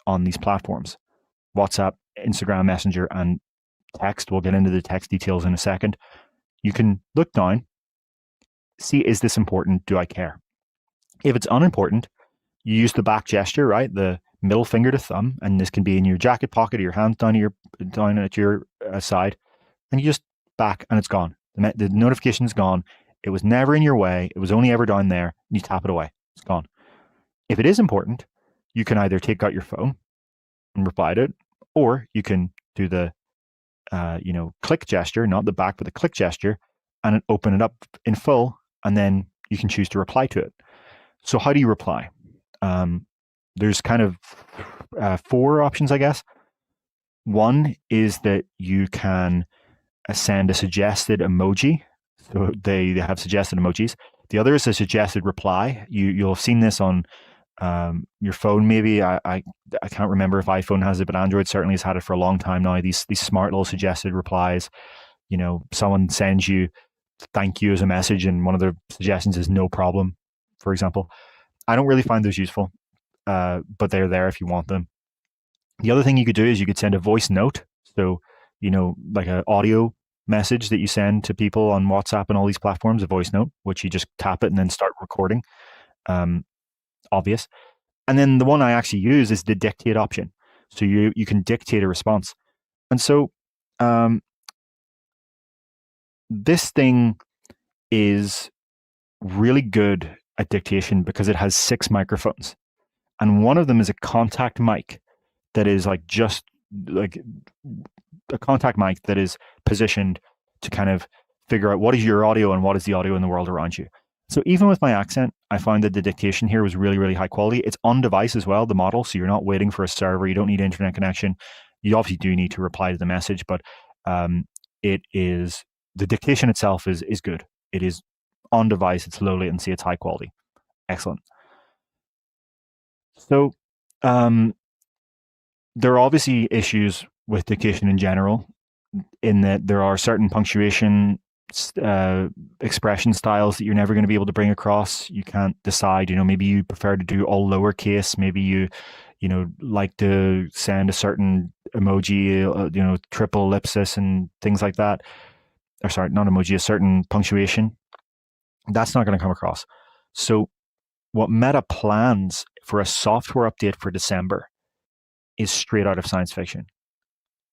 on these platforms, WhatsApp, Instagram, Messenger, and text. We'll get into the text details in a second. You can look down, see, is this important? Do I care? If it's unimportant, you use the back gesture, right? The middle finger to thumb, and this can be in your jacket pocket or your hands down at your side, and you just back, and it's gone. The notification is gone. It was never in your way. It was only ever down there. And you tap it away. It's gone. If it is important, you can either take out your phone and reply to it, or you can do the click gesture, not the back, but the click gesture, and open it up in full, and then you can choose to reply to it. So how do you reply? There's kind of 4 options, I guess. One is that you can send a suggested emoji. So they have suggested emojis. The other is a suggested reply. You'll have seen this on your phone, maybe. I can't remember if iPhone has it, but Android certainly has had it for a long time now. These smart little suggested replies. Someone sends you thank you as a message, and one of the suggestions is no problem. for example. I don't really find those useful, but they're there if you want them. The other thing you could do is you could send a voice note. So, like an audio message that you send to people on WhatsApp and all these platforms, a voice note, which you just tap it and then start recording. Obvious. And then the one I actually use is the dictate option. So you can dictate a response. And so this thing is really good at dictation because it has 6 microphones. And one of them is a contact mic that is just like a contact mic that is positioned to kind of figure out what is your audio and what is the audio in the world around you. So even with my accent, I found that the dictation here was really, really high quality. It's on device as well, the model, so you're not waiting for a server. You don't need internet connection. You obviously do need to reply to the message, but it is, the dictation itself is good. It is on device, it's low latency, it's high quality. Excellent. So there are obviously issues with dictation in general, in that there are certain punctuation expression styles that you're never going to be able to bring across. You can't decide, maybe you prefer to do all lowercase, maybe you like to send a certain emoji, triple ellipsis and things like that. Or sorry, not emoji, a certain punctuation. That's not going to come across. So what Meta plans for a software update for December is straight out of science fiction.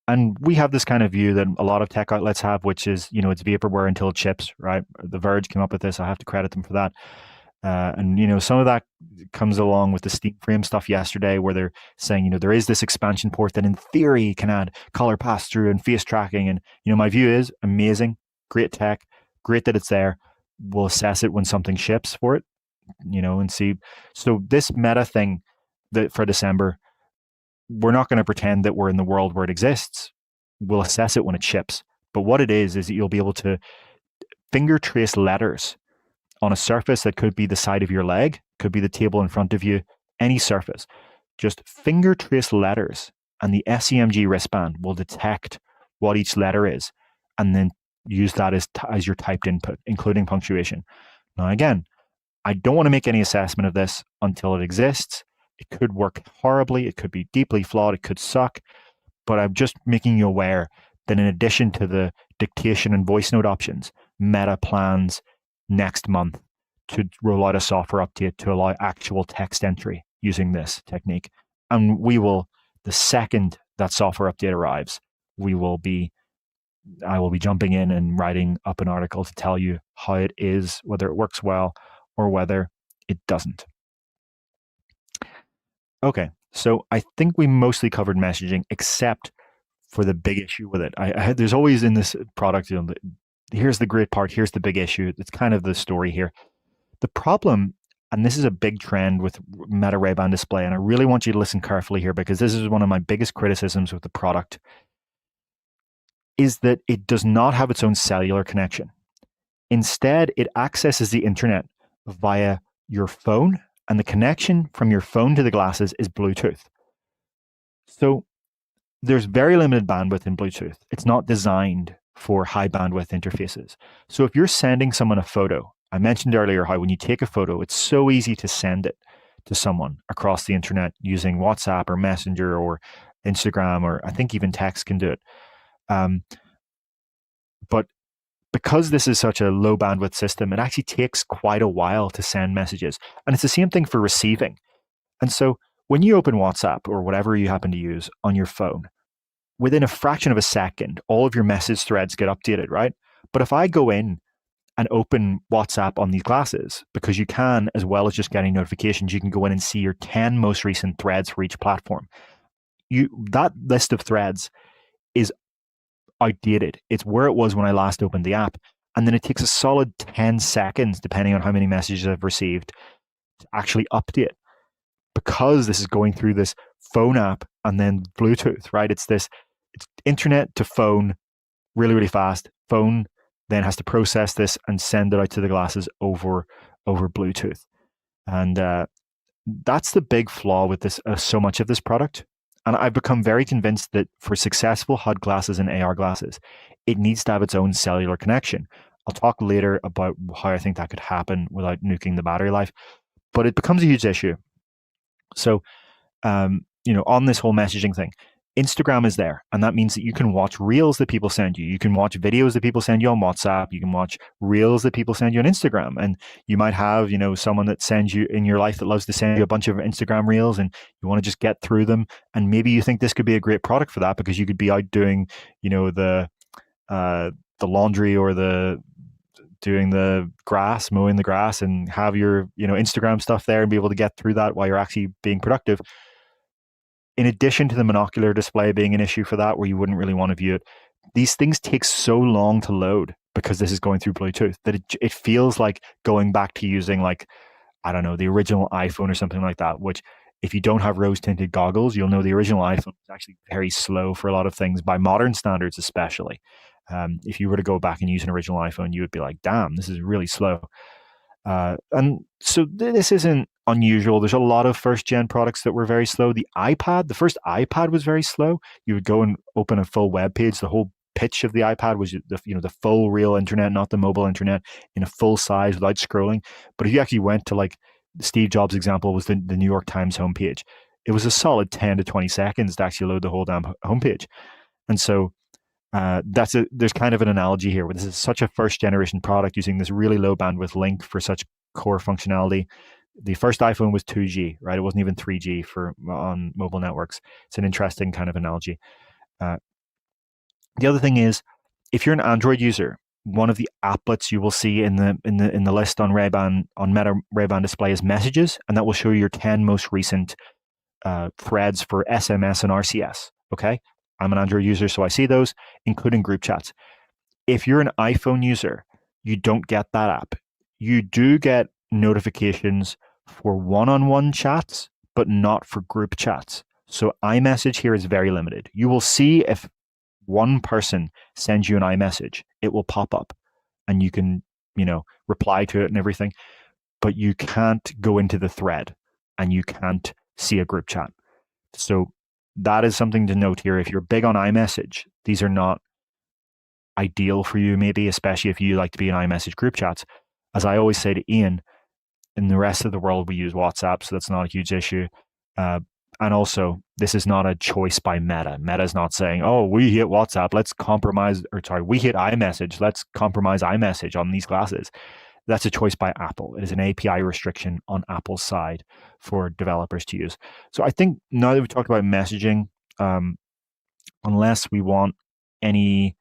And we have this kind of view that a lot of tech outlets have, which is, it's vaporware until it ships, right? The Verge came up with this. I have to credit them for that. And some of that comes along with the Steam Frame stuff yesterday, where they're saying, there is this expansion port that in theory can add color pass-through and face tracking. And, my view is amazing, great tech, great that it's there. We'll assess it when something ships for it, and see. So this Meta thing that for December, we're not going to pretend that we're in the world where it exists. We'll assess it when it ships. But what it is that you'll be able to finger trace letters on a surface that could be the side of your leg, could be the table in front of you, any surface. Just finger trace letters, and the SEMG wristband will detect what each letter is, and then use that as your typed input, including punctuation. Now, again, I don't want to make any assessment of this until it exists. It could work horribly. It could be deeply flawed. It could suck. But I'm just making you aware that in addition to the dictation and voice note options, Meta plans next month to roll out a software update to allow actual text entry using this technique. And we will, the second that software update arrives, I will be jumping in and writing up an article to tell you how it is, whether it works well or whether it doesn't. Okay, so I think we mostly covered messaging, except for the big issue with it. There's always in this product, here's the great part, here's the big issue. It's kind of the story here. The problem, and this is a big trend with Meta Ray-Ban display, and I really want you to listen carefully here because this is one of my biggest criticisms with the product, is that it does not have its own cellular connection. Instead, it accesses the internet via your phone, and the connection from your phone to the glasses is Bluetooth. So there's very limited bandwidth in Bluetooth. It's not designed for high bandwidth interfaces. So if you're sending someone a photo, I mentioned earlier how when you take a photo, it's so easy to send it to someone across the internet using WhatsApp or Messenger or Instagram, or I think even text can do it. But because this is such a low bandwidth system, it actually takes quite a while to send messages. And it's the same thing for receiving. And so when you open WhatsApp or whatever you happen to use on your phone, within a fraction of a second, all of your message threads get updated, right? But if I go in and open WhatsApp on these glasses, because you can, as well as just getting notifications, you can go in and see your 10 most recent threads for each platform. That list of threads is outdated. It's where it was when I last opened the app. And then it takes a solid 10 seconds, depending on how many messages I've received, to actually update. Because this is going through this phone app and then Bluetooth, right? It's internet to phone really, really fast. Phone then has to process this and send it out to the glasses over Bluetooth. And that's the big flaw with this, so much of this product. And I've become very convinced that for successful HUD glasses and AR glasses, it needs to have its own cellular connection. I'll talk later about how I think that could happen without nuking the battery life, but it becomes a huge issue. So, on this whole messaging thing, Instagram is there, and that means that you can watch reels that people send you. You can watch videos that people send you on WhatsApp. You can watch reels that people send you on Instagram, and you might have, someone that sends you in your life that loves to send you a bunch of Instagram reels, and you want to just get through them. And maybe you think this could be a great product for that because you could be out doing, the laundry or the doing the grass, mowing the grass, and have your, Instagram stuff there and be able to get through that while you're actually being productive. In addition to the monocular display being an issue for that, where you wouldn't really want to view it, these things take so long to load because this is going through Bluetooth that it feels like going back to using, like, I don't know, the original iPhone or something like that, which if you don't have rose tinted goggles, you'll know the original iPhone is actually very slow for a lot of things by modern standards, especially. If you were to go back and use an original iPhone, you would be like, damn, this is really slow. And so this isn't unusual. There's a lot of first gen products that were very slow. The first iPad was very slow. You would go and open a full web page. The whole pitch of the iPad was the full real internet, not the mobile internet, in a full size without scrolling. But if you actually went to, like, Steve Jobs' example was the New York Times homepage, it was a solid 10 to 20 seconds to actually load the whole damn homepage. And so there's kind of an analogy here where this is such a first generation product using this really low bandwidth link for such core functionality. The first iPhone was 2G, right? It wasn't even 3G on mobile networks. It's an interesting kind of analogy. The other thing is, if you're an Android user, one of the applets you will see in the list on Meta Ray-Ban display is messages, and that will show you your 10 most recent threads for SMS and RCS. Okay, I'm an Android user, so I see those, including group chats. If you're an iPhone user, you don't get that app. You do get notifications for one-on-one chats, but not for group chats. So iMessage here is very limited. You will see if one person sends you an iMessage, it will pop up and you can, reply to it and everything, but you can't go into the thread and you can't see a group chat. So that is something to note here. If you're big on iMessage, these are not ideal for you, maybe, especially if you like to be in iMessage group chats. As I always say to Ian, in the rest of the world, we use WhatsApp, so that's not a huge issue. And also, this is not a choice by Meta. Meta's not saying, oh, we hate WhatsApp, let's compromise, we hate iMessage, let's compromise iMessage on these glasses. That's a choice by Apple. It is an API restriction on Apple's side for developers to use. So I think now that we've talked about messaging, unless we want any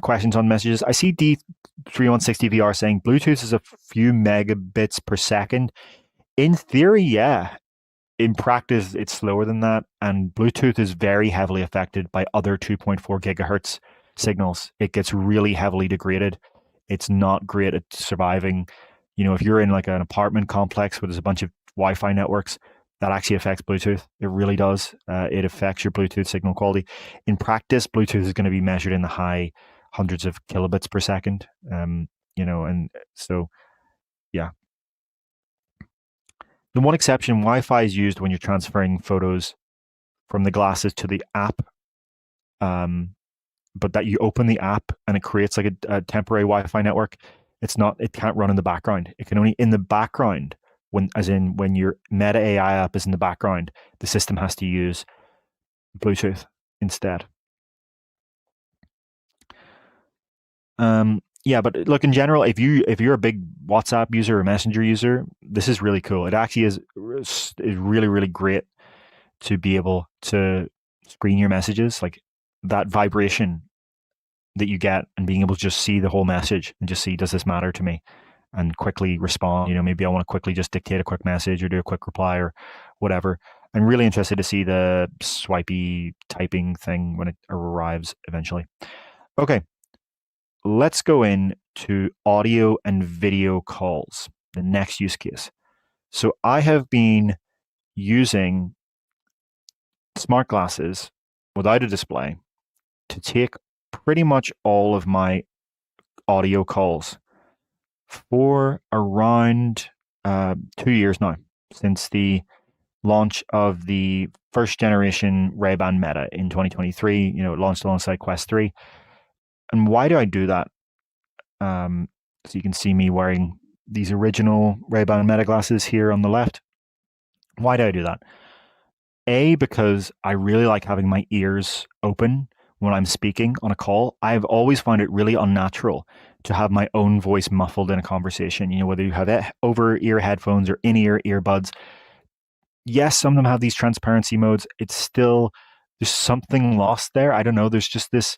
questions on messages, I see D3160VR saying Bluetooth is a few megabits per second. In theory, yeah. In practice, it's slower than that, and Bluetooth is very heavily affected by other 2.4 gigahertz signals. It gets really heavily degraded. It's not great at surviving. If you're in, like, an apartment complex where there's a bunch of Wi-Fi networks, that actually affects Bluetooth. It really does. It affects your Bluetooth signal quality. In practice, Bluetooth is going to be measured in the high hundreds of kilobits per second. And so, yeah. The one exception, Wi-Fi is used when you're transferring photos from the glasses to the app, but that you open the app and it creates like a temporary Wi-Fi network. It can't run in the background. It can only in the background, when your Meta AI app is in the background, the system has to use Bluetooth instead. Yeah, but look, in general, if you're a big WhatsApp user or Messenger user, this is really cool. It actually is really, really great to be able to screen your messages, like that vibration that you get, and being able to just see the whole message and just see, does this matter to me, and quickly respond. Maybe I want to quickly just dictate a quick message or do a quick reply or whatever. I'm really interested to see the swipey typing thing when it arrives eventually. Okay. Let's go into audio and video calls, the next use case. So I have been using smart glasses without a display to take pretty much all of my audio calls for around 2 years now, since the launch of the first generation Ray-Ban Meta in 2023. It launched alongside Quest 3. And why do I do that? So you can see me wearing these original Ray-Ban Meta glasses here on the left. Why do I do that? A, because I really like having my ears open when I'm speaking on a call. I've always found it really unnatural to have my own voice muffled in a conversation. Whether you have over-ear headphones or in-ear earbuds. Yes, some of them have these transparency modes. It's still, there's something lost there. I don't know. There's just this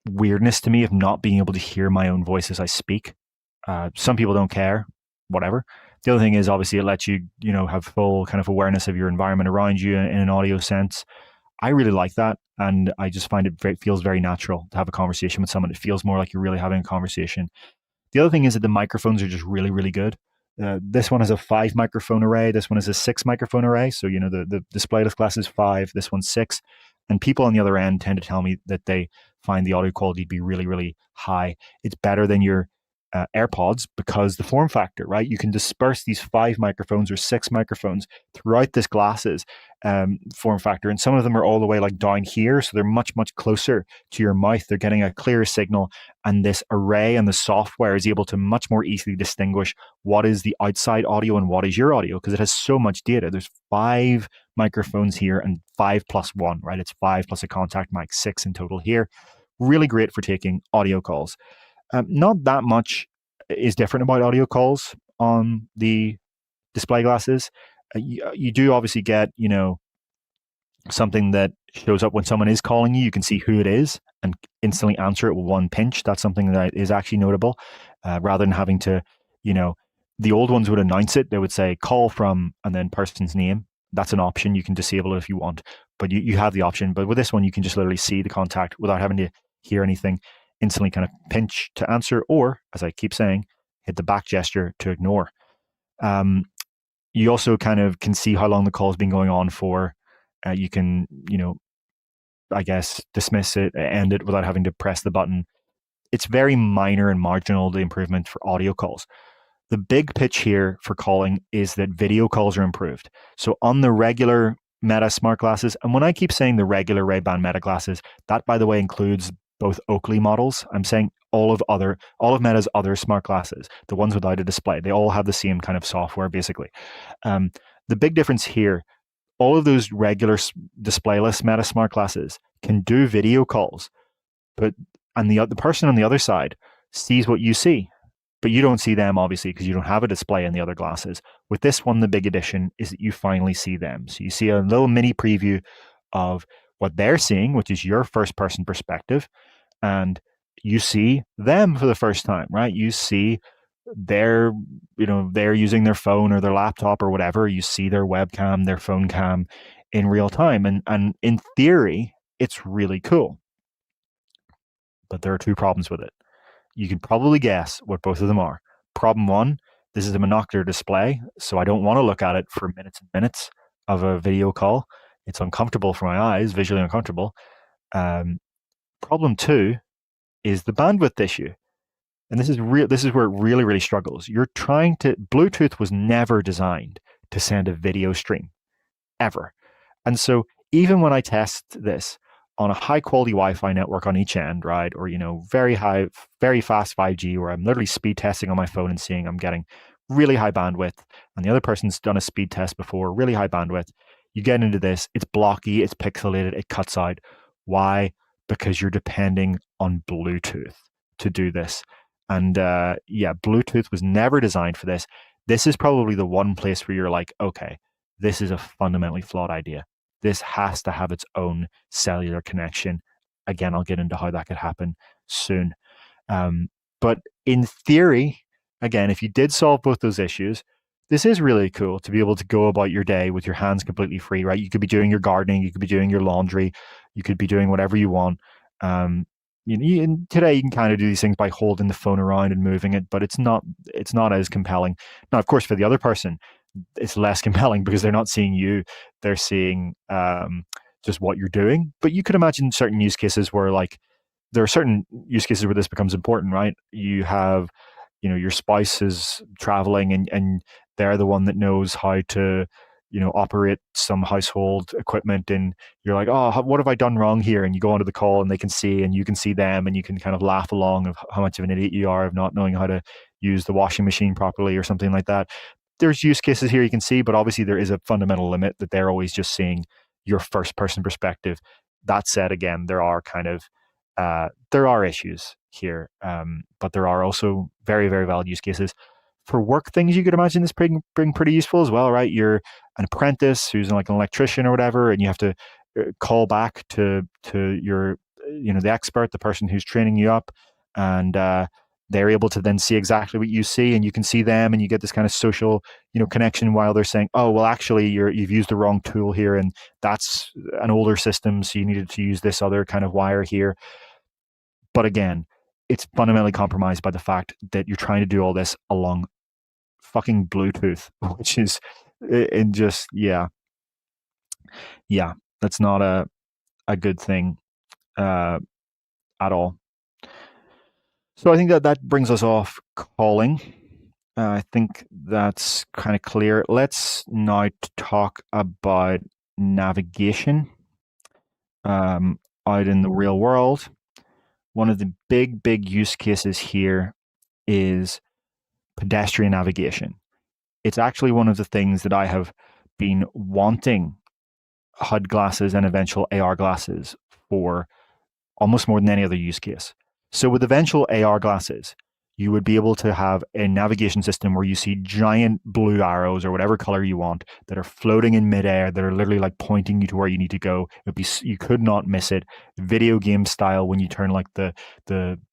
weirdness to me of not being able to hear my own voice as I speak. Some people don't care, whatever. The other thing is obviously it lets you, have full kind of awareness of your environment around you in an audio sense. I really like that. And I just find it feels very natural to have a conversation with someone. It feels more like you're really having a conversation. The other thing is that the microphones are just really, really good. This one has a 5 microphone array. This one is a 6 microphone array. So, the displayless glass is 5. This one's 6. And people on the other end tend to tell me that they find the audio quality to be really, really high. It's better than your AirPods because the form factor, right? You can disperse these 5 microphones or 6 microphones throughout this glasses form factor. And some of them are all the way like down here. So they're much, much closer to your mouth. They're getting a clearer signal. And this array and the software is able to much more easily distinguish what is the outside audio and what is your audio because it has so much data. There's 5 microphones here and 5 plus 1, right? It's 5 plus a contact mic, 6 in total here. Really great for taking audio calls. Not that much is different about audio calls on the display glasses. You do obviously get, something that shows up when someone is calling you. You can see who it is and instantly answer it with one pinch. That's something that is actually notable, rather than having to, the old ones would announce it. They would say call from and then person's name. That's an option. You can disable it if you want, but you have the option. But with this one, you can just literally see the contact without having to hear anything, instantly kind of pinch to answer, or as I keep saying, hit the back gesture to ignore. You also kind of can see how long the call has been going on for. You can, I guess, dismiss it, end it without having to press the button. It's very minor and marginal, the improvement for audio calls. The big pitch here for calling is that video calls are improved. So on the regular Meta smart glasses, and when I keep saying the regular Ray-Ban Meta glasses, that, by the way, includes both Oakley models. I'm saying all of Meta's other smart glasses, the ones without a display, they all have the same kind of software, basically. The big difference here, all of those regular displayless Meta smart glasses can do video calls, and the person on the other side sees what you see, but you don't see them, obviously, because you don't have a display in the other glasses. With this one, the big addition is that you finally see them. So you see a little mini preview of what they're seeing, which is your first person perspective, and you see them for the first time, right? You see they're using their phone or their laptop or whatever. You see their webcam, their phone cam in real time. And in theory, it's really cool. But there are 2 problems with it. You can probably guess what both of them are. Problem 1, this is a monocular display, so I don't want to look at it for minutes and minutes of a video call. It's uncomfortable for my eyes, visually uncomfortable. Problem 2 is the bandwidth issue. And this is where it really, really struggles. Bluetooth was never designed to send a video stream, ever. And so even when I test this on a high quality Wi-Fi network on each end, right, or, very high, very fast 5G, where I'm literally speed testing on my phone and seeing I'm getting really high bandwidth, and the other person's done a speed test before, really high bandwidth, you get into this, it's blocky, it's pixelated, it cuts out. Why? Because you're depending on Bluetooth to do this. And Bluetooth was never designed for this. This is probably the one place where you're like, okay, this is a fundamentally flawed idea. This has to have its own cellular connection. Again, I'll get into how that could happen soon. But in theory, again, if you did solve both those issues, this is really cool to be able to go about your day with your hands completely free, right? You could be doing your gardening, you could be doing your laundry, you could be doing whatever you want. Today you can kind of do these things by holding the phone around and moving it, but it's not as compelling. Now, of course, for the other person, it's less compelling because they're not seeing you; they're seeing just what you're doing. But you could imagine certain use cases where, like, there are certain use cases where this becomes important, right? You have, your spouse is traveling, and they're the one that knows how to, operate some household equipment, and you're like, oh, what have I done wrong here? And you go onto the call and they can see, and you can see them, and you can kind of laugh along of how much of an idiot you are of not knowing how to use the washing machine properly or something like that. There's use cases here you can see, but obviously there is a fundamental limit that they're always just seeing your first person perspective. That said, again, there are issues here, but there are also very, very valid use cases. For work things, you could imagine this being pretty useful as well, right? You're an apprentice who's like an electrician or whatever, and you have to call back to your, the expert, the person who's training you up, and they're able to then see exactly what you see, and you can see them, and you get this kind of social, connection while they're saying, oh, well, actually, you've used the wrong tool here, and that's an older system, so you needed to use this other kind of wire here. But again, it's fundamentally compromised by the fact that you're trying to do all this along fucking Bluetooth, which is, and just, yeah, that's not a good thing at all. So I think that brings us off calling. I think that's kind of clear. Let's now talk about navigation out in the real world. One of the big use cases here is pedestrian navigation. It's actually one of the things that I have been wanting HUD glasses and eventual AR glasses for almost more than any other use case. So with eventual AR glasses, you would be able to have a navigation system where you see giant blue arrows or whatever color you want that are floating in midair, that are literally like pointing you to where you need to go. You could not miss it. Video game style, when you turn like the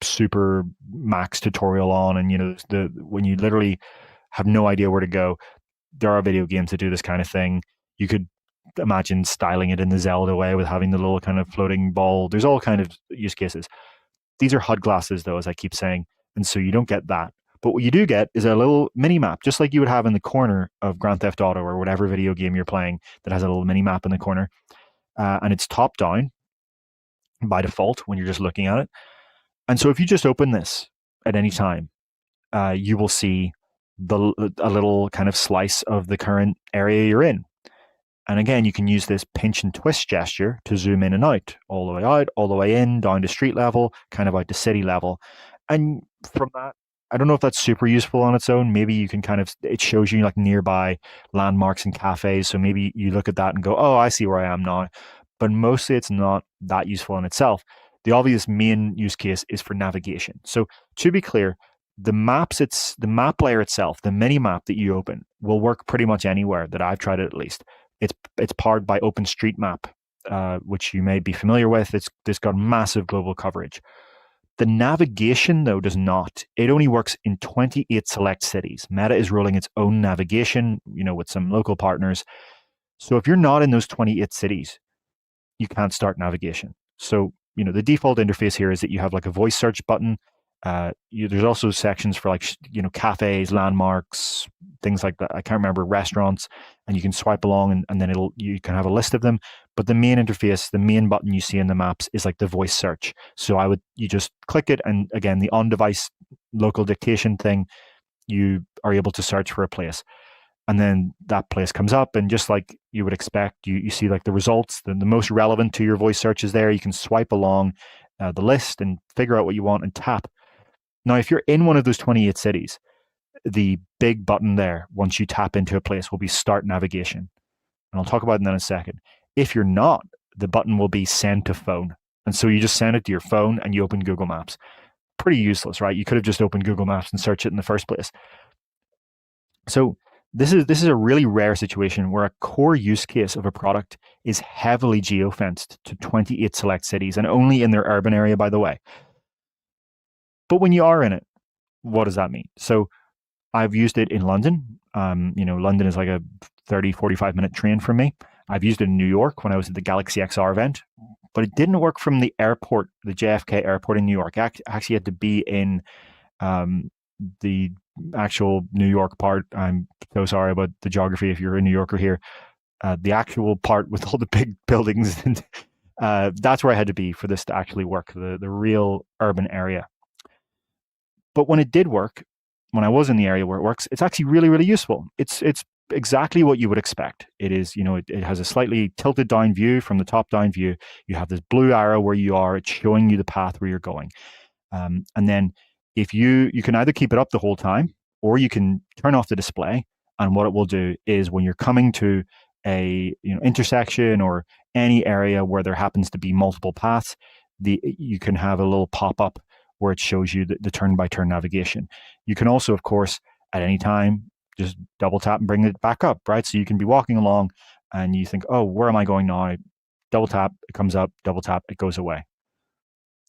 super max tutorial on, and when you literally have no idea where to go. There are video games that do this kind of thing. You could imagine styling it in the Zelda way with having the little kind of floating ball. There's all kind of use cases. These are HUD glasses, though, as I keep saying, and so you don't get that. But what you do get is a little mini map, just like you would have in the corner of Grand Theft Auto or whatever video game you're playing that has a little mini map in the corner. And it's top down by default when you're just looking at it. And so if you just open this at any time, you will see a little kind of slice of the current area you're in. And again, you can use this pinch and twist gesture to zoom in and out, all the way out, all the way in, down to street level, kind of out to city level. And from that, I don't know if that's super useful on its own. Maybe you can it shows you like nearby landmarks and cafes. So maybe you look at that and go, oh, I see where I am now. But mostly it's not that useful in itself. The obvious main use case is for navigation. So to be clear, the map layer itself, the mini map that you open, will work pretty much anywhere that I've tried it at least. It's powered by OpenStreetMap, which you may be familiar with. It's got massive global coverage. The navigation, though, does not. It only works in 28 select cities. Meta is rolling its own navigation, with some local partners. So if you're not in those 28 cities, you can't start navigation. So, the default interface here is that you have like a voice search button. There's also sections for cafes, landmarks, things like that. I can't remember, restaurants, and you can swipe along and then you can have a list of them. But the main interface, the main button you see in the maps is like the voice search. So you just click it, and again, the on-device local dictation thing, you are able to search for a place. And then that place comes up, and just like you would expect, you see like the results, the most relevant to your voice search is there. You can swipe along the list and figure out what you want and tap. Now, if you're in one of those 28 cities, the big button there, once you tap into a place, will be Start Navigation. And I'll talk about it in a second. If you're not, the button will be Send to Phone. And so you just send it to your phone and you open Google Maps. Pretty useless, right? You could have just opened Google Maps and searched it in the first place. So this is a really rare situation where a core use case of a product is heavily geofenced to 28 select cities, and only in their urban area, by the way. But when you are in it, what does that mean? So I've used it in London. London is like a 30, 45-minute train from me. I've used it in New York when I was at the Galaxy XR event, but it didn't work from the airport, the JFK airport in New York. I actually had to be in the actual New York part. I'm so sorry about the geography if you're a New Yorker here. The actual part with all the big buildings, that's where I had to be for this to actually work, the real urban area. But when it did work, when I was in the area where it works, it's actually really, really useful. It's exactly what you would expect. It is, it has a slightly tilted down view from the top down view. You have this blue arrow where you are. It's showing you the path where you're going. And then if you can either keep it up the whole time or you can turn off the display. And what it will do is when you're coming to a intersection or any area where there happens to be multiple paths, you can have a little pop up where it shows you the turn by turn navigation. You can also, of course, at any time just double tap and bring it back up, right? So you can be walking along and you think, oh, where am I going now? Double tap, it comes up. Double tap, it goes away.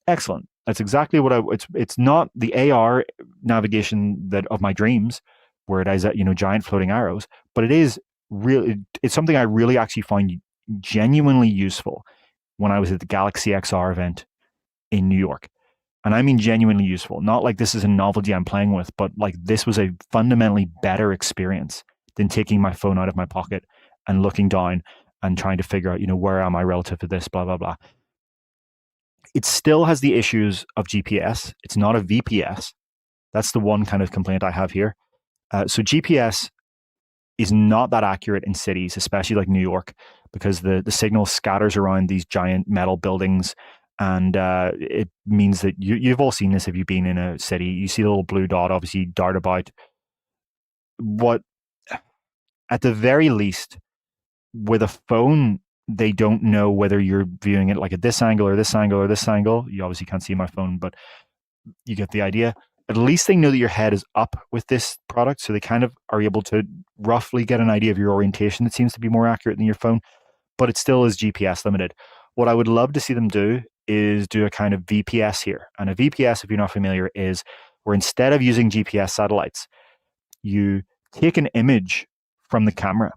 Excellent. That's exactly what it's not the AR navigation that of my dreams, where it has giant floating arrows, but it is really, it's something I really actually find genuinely useful when I was at the Galaxy XR event in New York. And I mean genuinely useful, not like this is a novelty I'm playing with, but like this was a fundamentally better experience than taking my phone out of my pocket and looking down and trying to figure out, where am I relative to this, blah, blah, blah. It still has the issues of GPS. It's not a VPS. That's the one kind of complaint I have here. So GPS is not that accurate in cities, especially like New York, because the signal scatters around these giant metal buildings. And it means that you've all seen this if you've been in a city. You see the little blue dot, obviously, dart about. What, at the very least, with a phone, they don't know whether you're viewing it like at this angle or this angle or this angle. You obviously can't see my phone, but you get the idea. At least they know that your head is up with this product, so they kind of are able to roughly get an idea of your orientation. It seems to be more accurate than your phone, but it still is GPS limited. What I would love to see them do is do a kind of VPS here. And a VPS, if you're not familiar, is where instead of using GPS satellites, you take an image from the camera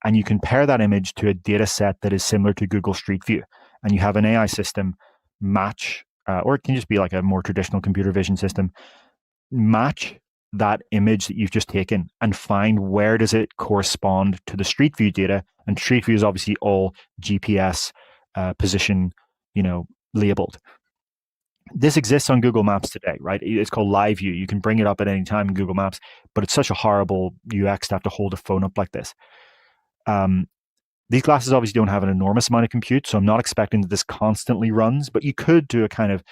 and you compare that image to a data set that is similar to Google Street View. And you have an AI system match, or it can just be like a more traditional computer vision system, match that image that you've just taken and find where does it correspond to the Street View data. And Street View is obviously all GPS position, labeled. This exists on Google Maps today, right? It's called Live View. You can bring it up at any time in Google Maps, but it's such a horrible UX to have to hold a phone up like this. These glasses obviously don't have an enormous amount of compute, so I'm not expecting that this constantly runs, but you could do a kind of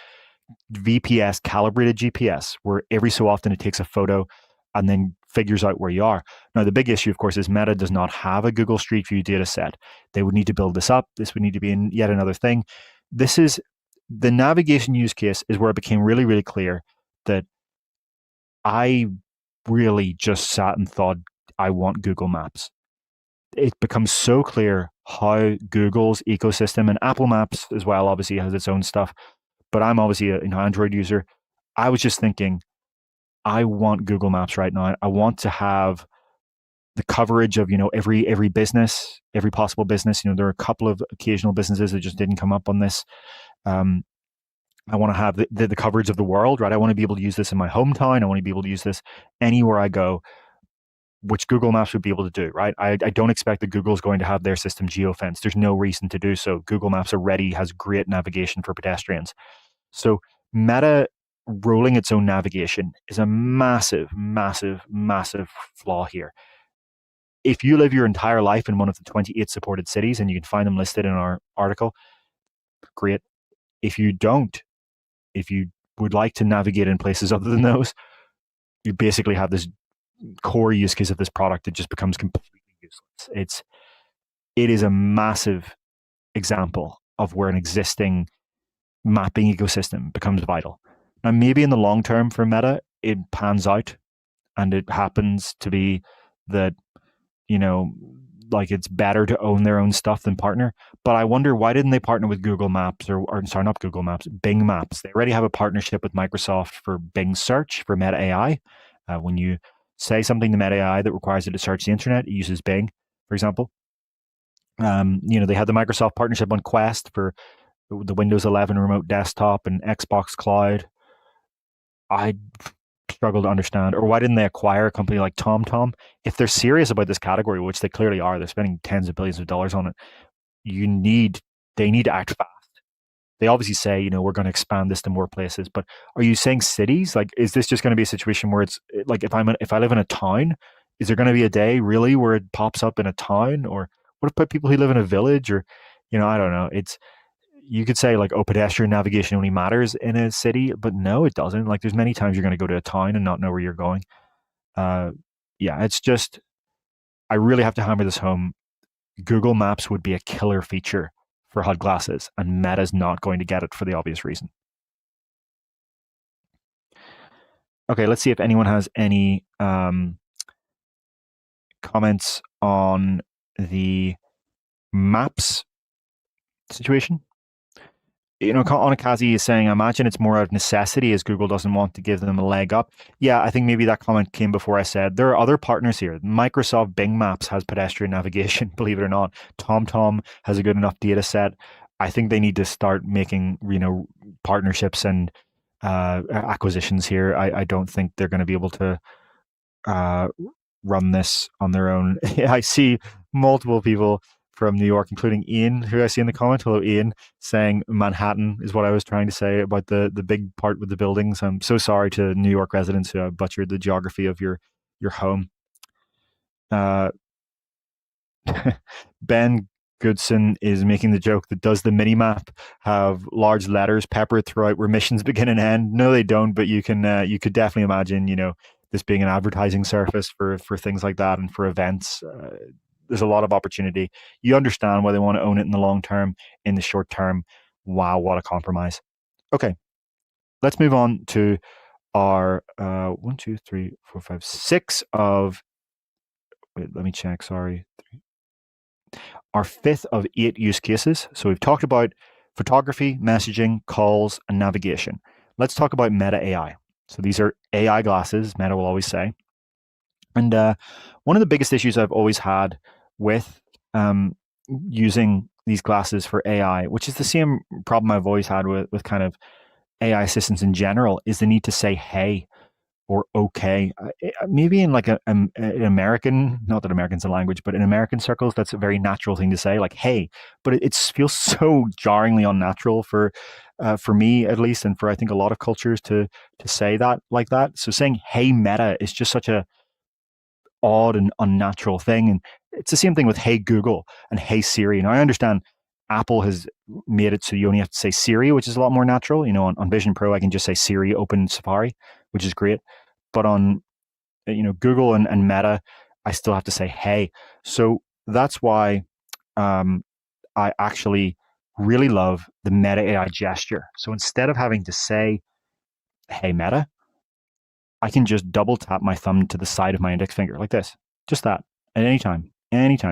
VPS calibrated GPS where every so often it takes a photo and then figures out where you are. Now, the big issue, of course, is Meta does not have a Google Street View data set. They would need to build this up. This would need to be in yet another thing. This is the navigation use case is where it became really, really clear that I really just sat and thought, I want Google Maps. It becomes so clear how Google's ecosystem and Apple Maps as well obviously has its own stuff, but I'm obviously an Android user. I was just thinking, I want Google Maps right now. I want to have the coverage of every business, every possible business. There are a couple of occasional businesses that just didn't come up on this. I want to have the coverage of the world, right? I want to be able to use this in my hometown. I want to be able to use this anywhere I go, which Google Maps would be able to do, right? I don't expect that Google's going to have their system geofenced. There's no reason to do so. Google Maps already has great navigation for pedestrians. So Meta rolling its own navigation is a massive, massive, massive flaw here. If you live your entire life in one of the 28 supported cities, and you can find them listed in our article, great. If you don't, if you would like to navigate in places other than those, you basically have this core use case of this product that just becomes completely useless. It is a massive example of where an existing mapping ecosystem becomes vital. Now, maybe in the long term for Meta, it pans out and it happens to be that, like it's better to own their own stuff than partner. But I wonder, why didn't they partner with Google Maps or sorry, not Google Maps, Bing Maps? They already have a partnership with Microsoft for Bing Search for Meta AI. When you say something to Meta AI that requires it to search the internet, it uses Bing, for example. They had the Microsoft partnership on Quest for the Windows 11 remote desktop and Xbox Cloud. I struggle to understand, or why didn't they acquire a company like TomTom? If they're serious about this category, which they clearly are, they're spending tens of billions of dollars on it. They need to act fast. They obviously say, we're going to expand this to more places, but are you saying cities? Like, is this just going to be a situation where it's like if I live in a town, is there going to be a day really where it pops up in a town? Or what about people who live in a village? Or, I don't know. You could say like, oh, pedestrian navigation only matters in a city, but no, it doesn't. Like, there's many times you're going to go to a town and not know where you're going. Uh, yeah, it's just, I really have to hammer this home. Google Maps would be a killer feature for HUD glasses, and Meta's not going to get it for the obvious reason. Okay, let's see if anyone has any comments on the maps situation. Onakazi is saying, I imagine it's more out of necessity as Google doesn't want to give them a leg up. Yeah, I think maybe that comment came before I said. There are other partners here. Microsoft Bing Maps has pedestrian navigation, believe it or not. TomTom has a good enough data set. I think they need to start making, partnerships and acquisitions here. I don't think they're going to be able to run this on their own. I see multiple people from New York, including Ian, who I see in the comment. Hello, Ian, saying Manhattan is what I was trying to say about the big part with the buildings. I'm so sorry to New York residents who have butchered the geography of your home. Ben Goodson is making the joke that does the mini map have large letters peppered throughout where missions begin and end? No, they don't. But you could definitely imagine, this being an advertising surface for things like that and for events. There's a lot of opportunity. You understand why they want to own it in the long term. In the short term, wow, what a compromise. Okay, let's move on to our 1, 2, 3, 4, 5, 6 of. Wait, let me check. Sorry. Our 5th of 8 use cases. So we've talked about photography, messaging, calls, and navigation. Let's talk about Meta AI. So these are AI glasses, Meta will always say. And one of the biggest issues I've always had with using these glasses for AI, which is the same problem I've always had with kind of AI assistants in general, is the need to say hey or okay. Maybe in like an American, not that American's a language, but in American circles, that's a very natural thing to say, like hey. But it feels so jarringly unnatural for me at least, and for I think a lot of cultures to say that like that. So saying hey Meta is just such a odd and unnatural thing. And it's the same thing with hey Google and hey Siri. Now I understand Apple has made it so you only have to say Siri, which is a lot more natural. On Vision Pro, I can just say Siri, open Safari, which is great. But on Google and Meta, I still have to say hey. So that's why I actually really love the Meta AI gesture. So instead of having to say hey Meta, I can just double tap my thumb to the side of my index finger like this. Just that. At any time.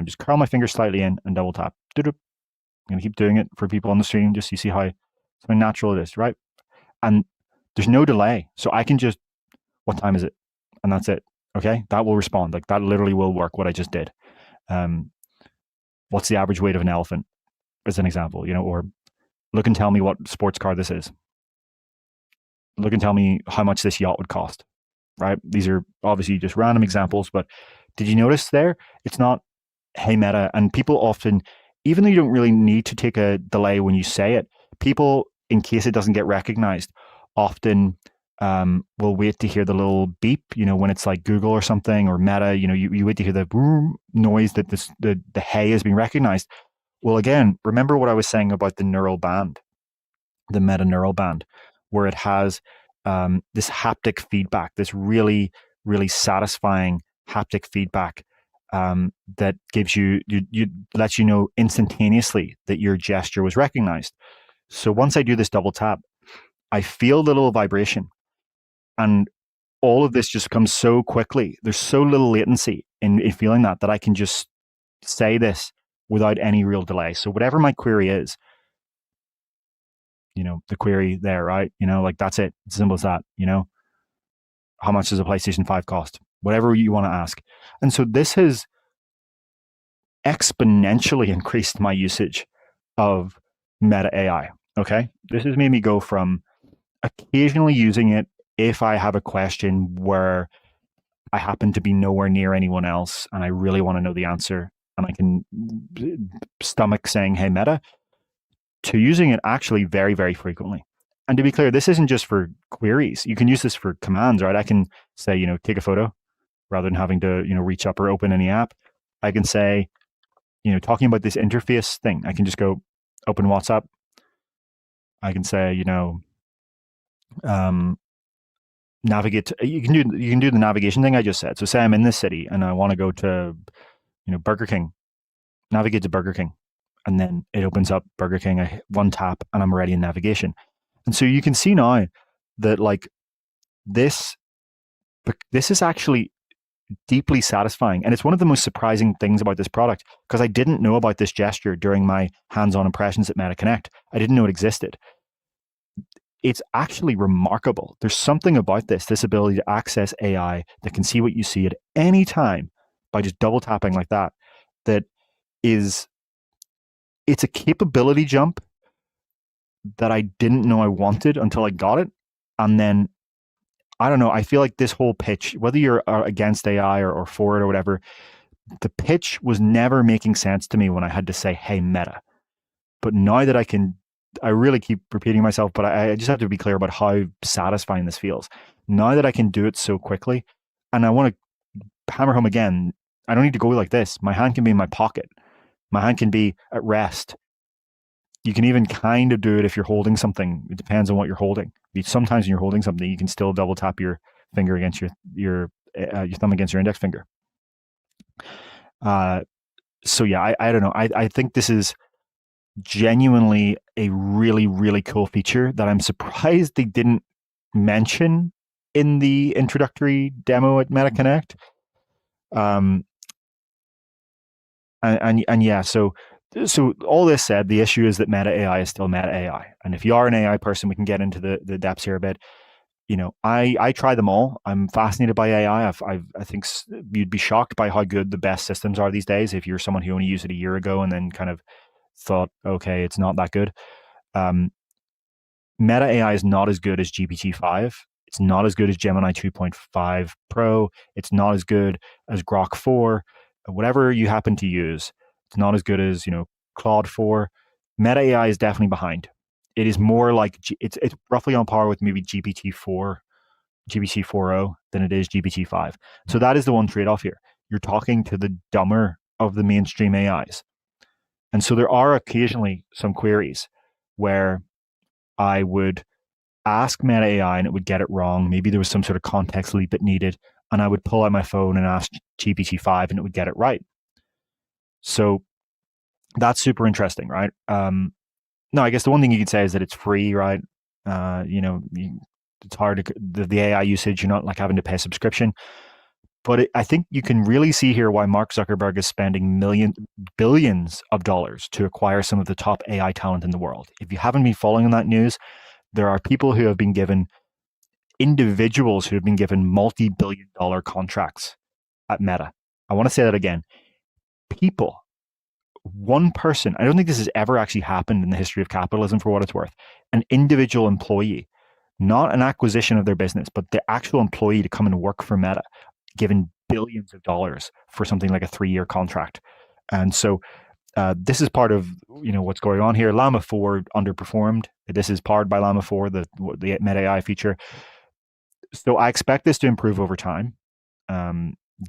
Just curl my finger slightly in and double tap. I'm going to keep doing it for people on the stream just so you see how natural it is, right? And there's no delay. So I can just, what time is it? And that's it. Okay? That will respond. Like that literally will work what I just did. What's the average weight of an elephant? As an example, or look and tell me what sports car this is. Look and tell me how much this yacht would cost. Right? These are obviously just random examples, but did you notice there? It's not, hey Meta, and people often, even though you don't really need to take a delay when you say it, people, in case it doesn't get recognized, often will wait to hear the little beep, when it's like Google or something, or Meta, you wait to hear the boom noise that the hey is being recognized. Well, again, remember what I was saying about the neural band, the meta neural band, where it has this haptic feedback, this really, really satisfying haptic feedback that gives you lets you know instantaneously that your gesture was recognized. So once I do this double tap, I feel the little vibration, and all of this just comes so quickly. There's so little latency in feeling that I can just say this without any real delay. So whatever my query is, the query there, right? Like that's it. It's as simple as that, how much does a PlayStation 5 cost? Whatever you want to ask. And so this has exponentially increased my usage of Meta AI. Okay. This has made me go from occasionally using it if I have a question where I happen to be nowhere near anyone else and I really want to know the answer and I can stomach saying, hey, Meta, to using it actually very, very frequently. And to be clear, this isn't just for queries. You can use this for commands, right? I can say, take a photo rather than having to, reach up or open any app. I can say, talking about this interface thing, I can just go open WhatsApp. I can say, navigate. You can do the navigation thing I just said. So say I'm in this city and I want to go to, Burger King. Navigate to Burger King, and then it opens up Burger King. One tap, and I'm already in navigation. And so you can see now that like this is actually deeply satisfying, and it's one of the most surprising things about this product, because I didn't know about this gesture during my hands-on impressions at Meta Connect. I didn't know it existed. It's actually remarkable. There's something about this ability to access AI that can see what you see at any time by just double tapping like that, it's a capability jump that I didn't know I wanted until I got it. And then, I don't know, I feel like this whole pitch, whether you're against AI or for it or whatever, the pitch was never making sense to me when I had to say, hey, Meta. But now that I really keep repeating myself, but I just have to be clear about how satisfying this feels. Now that I can do it so quickly, and I want to hammer home again, I don't need to go like this. My hand can be in my pocket. My hand can be at rest. You can even kind of do it if you're holding something. It depends on what you're holding. Sometimes when you're holding something, you can still double tap your finger against your thumb against your index finger. So yeah, I don't know. I think this is genuinely a really, really cool feature that I'm surprised they didn't mention in the introductory demo at Meta Connect. And yeah, so all this said, the issue is that Meta AI is still Meta AI. And if you are an AI person, we can get into the depths here a bit. I try them all. I'm fascinated by AI. I think you'd be shocked by how good the best systems are these days if you're someone who only used it a year ago and then kind of thought, okay, it's not that good. Meta AI is not as good as GPT-5. It's not as good as Gemini 2.5 Pro. It's not as good as Grok 4. Whatever you happen to use, it's not as good as, Claude 4. Meta AI is definitely behind. It is more like, it's roughly on par with maybe GPT-4, GPT 4.0 than it is GPT-5. So that is the one trade-off here. You're talking to the dumber of the mainstream AIs. And so there are occasionally some queries where I would ask Meta AI and it would get it wrong. Maybe there was some sort of context leap it needed, and I would pull out my phone and ask GPT-5 and it would get it right. So that's super interesting, right? No, I guess the one thing you could say is that it's free, right? It's hard to the AI usage. You're not like having to pay a subscription. But I think you can really see here why Mark Zuckerberg is spending billions of dollars to acquire some of the top AI talent in the world. If you haven't been following that news, there are individuals who have been given multi-billion-dollar contracts at Meta. I want to say that again. People, one person, I don't think this has ever actually happened in the history of capitalism for what it's worth, an individual employee, not an acquisition of their business, but the actual employee to come and work for Meta, given billions of dollars for something like a 3-year contract. And so this is part of what's going on here. Llama 4 underperformed. This is powered by Llama 4, the Meta AI feature. So I expect this to improve over time,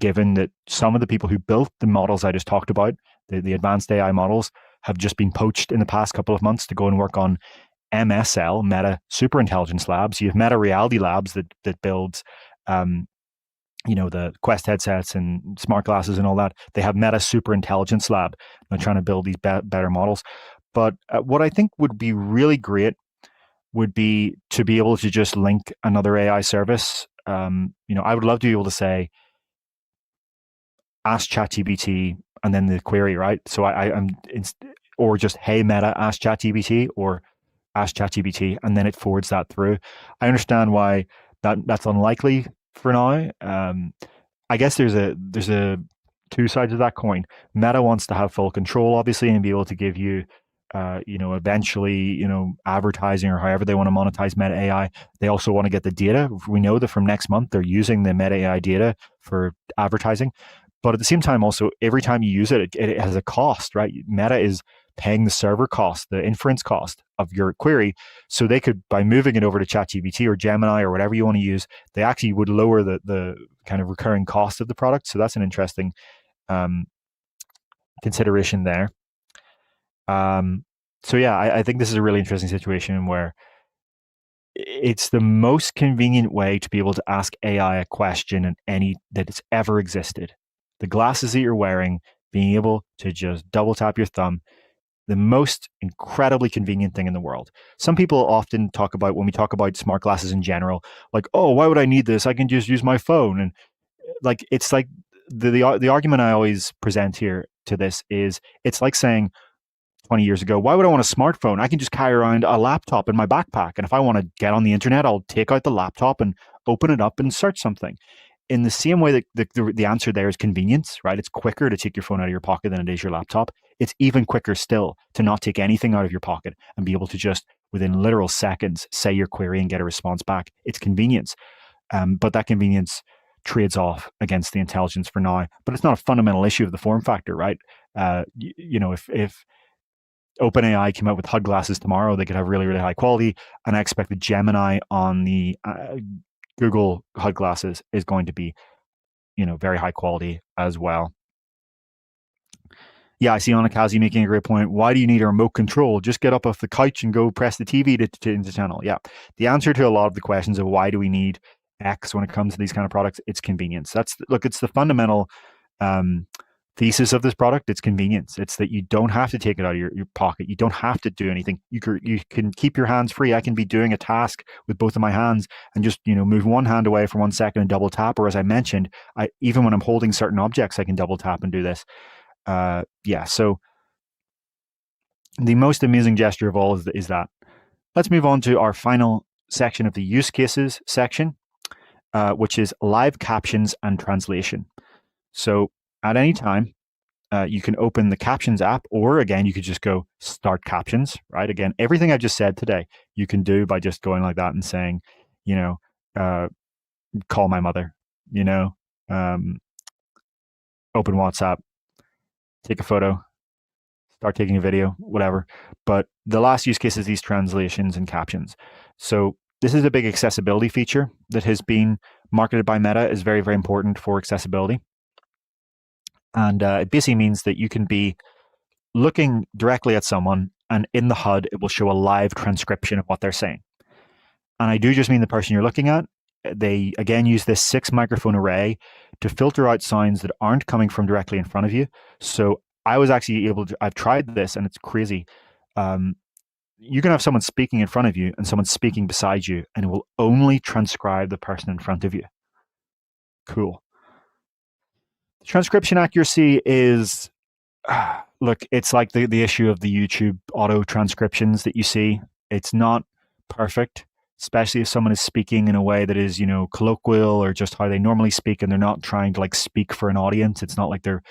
given that some of the people who built the models I just talked about, the advanced AI models, have just been poached in the past couple of months to go and work on MSL, Meta Superintelligence Labs. You have Meta Reality Labs that builds the Quest headsets and smart glasses and all that. They have Meta Superintelligence Lab. They're trying to build these better models. But what I think would be really great would be to be able to just link another AI service. I would love to be able to say, ask ChatGPT and then the query, right? So or just, hey, Meta, ask ChatGPT, or ask ChatGPT, and then it forwards that through. I understand why that's unlikely for now. I guess there's a two sides of that coin. Meta wants to have full control, obviously, and be able to give you, eventually, advertising or however they want to monetize Meta AI. They also want to get the data. We know that from next month, they're using the Meta AI data for advertising. But at the same time, also, every time you use it, it has a cost, right? Meta is paying the server cost, the inference cost of your query. So they could, by moving it over to ChatGPT or Gemini or whatever you want to use, they actually would lower the kind of recurring cost of the product. So that's an interesting consideration there. So yeah, I think this is a really interesting situation where it's the most convenient way to be able to ask AI a question in any that it's ever existed. The glasses that you're wearing, being able to just double tap your thumb, the most incredibly convenient thing in the world. Some people often talk about, when we talk about smart glasses in general, like, oh, why would I need this? I can just use my phone. And like, it's like the argument I always present here to this is, it's like saying 20 years ago, why would I want a smartphone? I can just carry around a laptop in my backpack. And if I want to get on the internet, I'll take out the laptop and open it up and search something. In the same way that the answer there is convenience, right? It's quicker to take your phone out of your pocket than it is your laptop. It's even quicker still to not take anything out of your pocket and be able to just, within literal seconds, say your query and get a response back. It's convenience. But that convenience trades off against the intelligence for now. But it's not a fundamental issue of the form factor, right? If OpenAI came out with HUD glasses tomorrow, they could have really, really high quality. And I expect the Gemini on the Google HUD glasses is going to be, very high quality as well. Yeah, I see Anakazi making a great point. Why do you need a remote control? Just get up off the couch and go press the TV to change the channel. Yeah, the answer to a lot of the questions of why do we need X when it comes to these kind of products, it's convenience. It's the fundamental thesis of this product. It's convenience. It's that you don't have to take it out of your pocket. You don't have to do anything. You can keep your hands free. I can be doing a task with both of my hands and just, move one hand away for 1 second and double tap. Or as I mentioned, even when I'm holding certain objects, I can double tap and do this. So the most amusing gesture of all is that. Let's move on to our final section of the use cases section, which is live captions and translation. So at any time, you can open the Captions app, or again, you could just go Start Captions, right? Again, everything I just said today, you can do by just going like that and saying, call my mother, open WhatsApp, take a photo, start taking a video, whatever. But the last use case is these translations and captions. So this is a big accessibility feature that has been marketed by Meta, is very, very important for accessibility. And it basically means that you can be looking directly at someone, and in the HUD, it will show a live transcription of what they're saying. And I do just mean the person you're looking at. They, again, use this 6 microphone array to filter out sounds that aren't coming from directly in front of you. So I was actually able to, I've tried this and it's crazy. You can have someone speaking in front of you and someone speaking beside you, and it will only transcribe the person in front of you. Cool. The transcription accuracy is, look, it's like the issue of the YouTube auto transcriptions that you see. It's not perfect, especially if someone is speaking in a way that is, colloquial or just how they normally speak, and they're not trying to speak for an audience. It's not like they're,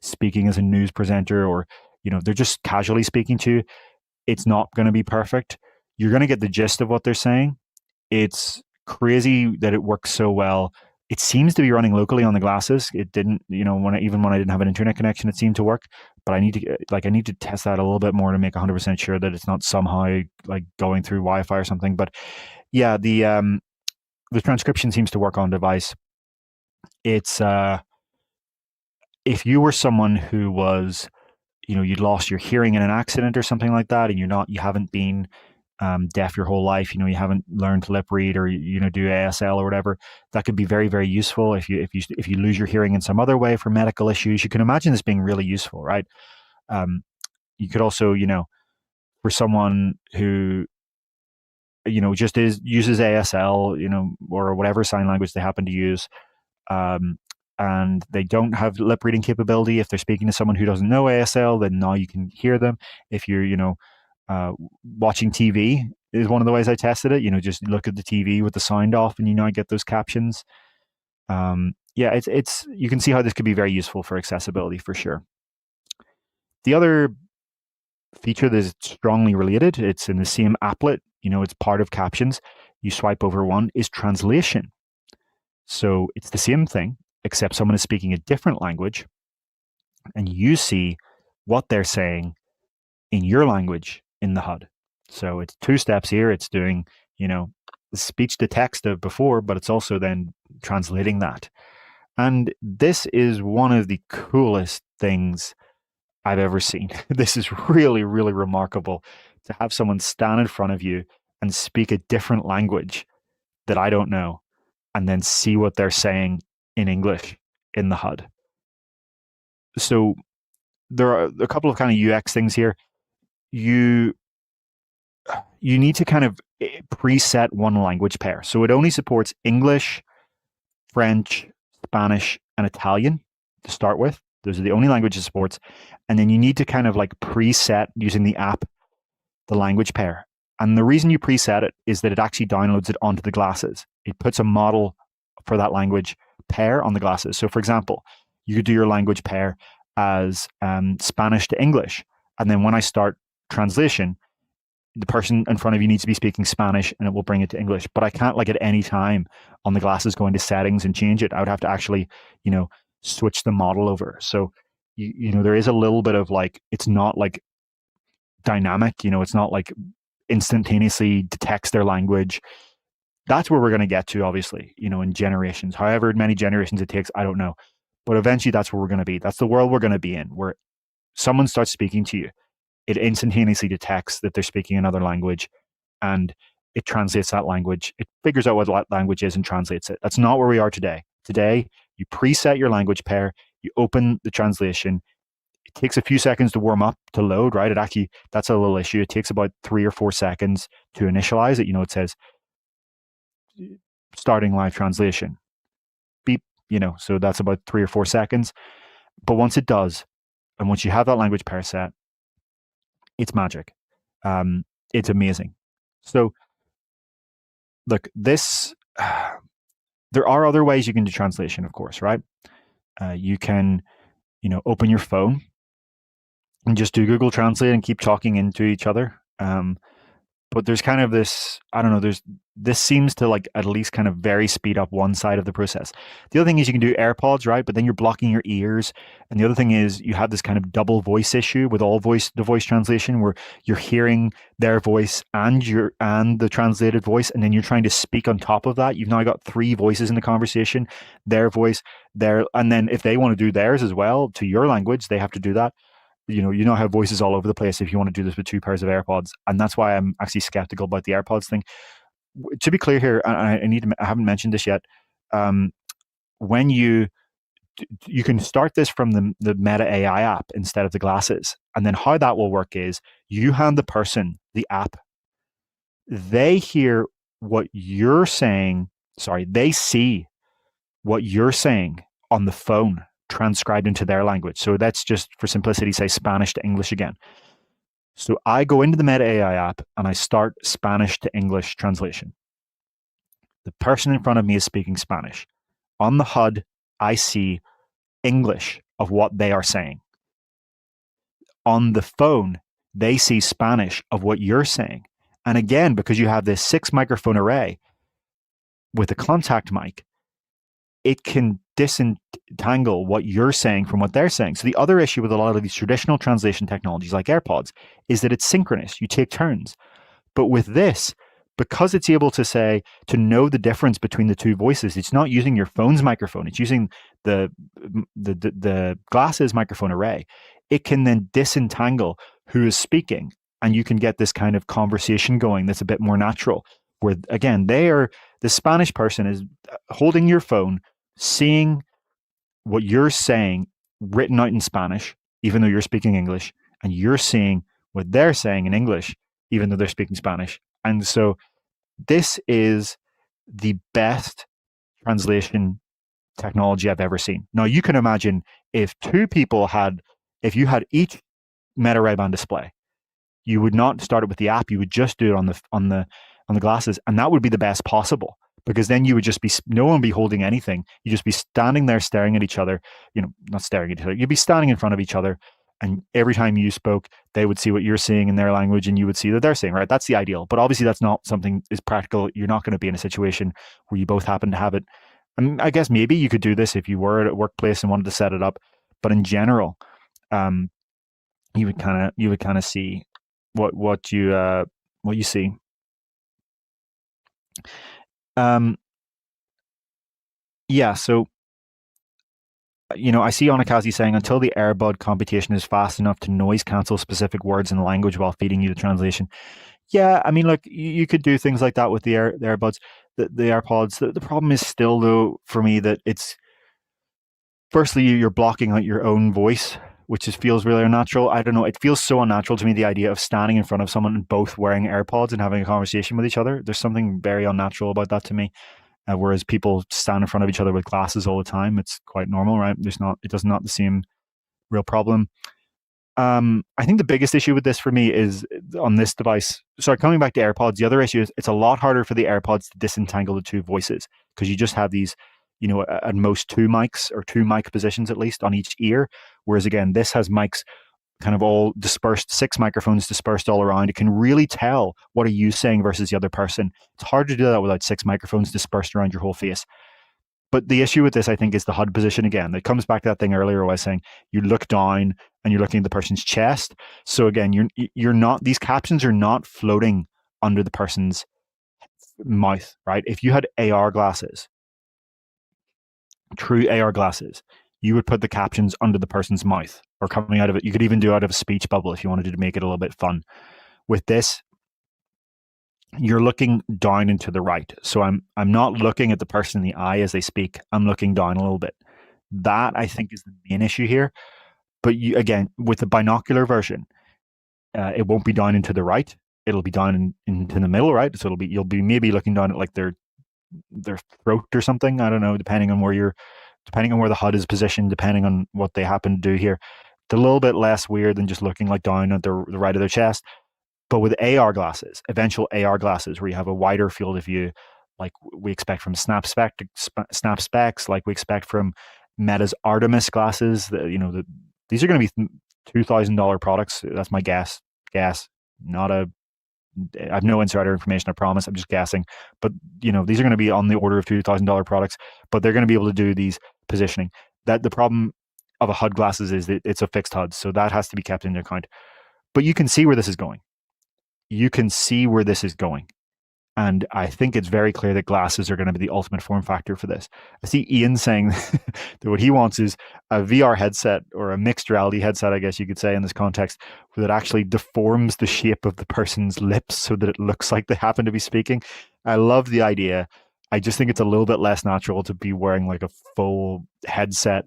speaking as a news presenter, or, they're just casually speaking to you. It's not going to be perfect. You're going to get the gist of what they're saying. It's crazy that it works so well. It seems to be running locally on the glasses. It didn't, when I didn't have an internet connection, it seemed to work. But I need to test that a little bit more to make 100% sure that it's not somehow going through Wi-Fi or something. But yeah, the transcription seems to work on device. It's if you were someone who was, you'd lost your hearing in an accident or something like that, and you haven't been deaf your whole life, you haven't learned to lip read or do ASL or whatever, that could be very, very useful. If you lose your hearing in some other way for medical issues, you can imagine this being really useful, right? You could also, for someone who just uses ASL, or whatever sign language they happen to use, and they don't have lip reading capability, if they're speaking to someone who doesn't know ASL, then now you can hear them. If you're watching TV is one of the ways I tested it. Just look at the TV with the sound off, and I get those captions. It's you can see how this could be very useful for accessibility for sure. The other feature that is strongly related, it's in the same applet, it's part of captions. You swipe over one, is translation. So it's the same thing, except someone is speaking a different language, and you see what they're saying in your language in the HUD. So it's 2 steps here. It's doing, the speech to text of before, but it's also then translating that. And this is one of the coolest things I've ever seen. This is really, really remarkable to have someone stand in front of you and speak a different language that I don't know, and then see what they're saying in English in the HUD. So there are a couple of kind of UX things here. You need to kind of preset one language pair. So it only supports English, French, Spanish, and Italian to start with. Those are the only languages it supports. And then you need to kind of like preset using the app the language pair. And the reason you preset it is that it actually downloads it onto the glasses. It puts a model for that language pair on the glasses. So for example, you could do your language pair as Spanish to English. And then when I start translation, the person in front of you needs to be speaking Spanish and it will bring it to English. But I can't like at any time on the glasses go into settings and change it. I would have to actually, switch the model over. So, there is a little bit of like, it's not like dynamic, it's not like instantaneously detects their language. That's where we're going to get to, obviously, in generations. However many generations it takes, I don't know. But eventually that's where we're going to be. That's the world we're going to be in, where someone starts speaking to you. It instantaneously detects that they're speaking another language and it translates that language. It figures out what that language is and translates it. That's not where we are today. Today, you preset your language pair, you open the translation. It takes a few seconds to warm up, to load, right? That's a little issue. It takes about 3 or 4 seconds to initialize it. It says starting live translation. Beep, so that's about 3 or 4 seconds. But once it does, and once you have that language pair set, it's magic. It's amazing. So, look, this, there are other ways you can do translation, of course, right? You can, open your phone and just do Google Translate and keep talking into each other. But there's kind of this, I don't know, this seems to like at least kind of very speed up one side of the process. The other thing is you can do AirPods, right? But then you're blocking your ears. And the other thing is you have this kind of double voice issue with the voice translation where you're hearing their voice and the translated voice, and then you're trying to speak on top of that. You've now got 3 voices in the conversation, their voice, and then if they want to do theirs as well to your language, they have to do that. You now have voices all over the place if you want to do this with 2 pairs of AirPods. And that's why I'm actually skeptical about the AirPods thing. To be clear here, I haven't mentioned this yet. When you can start this from the Meta AI app instead of the glasses. And then how that will work is you hand the person the app. They hear what you're saying. Sorry, they see what you're saying on the phone transcribed into their language. So let's just, for simplicity, say Spanish to English again. So I go into the Meta AI app and I start Spanish to English translation. The person in front of me is speaking Spanish. On the HUD, I see English of what they are saying. On the phone, they see Spanish of what you're saying. And again, because you have this 6 microphone array with a contact mic, it can disentangle what you're saying from what they're saying. So the other issue with a lot of these traditional translation technologies like AirPods is that it's synchronous. You take turns. But with this, because it's able to know the difference between the 2 voices, it's not using your phone's microphone. It's using the glasses microphone array. It can then disentangle who is speaking, and you can get this kind of conversation going that's a bit more natural. Where again, the Spanish person is holding your phone, seeing what you're saying written out in Spanish, even though you're speaking English, and you're seeing what they're saying in English, even though they're speaking Spanish. And so this is the best translation technology I've ever seen. Now you can imagine if you had each Meta Ray-Ban display, you would not start it with the app. You would just do it on the glasses, and that would be the best possible. Because then you would just no one would be holding anything. You'd just be standing there staring at each other, not staring at each other. You'd be standing in front of each other. And every time you spoke, they would see what you're seeing in their language and you would see that they're saying, right? That's the ideal. But obviously that's not something is practical. You're not going to be in a situation where you both happen to have it. I guess maybe you could do this if you were at a workplace and wanted to set it up. But in general, you would kind of see what you see. Yeah, so I see Onakazi saying until the AirBud computation is fast enough to noise cancel specific words in language while feeding you the translation. Yeah, I mean, look, you could do things like that with the AirBuds, the AirPods. The problem is still, though, for me that it's firstly you're blocking out your own voice, which just feels really unnatural. I don't know. It feels so unnatural to me the idea of standing in front of someone and both wearing AirPods and having a conversation with each other. There's something very unnatural about that to me. Whereas people stand in front of each other with glasses all the time, it's quite normal, right? It does not seem real problem. I think the biggest issue with this for me is on this device. Sorry, coming back to AirPods, the other issue is it's a lot harder for the AirPods to disentangle the two voices because you just have these, at most two mics or two mic positions at least on each ear. Whereas again, this has mics kind of all dispersed, six microphones dispersed all around. It can really tell what are you saying versus the other person. It's hard to do that without six microphones dispersed around your whole face. But the issue with this, I think, is the HUD position again. It comes back to that thing earlier where I was saying you look down and you're looking at the person's chest. So again, you're not, these captions are not floating under the person's mouth, right? If you had AR glasses, true AR glasses, you would put the captions under the person's mouth or coming out of it. You could even do it out of a speech bubble if you wanted to make it a little bit fun. With this, you're looking down and to the right. So I'm not looking at the person in the eye as they speak. I'm looking down a little bit. That I think is the main issue here. But you again with the binocular version, it won't be down and to the right. It'll be down into the middle, right? So you'll be maybe looking down at like their throat or something. I don't know, depending on where the HUD is positioned, depending on what they happen to do here. It's a little bit less weird than just looking like down at the right of their chest. But with AR glasses, eventual AR glasses, where you have a wider field of view, like we expect from Snap Specs, like we expect from Meta's Artemis glasses, these are going to be $2,000 products. That's my guess. Not a. I have no insider information. I promise. I'm just guessing. But these are going to be on the order of $2,000 products. But they're going to be able to do these positioning. That the problem of a HUD glasses is that it's a fixed HUD, so that has to be kept into account. But you can see where this is going. And I think it's very clear that glasses are going to be the ultimate form factor for this. I see Ian saying that what he wants is a VR headset or a mixed reality headset, I guess you could say in this context, that actually deforms the shape of the person's lips so that it looks like they happen to be speaking. I love the idea. I just think it's a little bit less natural to be wearing like a full headset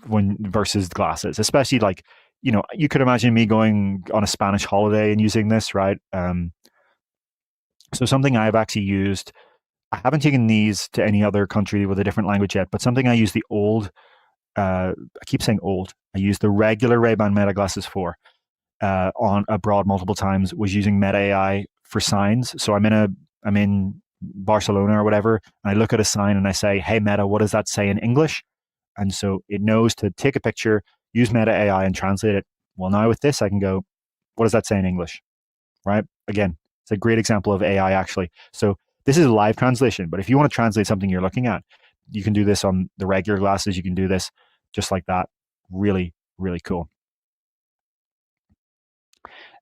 versus glasses, especially like, you could imagine me going on a Spanish holiday and using this, right? So something I've actually used, I haven't taken these to any other country with a different language yet, but something I use the old, I keep saying old, I use the regular Ray-Ban Meta glasses for on abroad multiple times, was using Meta AI for signs. So I'm in Barcelona or whatever, and I look at a sign and I say, hey Meta, what does that say in English? And so it knows to take a picture, use Meta AI and translate it. Well, now with this, I can go, what does that say in English? Right? Again, it's a great example of AI actually. So this is a live translation, but if you want to translate something you're looking at, you can do this on the regular glasses. You can do this just like that. Really, really cool.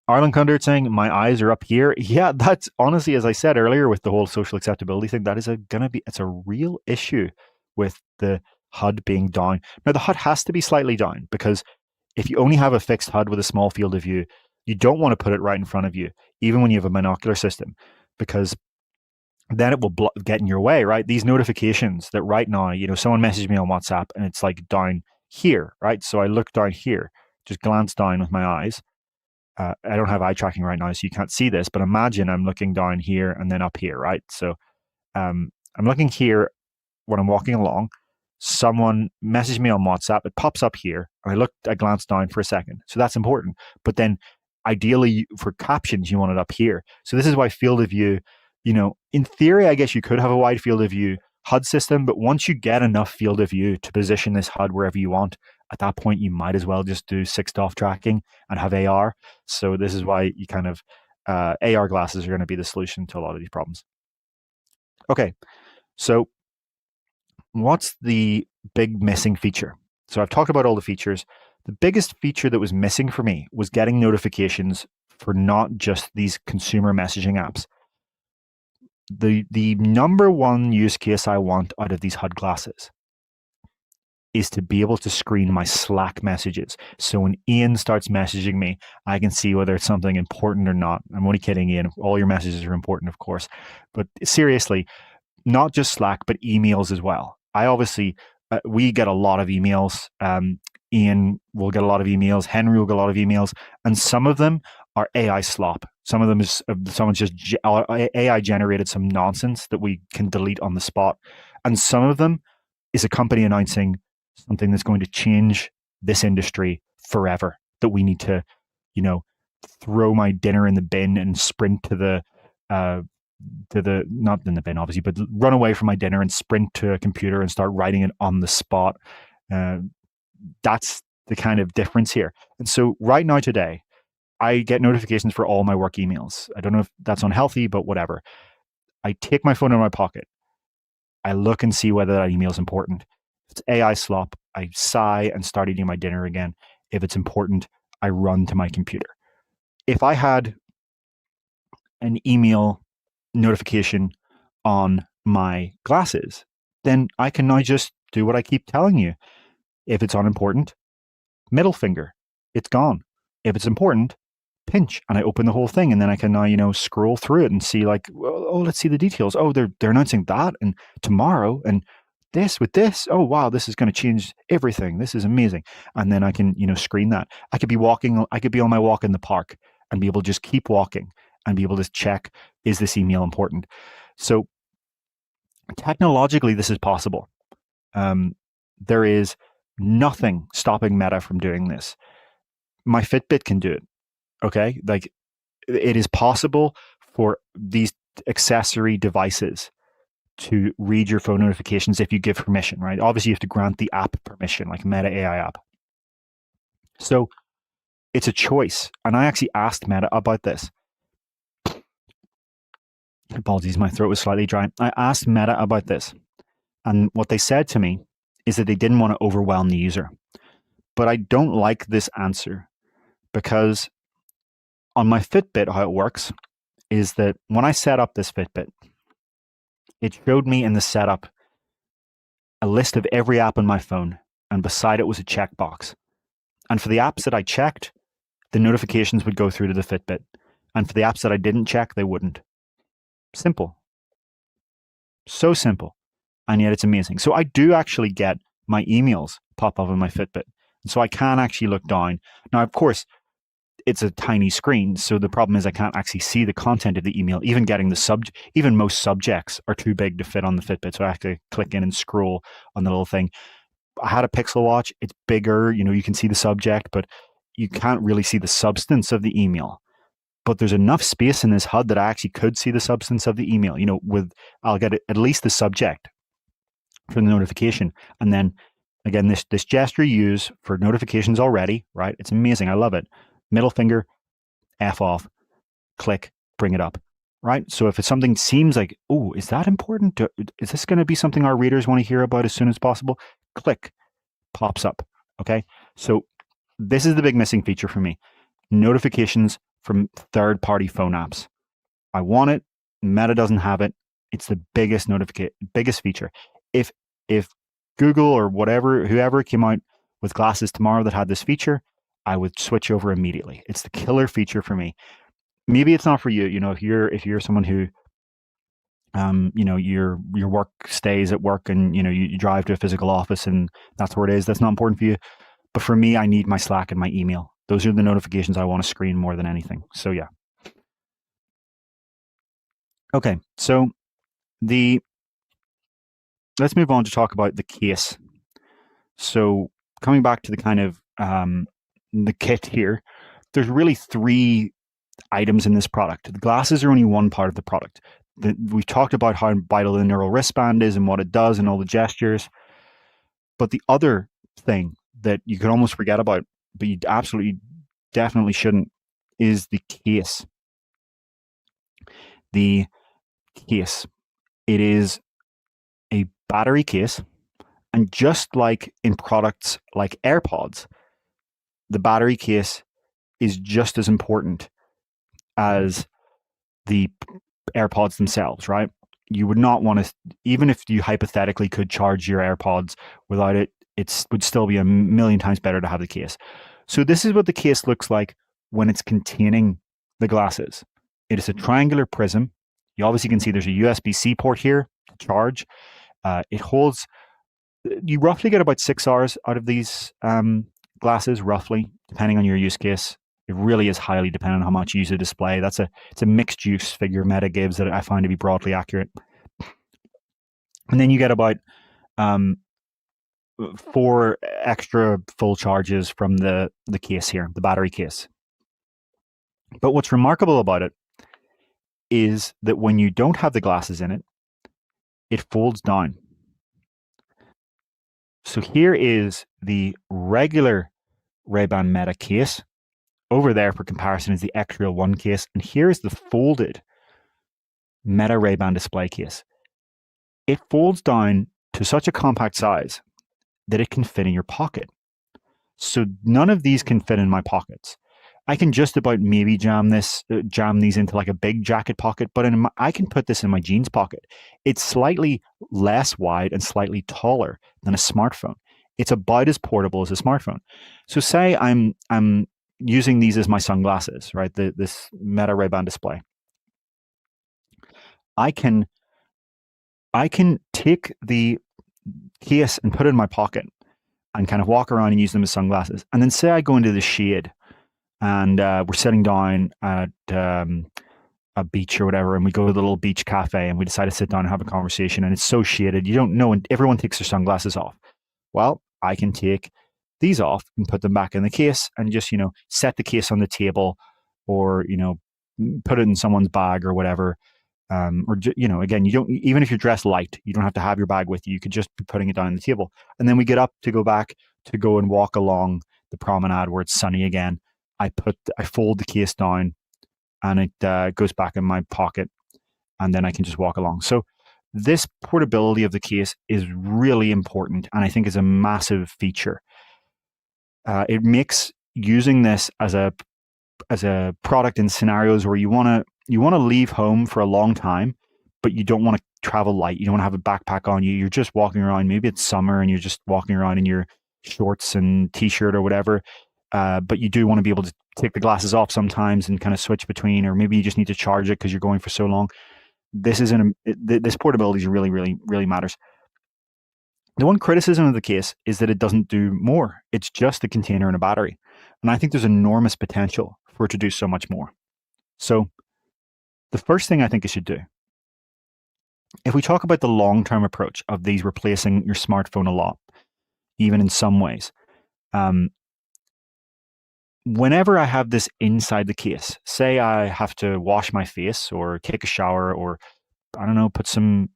Arlen Kundert saying, my eyes are up here. Yeah, that's honestly, as I said earlier with the whole social acceptability thing, that is it's a real issue with the HUD being down. Now, the HUD has to be slightly down because if you only have a fixed HUD with a small field of view, you don't want to put it right in front of you, even when you have a binocular system, because then it will get in your way, right? These notifications that right now, someone messaged me on WhatsApp and it's like down here, right? So I look down here, just glance down with my eyes. I don't have eye tracking right now, so you can't see this, but imagine I'm looking down here and then up here, right? So I'm looking here when I'm walking along. Someone messaged me on WhatsApp. It pops up here, and I glanced down for a second. So that's important. But then ideally for captions, you want it up here. So this is why field of view, in theory, I guess you could have a wide field of view HUD system, but once you get enough field of view to position this HUD wherever you want, at that point, you might as well just do 6DoF tracking and have AR. So this is why you kind of, AR glasses are going to be the solution to a lot of these problems. Okay, so what's the big missing feature? So I've talked about all the features. The biggest feature that was missing for me was getting notifications for not just these consumer messaging apps. the number one use case I want out of these HUD glasses is to be able to screen my Slack messages. So when Ian starts messaging me, I can see whether it's something important or not. I'm only kidding, Ian. All your messages are important, of course. But seriously, not just Slack, but emails as well. I obviously, we get a lot of emails. Ian will get a lot of emails. Henry will get a lot of emails. And some of them are AI slop. Some of them is someone's just AI generated some nonsense that we can delete on the spot. And some of them is a company announcing something that's going to change this industry forever, that we need to, throw my dinner in the bin and sprint to the not in the bin obviously, but run away from my dinner and sprint to a computer and start writing it on the spot. That's the kind of difference here. And so right now today, I get notifications for all my work emails. I don't know if that's unhealthy, but whatever. I take my phone out of my pocket. I look and see whether that email is important. If it's AI slop, I sigh and start eating my dinner again. If it's important, I run to my computer. If I had an email notification on my glasses, then I can now just do what I keep telling you. If it's unimportant, middle finger, it's gone. If it's important, pinch, and I open the whole thing, and then I can now scroll through it and see oh, let's see the details. Oh, they're announcing that, and tomorrow, and this with this. Oh wow, this is going to change everything. This is amazing. And then I can screen that. I could be walking. I could be on my walk in the park and be able to just keep walking and be able to check, is this email important? So technologically, this is possible. There is nothing stopping Meta from doing this. My Fitbit can do it. Okay, it is possible for these accessory devices to read your phone notifications if you give permission, right? Obviously, you have to grant the app permission, like Meta AI app. So it's a choice. And I actually asked Meta about this. Apologies, my throat was slightly dry. I asked Meta about this. And what they said to me is that they didn't want to overwhelm the user. But I don't like this answer, because on my Fitbit, how it works is that when I set up this Fitbit, it showed me in the setup a list of every app on my phone, and beside it was a checkbox. And for the apps that I checked, the notifications would go through to the Fitbit. And for the apps that I didn't check, they wouldn't. Simple. So simple. And yet it's amazing. So I do actually get my emails pop up on my Fitbit. So I can actually look down. Now, of course, it's a tiny screen. So the problem is I can't actually see the content of the email. Even most subjects are too big to fit on the Fitbit. So I have to click in and scroll on the little thing. I had a Pixel Watch. It's bigger. You can see the subject, but you can't really see the substance of the email. But there's enough space in this HUD that I actually could see the substance of the email. I'll get at least the subject for the notification. And then again, this gesture you use for notifications already, right? It's amazing. I love it. Middle finger, F off, click, bring it up, right? So if it's something seems like, oh, is that important? Is this going to be something our readers want to hear about as soon as possible? Click, pops up, okay? So this is the big missing feature for me. Notifications from third-party phone apps. I want it. Meta doesn't have it. It's the biggest feature. If Google or whoever came out with glasses tomorrow that had this feature, I would switch over immediately. It's the killer feature for me. Maybe it's not for you. If you're someone who, your work stays at work, and you drive to a physical office and that's where it is. That's not important for you. But for me, I need my Slack and my email. Those are the notifications I want to screen more than anything. So yeah. Okay, so let's move on to talk about the case. So coming back to the kind of the kit here, there's really 3 items in this product. The glasses are only one part of the product. We've talked about how vital the neural wristband is and what it does and all the gestures. But the other thing that you could almost forget about, but you definitely shouldn't, is the case. The case. It is a battery case. And just like in products like AirPods, the battery case is just as important as the AirPods themselves, right? you would not want to, even if you hypothetically could charge your AirPods without it, it would still be a million times better to have the case. So this is what the case looks like when it's containing the glasses. It is a triangular prism. You obviously can see there's a USB-C port here to charge. It holds, you roughly get about 6 hours out of these glasses, roughly, depending on your use case. It really is highly dependent on how much you use the display. It's a mixed use figure Meta gives that I find to be broadly accurate. And then you get about 4 extra full charges from the case here, the battery case. But what's remarkable about it is that when you don't have the glasses in it, it folds down. So here is the regular Ray-Ban Meta case. Over there, for comparison, is the X-Real 1 case. And here is the folded Meta Ray-Ban display case. It folds down to such a compact size that it can fit in your pocket. So none of these can fit in my pockets. I can just about maybe jam these into like a big jacket pocket, but I can put this in my jeans pocket. It's slightly less wide and slightly taller than a smartphone. It's about as portable as a smartphone. So say I'm using these as my sunglasses, right? This Meta Ray-Ban display. I can take the case and put it in my pocket and kind of walk around and use them as sunglasses. And then say I go into the shade and we're sitting down at a beach or whatever, and we go to the little beach cafe and we decide to sit down and have a conversation, and it's so shaded, you don't know, and everyone takes their sunglasses off. Well, I can take these off and put them back in the case and just, set the case on the table or, put it in someone's bag or whatever. Again, you don't, even if you're dressed light, you don't have to have your bag with you. You could just be putting it down on the table. And then we get up to go back to go and walk along the promenade where it's sunny again. I fold the case down and it goes back in my pocket, and then I can just walk along. So this portability of the case is really important, and I think is a massive feature. It makes using this as a product in scenarios where you want to leave home for a long time, but you don't want to travel light. You don't want to have a backpack on you. You're just walking around. Maybe it's summer and you're just walking around in your shorts and t-shirt or whatever. But you do want to be able to take the glasses off sometimes and kind of switch between, or maybe you just need to charge it because you're going for so long. This portability really, really, really matters. The one criticism of the case is that it doesn't do more. It's just a container and a battery. And I think there's enormous potential for it to do so much more. So the first thing I think it should do, if we talk about the long-term approach of these replacing your smartphone a lot, even in some ways, whenever I have this inside the case, say I have to wash my face or take a shower or, I don't know, put some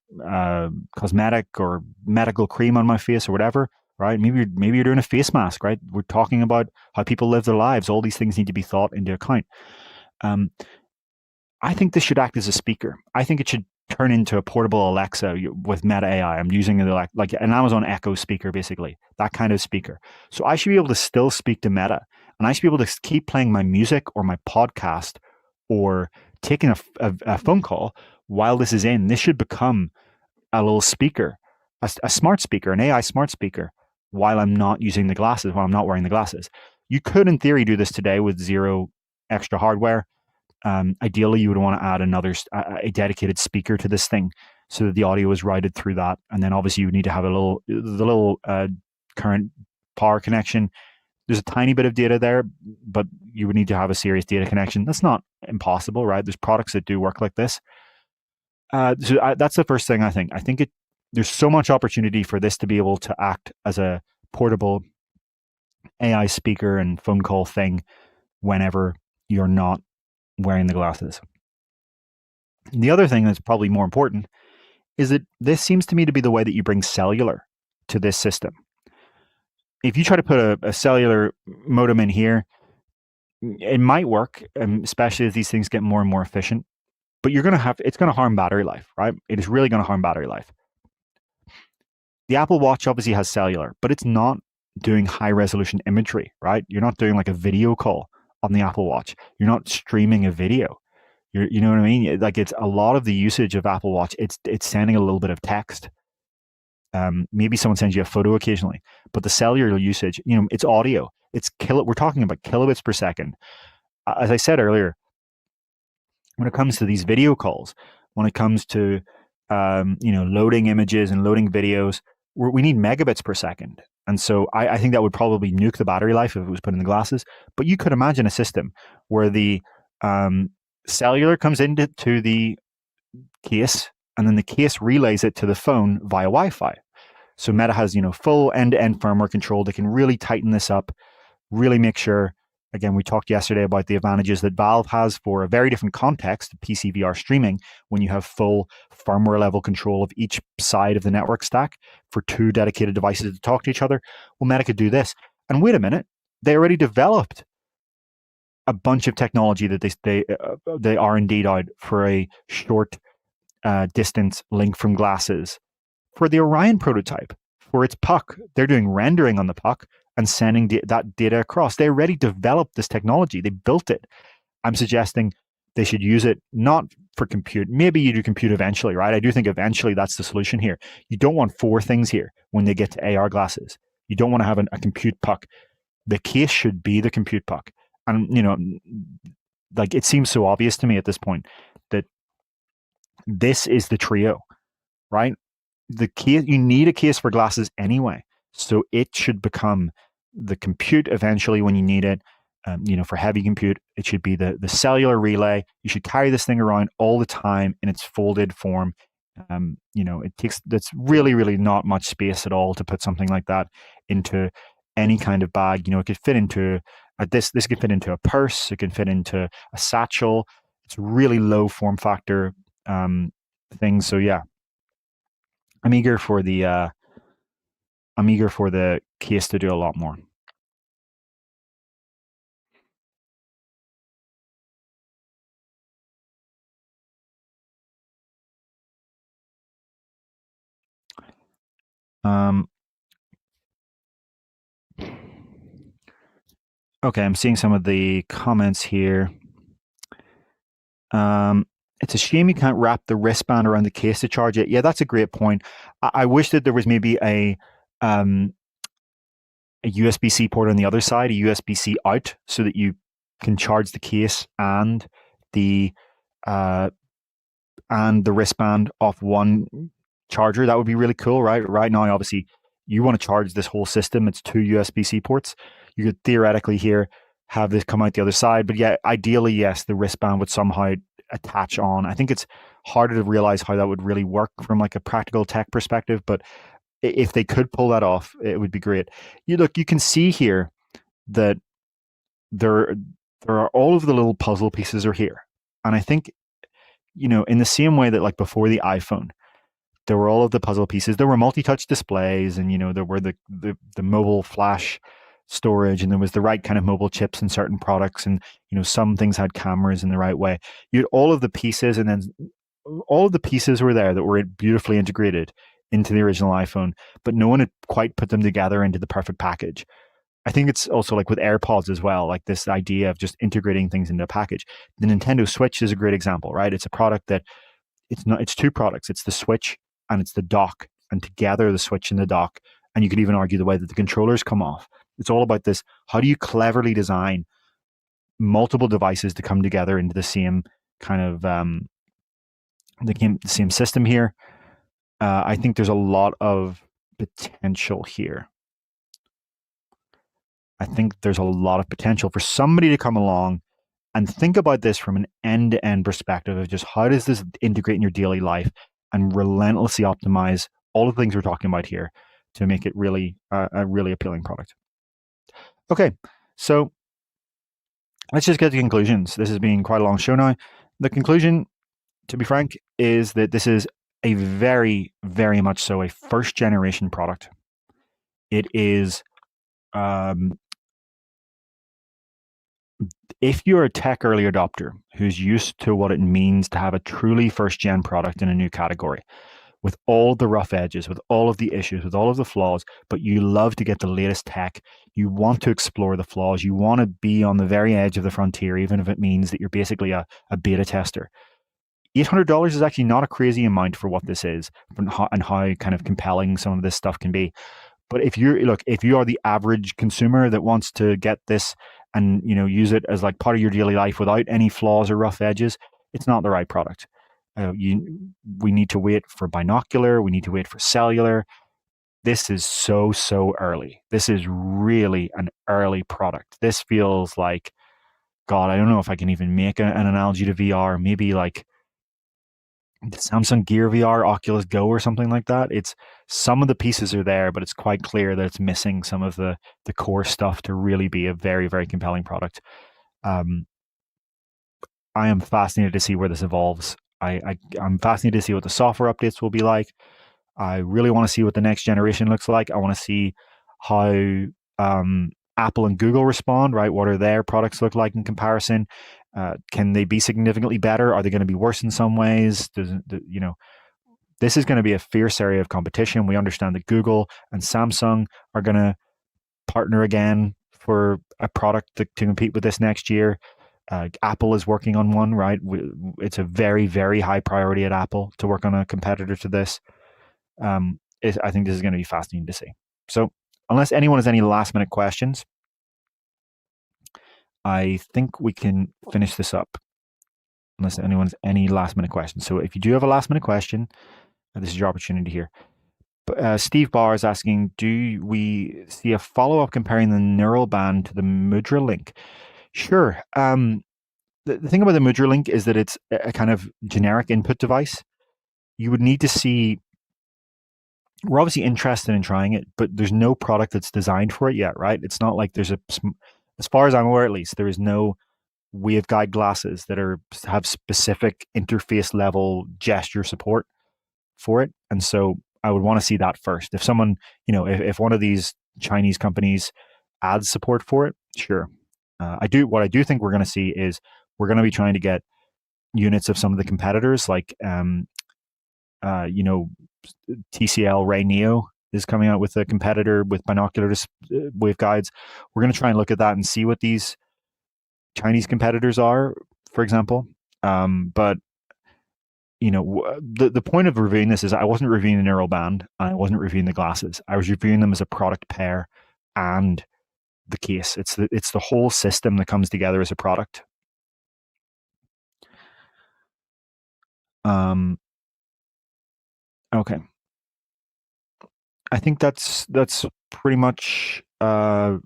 cosmetic or medical cream on my face or whatever, right? Maybe you're doing a face mask, right? We're talking about how people live their lives. All these things need to be thought into account. I think this should act as a speaker. I think it should turn into a portable Alexa with Meta AI. I'm using it like an Amazon Echo speaker, basically, that kind of speaker. So I should be able to still speak to Meta, and I should be able to keep playing my music or my podcast or taking a phone call while this is in. This should become a little speaker, a smart speaker, an AI smart speaker, while I'm not using the glasses, while I'm not wearing the glasses. You could, in theory, do this today with zero extra hardware. Ideally, you would want to add a dedicated speaker to this thing so that the audio is routed through that. And then obviously you would need to have the little current power connection. There's a tiny bit of data there, but you would need to have a serious data connection. That's not impossible, right? There's products that do work like this. That's the first thing I think. I think there's so much opportunity for this to be able to act as a portable AI speaker and phone call thing whenever you're not wearing the glasses. The other thing that's probably more important is that this seems to me to be the way that you bring cellular to this system. If you try to put a cellular modem in here, it might work, especially as these things get more and more efficient, but it's going to harm battery life, right? It is really going to harm battery life. The Apple Watch obviously has cellular, but it's not doing high resolution imagery, right? You're not doing like a video call on the Apple Watch. You're not streaming a video. You know what I mean? Like it's a lot of the usage of Apple Watch. It's sending a little bit of text. Maybe someone sends you a photo occasionally, but the cellular usage, it's audio. We're talking about kilobits per second. As I said earlier, when it comes to these video calls, when it comes to loading images and loading videos, we need megabits per second. And so I think that would probably nuke the battery life if it was put in the glasses. But you could imagine a system where the cellular comes into the case, and then the case relays it to the phone via Wi-Fi. So Meta has full end-to-end firmware control. They can really tighten this up, really make sure. Again, we talked yesterday about the advantages that Valve has for a very different context, PC VR streaming, when you have full firmware level control of each side of the network stack for two dedicated devices to talk to each other. Well, Meta could do this. And wait a minute, they already developed a bunch of technology that they R&D'd out for a short distance link from glasses for the Orion prototype. For its puck, they're doing rendering on the puck and sending that data across. They already developed this technology. They built it. I'm suggesting they should use it not for compute. Maybe you do compute eventually, right? I do think eventually that's the solution here. You don't want four things here when they get to AR glasses. You don't want to have a compute puck. The case should be the compute puck. And, like it seems so obvious to me at this point that this is the trio, right? The case, you need a case for glasses anyway, so it should become the compute eventually when you need it. For heavy compute, it should be the cellular relay. You should carry this thing around all the time in its folded form. That's really not much space at all to put something like that into any kind of bag. It could fit into this could fit into a purse. It can fit into a satchel. It's really low form factor thing. So yeah, I'm eager for the case to do a lot more. Okay, I'm seeing some of the comments here. It's a shame you can't wrap the wristband around the case to charge it. Yeah, that's a great point. I wish that there was maybe a USB-C port on the other side, a USB-C out, so that you can charge the case and the wristband off one charger. That would be really cool, right? Right now, obviously, you want to charge this whole system. It's two USB-C ports. You could theoretically here have this come out the other side, but yeah, ideally, yes, the wristband would somehow attach on. I think it's harder to realize how that would really work from like a practical tech perspective, but if they could pull that off, it would be great. You can see here that there are all of the little puzzle pieces are here, and I think in the same way that like before the iPhone, there were all of the puzzle pieces. There were multi-touch displays, and there were the mobile flash storage, and there was the right kind of mobile chips in certain products, and some things had cameras in the right way. You had all of the pieces, and then all of the pieces were there that were beautifully integrated into the original iPhone, but no one had quite put them together into the perfect package. I think it's also like with AirPods as well, like this idea of just integrating things into a package. The Nintendo Switch is a great example, right? It's a product that it's two products. It's the Switch and it's the dock, and together the Switch and the dock. And you could even argue the way that the controllers come off. It's all about this. How do you cleverly design multiple devices to come together into the same kind of the same system here? I think there's a lot of potential here. I think there's a lot of potential for somebody to come along and think about this from an end-to-end perspective of just how does this integrate in your daily life and relentlessly optimize all the things we're talking about here to make it really a really appealing product. Okay, so let's just get to conclusions. This has been quite a long show now. The conclusion, to be frank, is that this is a very, very much so a first generation product. It is, if you're a tech early adopter who's used to what it means to have a truly first gen product in a new category, with all the rough edges, with all of the issues, with all of the flaws, but you love to get the latest tech. You want to explore the flaws. You want to be on the very edge of the frontier, even if it means that you're basically a beta tester. $800 is actually not a crazy amount for what this is and how kind of compelling some of this stuff can be. But if you are the average consumer that wants to get this and use it as like part of your daily life without any flaws or rough edges, it's not the right product. We need to wait for binocular. We need to wait for cellular. This is so early. This is really an early product. This feels like, God, I don't know if I can even make an analogy to VR. Maybe like the Samsung Gear VR, Oculus Go, or something like that. It's some of the pieces are there, but it's quite clear that it's missing some of the core stuff to really be a very, very compelling product. I am fascinated to see where this evolves. I'm fascinated to see what the software updates will be like. I really want to see what the next generation looks like. I want to see how Apple and Google respond, right? What are their products look like in comparison? Can they be significantly better? Are they going to be worse in some ways? This is going to be a fierce area of competition. We understand that Google and Samsung are going to partner again for a product to compete with this next year. Apple is working on one, right? It's a very, very high priority at Apple to work on a competitor to this. I think this is going to be fascinating to see. So, unless anyone has any last minute questions, I think we can finish this up. Unless anyone has any last minute questions. So, if you do have a last minute question, this is your opportunity here. Steve Barr is asking, do we see a follow-up comparing the neural band to the Mudra Link? Sure. The thing about the Mudra Link is that it's a kind of generic input device. You would need to see. We're obviously interested in trying it, but there's no product that's designed for it yet, right? It's not like there's as far as I'm aware, at least, there is no waveguide glasses that have specific interface level gesture support for it. And so I would want to see that first. If someone, if one of these Chinese companies adds support for it, sure. What I do think we're going to see is we're going to be trying to get units of some of the competitors, like TCL Ray Neo is coming out with a competitor with binocular waveguides. We're going to try and look at that and see what these Chinese competitors are, for example. But the point of reviewing this is I wasn't reviewing the neural band. I wasn't reviewing the glasses. I was reviewing them as a product pair and the case. It's the whole system that comes together as a product. Okay. I think that's pretty much it. I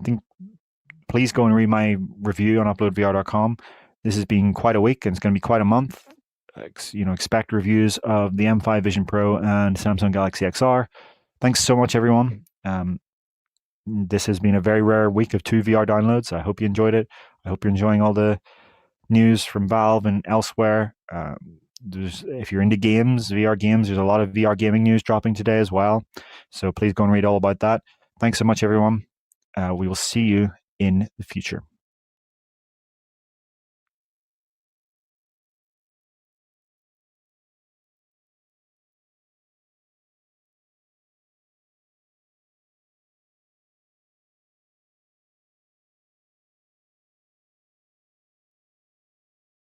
think please go and read my review on UploadVR.com. This has been quite a week, and it's going to be quite a month. Expect reviews of the M5 Vision Pro and Samsung Galaxy XR. Thanks so much, everyone. This has been a very rare week of 2 VR downloads. I hope you enjoyed it. I hope you're enjoying all the news from Valve and elsewhere. If you're into games, VR games, there's a lot of VR gaming news dropping today as well. So please go and read all about that. Thanks so much, everyone. We will see you in the future.